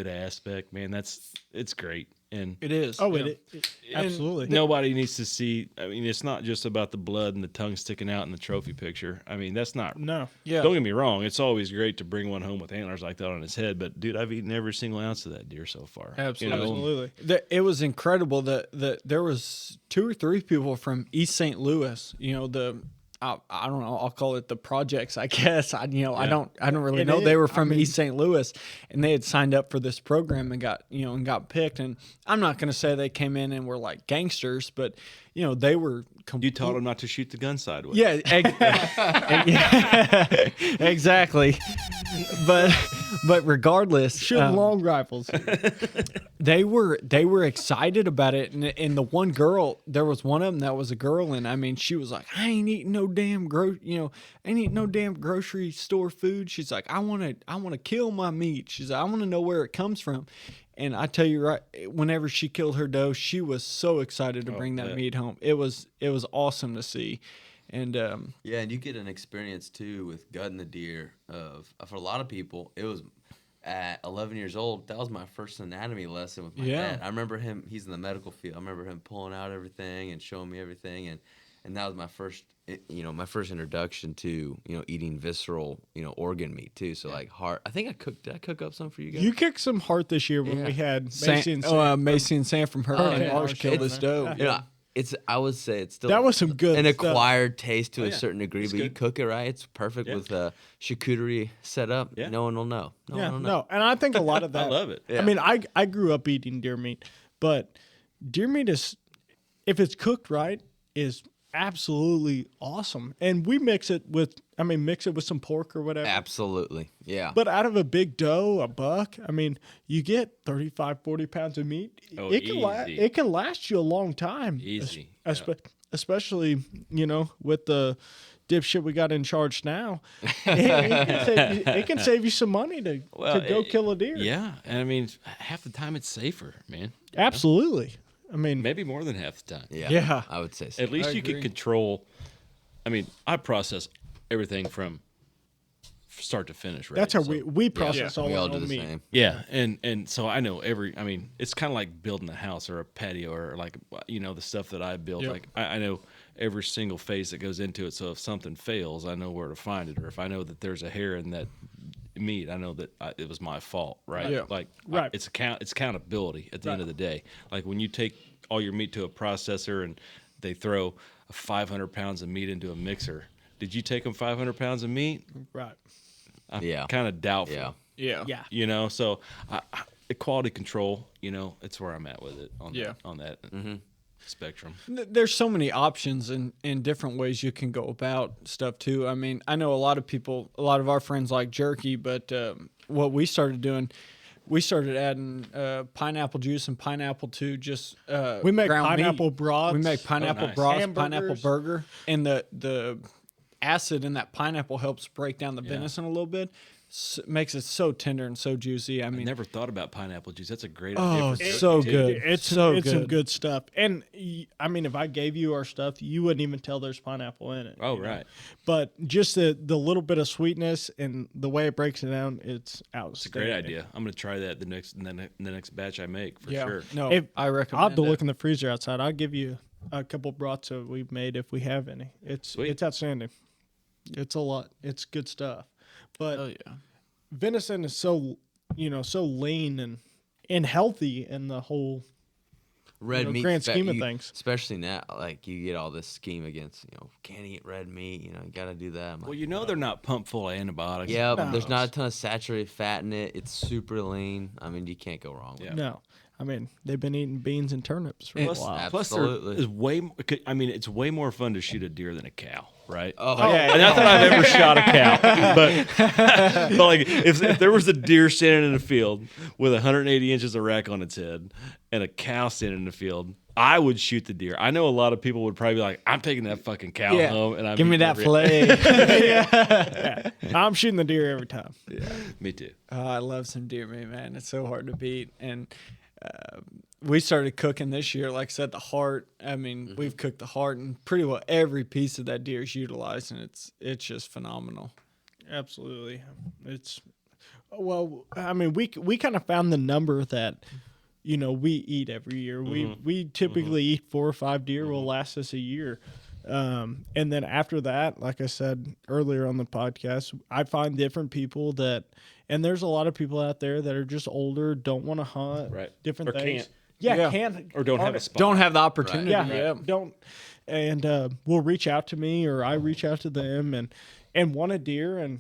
aspect, man, it's great. And It is. Oh, yeah. absolutely. nobody needs to see. I mean, it's not just about the blood and the tongue sticking out in the trophy picture. I mean, that's not. No. Yeah. Don't get me wrong. It's always great to bring one home with antlers like that on his head. But dude, I've eaten every single ounce of that deer so far. Absolutely. Absolutely. It was incredible that there was 2 or 3 people from East St. Louis. I don't know. I'll call it the projects, I guess. I don't really It know. is. They were from East St. Louis, and they had signed up for this program and got picked. And I'm not going to say they came in and were like gangsters, but they were. You taught him not to shoot the gun sideways. Yeah, exactly. But regardless, Shooting long rifles. they were excited about it, and the one girl, there was one of them that was a girl, and I mean, she was like, I ain't eating no damn grocery store food. She's like, I want to kill my meat. She's like, I want to know where it comes from. And I tell you right, whenever she killed her doe, she was so excited to bring that meat home. It was awesome to see. And Yeah, and you get an experience too with gutting the deer. For a lot of people, it was at 11 years old. That was my first anatomy lesson with my dad. I remember him. He's in the medical field. I remember him pulling out everything and showing me everything, and that was my first, my first introduction to eating visceral, organ meat too. So like heart. I think did I cook up some for you guys? You kicked some heart this year when Yeah. we had Macy and Sam. Macy and Sam from Hurricane Hurricane Marsh Marsh killed killed this them. doe. I would say it's still That was some good an stuff. acquired taste to a certain degree, but you good. cook it right, it's perfect with charcuterie set up. Yeah. No one will know. No Yeah, one will know. no, and I think a lot of that. I love it. Yeah. I mean, I grew up eating deer meat, but deer meat is, if it's cooked right, is absolutely awesome. And we mix it with some pork or whatever. Absolutely. Yeah. But out of a big doe, a buck, I mean, you get 35, 40 pounds of meat. Oh, it can last you a long time. Easy. Especially, with the dipshit we got in charge now. It can save you some money to go kill a deer. Yeah, and I mean, half the time it's safer, man. Absolutely. I mean, Maybe more than half the time. Yeah. I would say so. At least I you agree. can control. I mean, I process everything from start to finish. Right? That's how So- we process all we our all do own the meat. same. Yeah, and so I know I mean, it's kind of like building a house or a patio or like the stuff that I build. Yep. Like I know every single phase that goes into it. So if something fails, I know where to find it. Or if I know that there's a hair in that meat, I know that it was my fault. Right? Yeah. Like Right. it's accountability at the end of the day. Like when you take all your meat to a processor and they throw 500 pounds of meat into a mixer. Did you take them 500 pounds of meat? Right. I'm Yeah. kind of doubtful. Yeah. Yeah. Yeah. So the quality control, it's where I'm at with it on Yeah. that spectrum. There's so many options and different ways you can go about stuff too. I mean, I know a lot of our friends like jerky, but what we started doing, we started adding pineapple juice and pineapple to just We make ground pineapple meat. broths. We make pineapple nice. broth, Hamburgers. pineapple burger, and the acid in that pineapple helps break down the venison a little bit. Makes it so tender and so juicy. I I mean, never thought about pineapple juice. That's a great Oh, idea. it's For so jerky, too. good. It's so it's some good. good stuff. And I mean, if I gave you our stuff, you wouldn't even tell there's pineapple in it. Oh, you know? right. But just the little bit of sweetness and the way it breaks it down, it's outstanding. It's a great idea. I'm going to try that the next batch I make for yeah, sure. no, If- I I'll recommend have to it. look in the freezer outside. I'll give you a couple broths that we've made if we have any. Sweet. It's outstanding. It's a lot. It's good stuff. But Oh yeah. venison is so lean and healthy in the whole Red meat, grand scheme of things. especially now, like you get all this scheme against, can't eat red meat. You got to do that. I'm like, Well, they're not pumped full of antibiotics. yeah, No. there's not a ton of saturated fat in it. It's super lean. I mean, you can't go wrong with Yeah. it. No. I mean, they've been eating beans and turnips for a Plus, while. plus there Absolutely. is it's way more fun to shoot a deer than a cow, right? Oh, And not that I've ever shot a cow, but like if there was a deer standing in a field with 180 inches of rack on its head and a cow standing in the field, I would shoot the deer. I know a lot of people would probably be like, "I'm taking that fucking cow Yeah. home and I'm Give me eating that rib." fillet. I'm shooting the deer every time. Me too. Oh, I love some deer meat, man. It's so hard to beat. And we started cooking this year. Like I said, the heart. I mean, we've cooked the heart, and pretty well every piece of that deer is utilized, and it's just phenomenal. Absolutely. It's I mean, we kind of found the number that we eat every year. We typically eat 4 or 5 deer will last us a year. And then after that, like I said earlier on the podcast, I find different people and there's a lot of people out there that are just older, don't want to hunt, Right. different Or things. can't. Yeah, Yeah. can't Or don't have hunt a it. spot. Don't have the opportunity. Yeah, Yeah. don't. And will reach out to me or I reach out to them and want a deer, and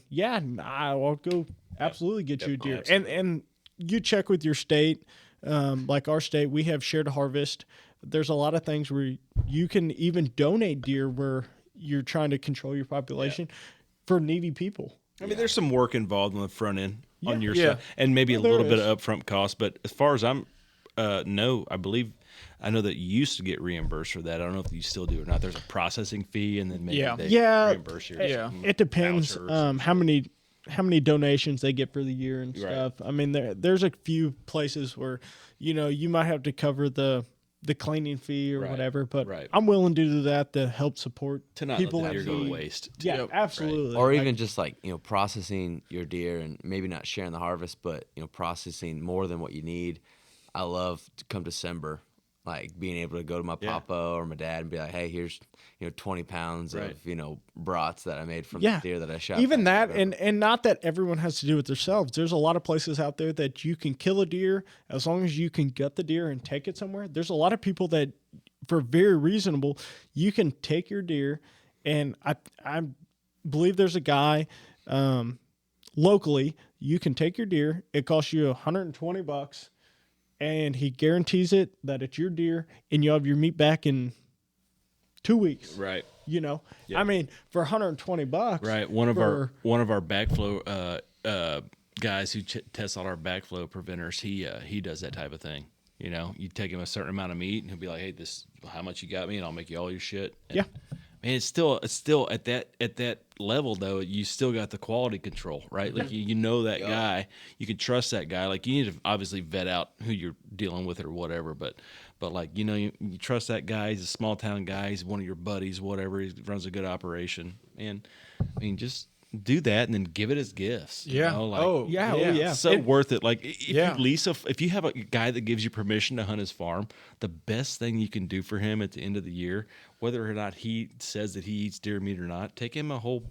I'll go absolutely get you a deer. And you check with your state. Like our state, we have shared harvest. There's a lot of things where you can even donate deer where you're trying to control your population for needy people. I mean, there's some work involved on the front end on your Yeah. side, and maybe a Well, there little bit is. of upfront cost. But as far as I know that you used to get reimbursed for that. I don't know if you still do or not. There's a processing fee, and then maybe Yeah. they Yeah, reimburse you. It depends vouchers. how many donations they get for the year and Right. stuff. I mean, there's a few places where you might have to cover the cleaning fee or Right, whatever, but right. I'm willing to do that to help support to not people let the in deer go to need. waste. Yeah, Yep. absolutely. Or Like, even just like processing your deer and maybe not sharing the harvest, but processing more than what you need. I love to come December, like being able to go to my Yeah. papa or my dad and be like, hey, here's 20 pounds Right. of brats that I made from Yeah. the deer that I shot. even back that, or whatever. and not that everyone has to do it themselves. There's a lot of places out there that you can kill a deer as long as you can gut the deer and take it somewhere. There's a lot of people that, for very reasonable, you can take your deer, and I believe there's a guy locally. You can take your deer. It costs you $120, and he guarantees it that it's your deer, and you'll have your meat back in 2 weeks. Right. Yeah. Yeah. I mean, for $120, Right. One of our backflow guys who tests all our backflow preventers, he does that type of thing. You take him a certain amount of meat, and he'll be like, "Hey, this how much you got me, and I'll make you all your shit." And, Yeah. man, it's still at that level though. You still got the quality control, right? Like you know that guy, you can trust that guy. Like you need to obviously vet out who you're dealing with or whatever, but like you trust that guy. He's a small town guy. He's one of your buddies, whatever. He runs a good operation, and I mean just do that and then give it as gifts. You know? Like, yeah. so worth it. Like if Yeah. you lease if you have a guy that gives you permission to hunt his farm, the best thing you can do for him at the end of the year, whether or not he says that he eats deer meat or not, take him a whole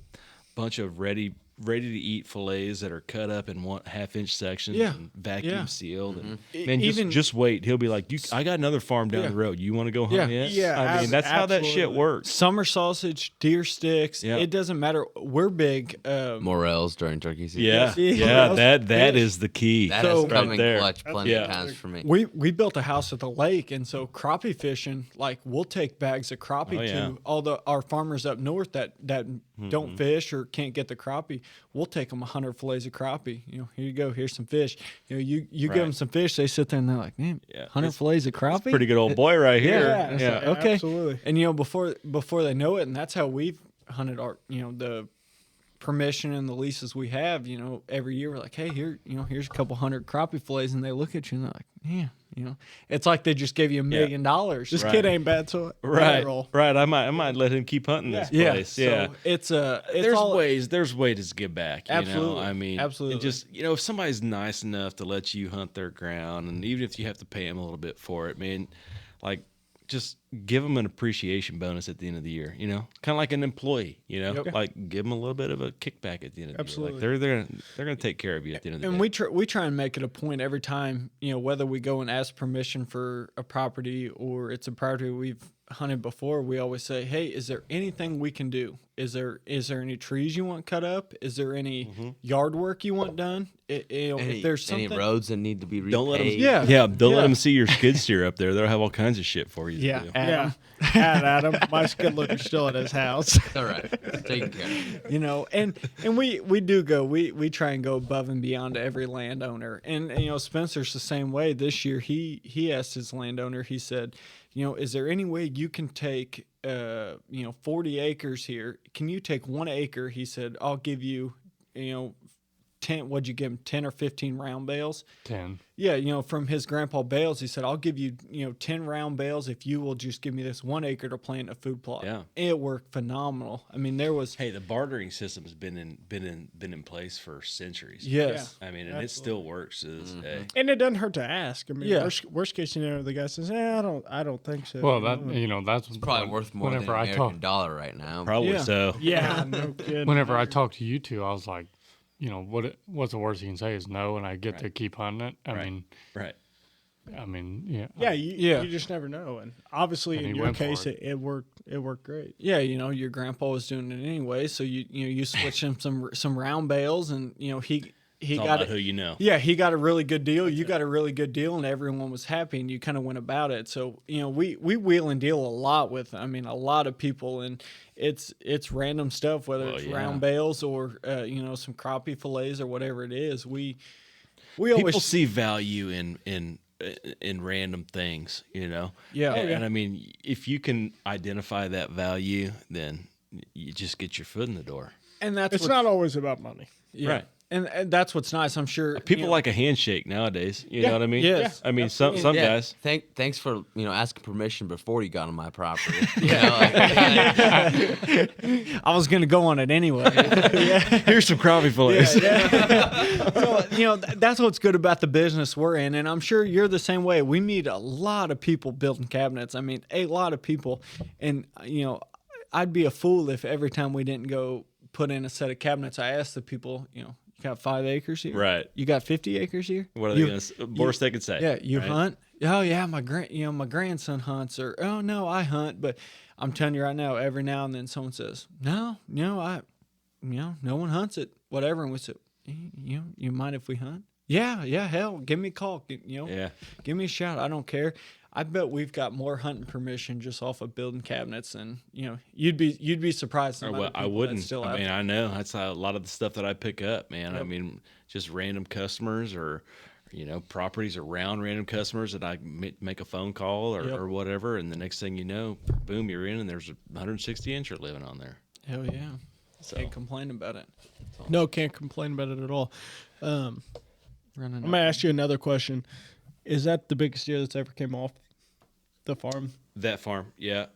bunch of ready to eat fillets that are cut up in 1/2-inch sections and vacuum sealed. And man, just wait. He'll be like, I got another farm down the road. You want to go hunt yet? Yeah, I mean, that's how that shit works. Summer sausage, deer sticks. Yeah. It doesn't matter. We're big. Morels during turkey season. Yeah, that is the key. That So- has come Right in there. clutch plenty of times for me. We built a house at the lake, and so crappie fishing, like we'll take bags of crappie Oh, yeah. to all our farmers up north that don't fish or can't get the crappie. We'll take them 100 fillets of crappie. You know, here you go. Here's some fish. You know, you give them some fish, they sit there and they're like, man, 100 fillets of crappie. Pretty good old boy right here. Yeah. Okay. Absolutely. And you know, before they know it, and that's how we've hunted our, you know, the permission and the leases we have, you know, every year we're like, hey, here's a couple hundred crappie fillets, and they look at you and they're like, yeah, you know, it's like they just gave you $1 million. This kid ain't bad, so Right. roll. Right. I might let him keep hunting this place. Yeah. So it's There's ways to give back. You Absolutely. know? I mean, Absolutely. it just, you know, if somebody's nice enough to let you hunt their ground, and even if you have to pay them a little bit for it, man, like, just give them an appreciation bonus at the end of the year, you know, kind of like an employee, you know, like give them a little bit of a kickback at the end of the year. Like they're gonna take care of you at the end of the day. And we try and make it a point every time, you know, whether we go and ask permission for a property or it's a property we've hunted before, we always say, hey, is there anything we can do? Is there any trees you want cut up? Is there any yard work you want done? If there's something, Any roads that need to be repaved. Don't let them. Yeah. Don't let them see your skid steer up there. They'll have all kinds of shit for you. to do. Adam. Adam. My skid loader's still at his house. All right. It's taken care of. You know, and we do go, we try and go above and beyond to every landowner. And you know, Spencer's the same way. This year he asked his landowner, he said, you know, is there any way you can take 40 acres here? Can you take 1 acre? He said, I'll give you, you know, 10, what'd you give him, 10 or 15 round bales? 10. Yeah, you know, from his grandpa bales, he said, I'll give you, 10 round bales if you will just give me this 1 acre to plant a food plot. Yeah. It worked phenomenal. I mean, there was... Hey, the bartering system has been in place for centuries. Yes. I mean, and it still works to this day. And it doesn't hurt to ask. I mean, Yeah. worst case scenario, the guy says, I don't think so. Well, that's Probably worth more than an whenever I American talk. dollar right now. Probably Yeah. so. yeah, no kidding. Whenever I talk to you two, I was like, you know, what's the worst you can say is no, and I get to keep hunting it. Right. I mean, yeah. Yeah, Yeah. you just never know. And obviously, And in he your went for case, it. it worked great. Yeah, you know, your grandpa was doing it anyway, so you switch him some round bales, and you know he It's all got about it. who you know. Yeah, he got a really good deal. You got a really good deal, and everyone was happy, and you kind of went about it. So you know, we wheel and deal a lot with, a lot of people, and it's random stuff, whether it's round bales or some crappie fillets or whatever it is. We People always see value in random things, you know. Yeah. And I mean, if you can identify that value, then you just get your foot in the door. and that's It's what's- not always about money. yeah. Right. And that's what's nice. I'm sure People you know, like a handshake nowadays. You know what I mean? Yes. I mean, some guys. Thanks for asking permission before you got on my property. You know, like, I was going to go on it anyway. Here's some crappie fillets. So, you know, that's what's good about the business we're in. And I'm sure you're the same way. We meet a lot of people building cabinets. I mean, a lot of people. And, you know, I'd be a fool if every time we didn't go put in a set of cabinets, I asked the people, you know, you got 5 acres here? Right. You got 50 acres here? What are they going to? Worst they could say. Yeah, you right? hunt? Oh yeah, my grandson hunts, or oh no, I hunt. But I'm telling you right now, every now and then someone says, no one hunts it, whatever. And we said, you mind if we hunt? Yeah, hell, give me a call. Yeah. Give me a shout. I don't care. I bet we've got more hunting permission just off of building cabinets, and you'd be surprised. The amount of I people wouldn't. that's still I out mean, there. I know that's a lot of the stuff that I pick up, man. I mean, just random customers or properties around random customers that I make a phone call or whatever, and the next thing you know, boom, you're in, and there's a 160 incher living on there. Hell yeah, So can't complain about it. No, can't complain about it at all. I'm Running. gonna ask you another question. Is that the biggest deer that's ever came off the farm? that farm, yeah,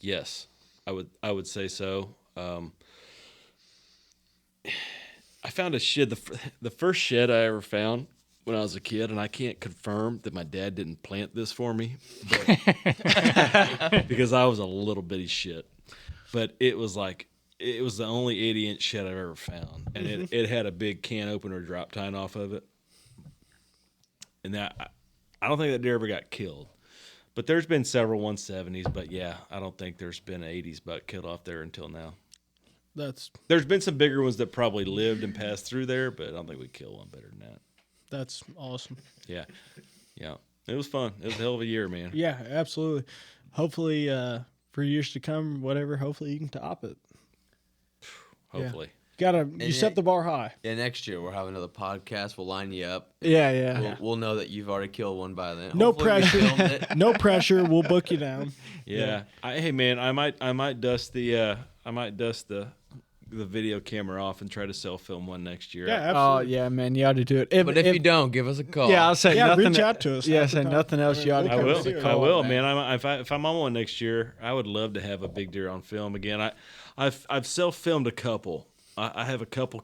yes, I would say so. I found a shed, the first shed I ever found when I was a kid, and I can't confirm that my dad didn't plant this for me, but, because I was a little bitty shit. But it was the only 80-inch shed I've ever found, and it had a big can opener drop tine off of it. And that, I don't think that deer ever got killed. But there's been several 170s, but yeah, I don't think there's been an 80s buck killed off there until now. There's been some bigger ones that probably lived and passed through there, but I don't think we kill one better than that. That's awesome. Yeah. It was fun. It was a hell of a year, man. Yeah, absolutely. Hopefully, for years to come, whatever, hopefully you can top it. Hopefully. You set the bar high. Yeah, next year we'll have another podcast. We'll line you up. Yeah. We'll know that you've already killed one by then. No Hopefully we filmed pressure. it. No pressure. We'll book you down. Yeah. Hey man, I might dust the video camera off and try to self-film one next year. Yeah, Oh absolutely. yeah, man, you ought to do it. But if you don't, give us a call. yeah, I'll say Yeah, nothing. reach out to us. Yeah, Half the say time. nothing else. You ought to I I give will. us a I call. I will, on man. If I'm on one next year, I would love to have a big deer on film again. I've self-filmed a couple. I have a couple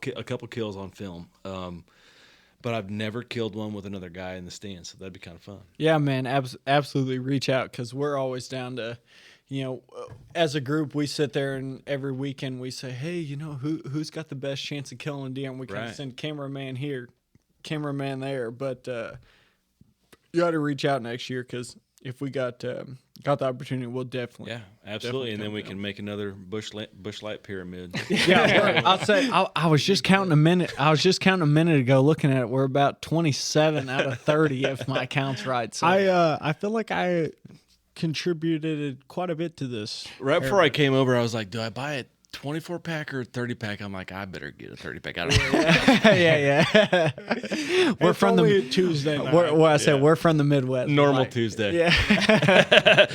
kills on film, but I've never killed one with another guy in the stand. So that'd be kind of fun. Yeah, man, absolutely reach out because we're always down to, as a group, we sit there and every weekend we say, hey, who's got the best chance of killing a deer? And we kind of Right. send cameraman here, cameraman there. But you ought to reach out next year because if we got the opportunity, we'll definitely. Yeah, absolutely. And then come we down. can make another bush light pyramid. Yeah, I'll say I was just counting a minute. I was just counting a minute ago, looking at it. We're about 27 out of 30, if my count's right. So I feel like I contributed quite a bit to this. Right before I came over, I was like, do I buy a 24-pack or a 30-pack? I'm like, I better get a 30-pack. I don't know. yeah. We're It's from only the Tuesday night. we're from the Midwest. Normal Like, Tuesday. Yeah.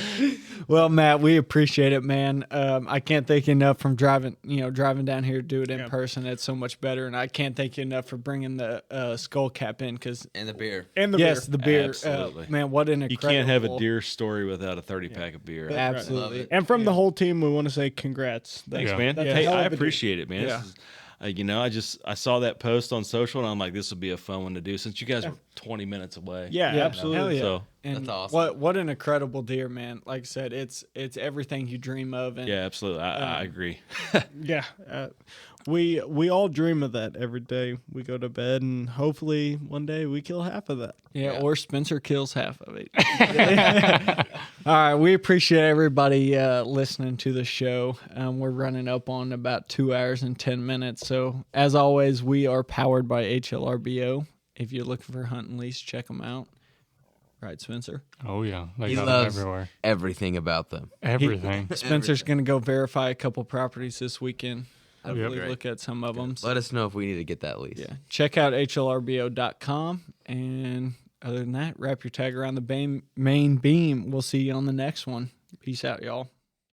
Well, Matt, we appreciate it, man. I can't thank you enough from driving down here to do it in person. It's so much better, and I can't thank you enough for bringing the skull cap in because And the beer. And the yes, beer. the beer, Absolutely. man. What an You incredible! can't have a deer story without a 30-pack of beer. Absolutely. Love it. And from the whole team, we want to say congrats. Thanks, Yeah. man. That's a Hey, hell of I a deal. appreciate it, man. Yeah. This is, I saw that post on social, and I'm like, this would be a fun one to do since you guys were 20 minutes away. Yeah, Yeah, absolutely. hell yeah. So And That's awesome. What an incredible deer, man! Like I said, it's everything you dream of. And yeah, absolutely. I agree. Yeah, we all dream of that every day. We go to bed, and hopefully one day we kill half of that. Yeah, or Spencer kills half of it. All right, we appreciate everybody listening to the show. We're running up on about 2 hours and 10 minutes. So, as always, we are powered by HLRBO. If you're looking for hunt and lease, check them out. Right, Spencer? Oh yeah, they He got loves it everywhere. everything about them. Everything. Spencer's going to go verify a couple properties this weekend. That'd be Hopefully great. look at some of them. Let us know if we need to get that lease. Yeah. Check out HLRBO.com. And other than that, wrap your tag around the main beam. We'll see you on the next one. Peace out, y'all.